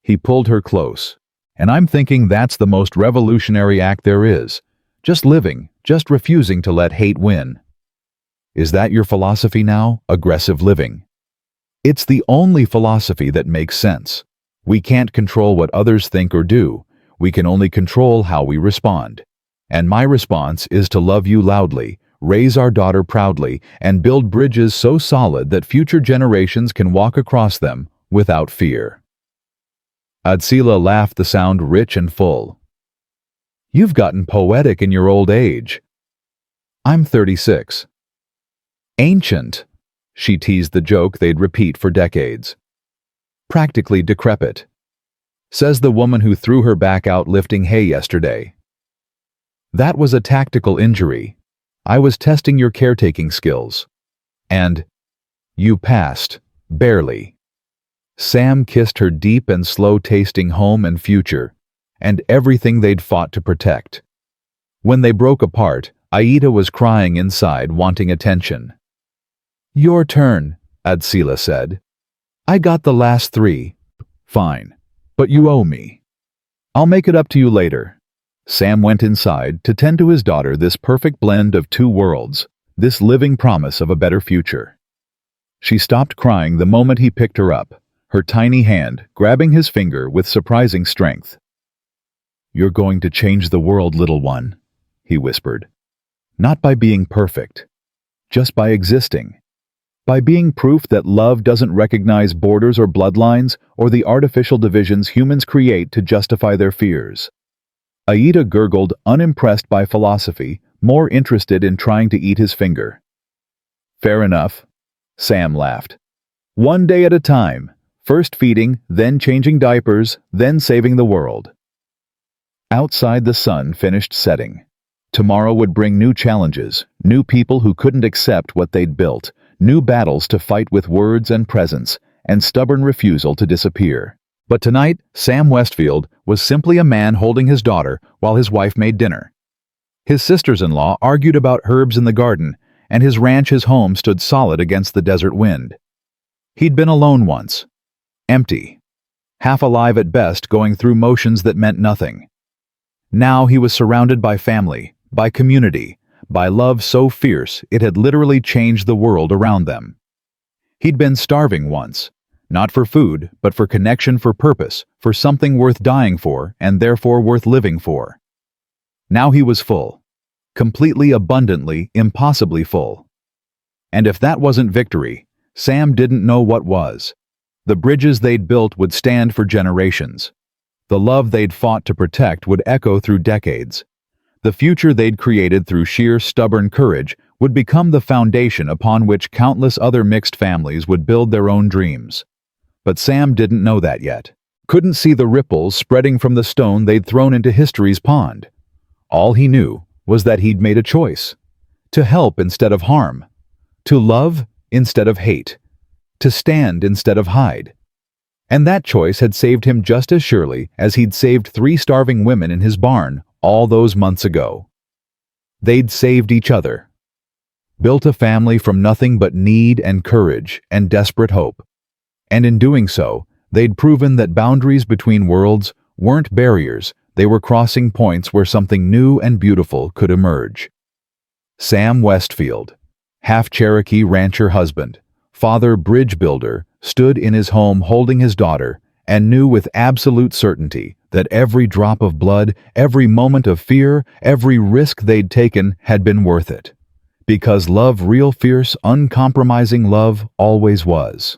He pulled her close. "And I'm thinking that's the most revolutionary act there is. Just living, just refusing to let hate win." "Is that your philosophy now? Aggressive living?" "It's the only philosophy that makes sense. We can't control what others think or do. We can only control how we respond. And my response is to love you loudly, raise our daughter proudly, and build bridges so solid that future generations can walk across them without fear." Adsila laughed, the sound rich and full. "You've gotten poetic in your old age." "I'm 36. Ancient," she teased, the joke they'd repeat for decades. "Practically decrepit," says the woman who threw her back out lifting hay yesterday. "That was a tactical injury. I was testing your caretaking skills. And you passed, barely." Sam kissed her deep and slow-tasting home and future, and everything they'd fought to protect. When they broke apart, Aida was crying inside, wanting attention. "Your turn," Adsila said. "I got the last 3. "Fine, but you owe me. I'll make it up to you later." Sam went inside to tend to his daughter, this perfect blend of 2 worlds, this living promise of a better future. She stopped crying the moment he picked her up, her tiny hand grabbing his finger with surprising strength. "You're going to change the world, little one," he whispered. "Not by being perfect, just by existing. by being proof that love doesn't recognize borders or bloodlines or the artificial divisions humans create to justify their fears. Aida gurgled, unimpressed by philosophy, more interested in trying to eat his finger. Fair enough, Sam laughed. One day at a time, first feeding, then changing diapers, then saving the world. Outside, the sun finished setting. Tomorrow would bring new challenges, new people who couldn't accept what they'd built, new battles to fight with words and presence, and stubborn refusal to disappear. But tonight, Sam Westfield was simply a man holding his daughter while his wife made dinner. His sisters-in-law argued about herbs in the garden, and his ranch's home stood solid against the desert wind. He'd been alone once. Empty. Half alive at best, going through motions that meant nothing. Now he was surrounded by family, by community, by love so fierce it had literally changed the world around them. He'd been starving once, not for food, but for connection, for purpose, for something worth dying for, and therefore worth living for. Now he was full. Completely, abundantly, impossibly full. And if that wasn't victory, Sam didn't know what was. The bridges they'd built would stand for generations. The love they'd fought to protect would echo through decades. The future they'd created through sheer stubborn courage would become the foundation upon which countless other mixed families would build their own dreams. But Sam didn't know that yet. Couldn't see the ripples spreading from the stone they'd thrown into history's pond. All he knew was that he'd made a choice. To help instead of harm. To love instead of hate. To stand instead of hide. And that choice had saved him just as surely as he'd saved 3 starving women in his barn all those months ago. They'd saved each other. Built a family from nothing but need and courage and desperate hope. And in doing so, they'd proven that boundaries between worlds weren't barriers, they were crossing points where something new and beautiful could emerge. Sam Westfield, half Cherokee rancher husband, father bridge builder, stood in his home holding his daughter and knew with absolute certainty that every drop of blood, every moment of fear, every risk they'd taken had been worth it. Because love, real fierce, uncompromising love, always was.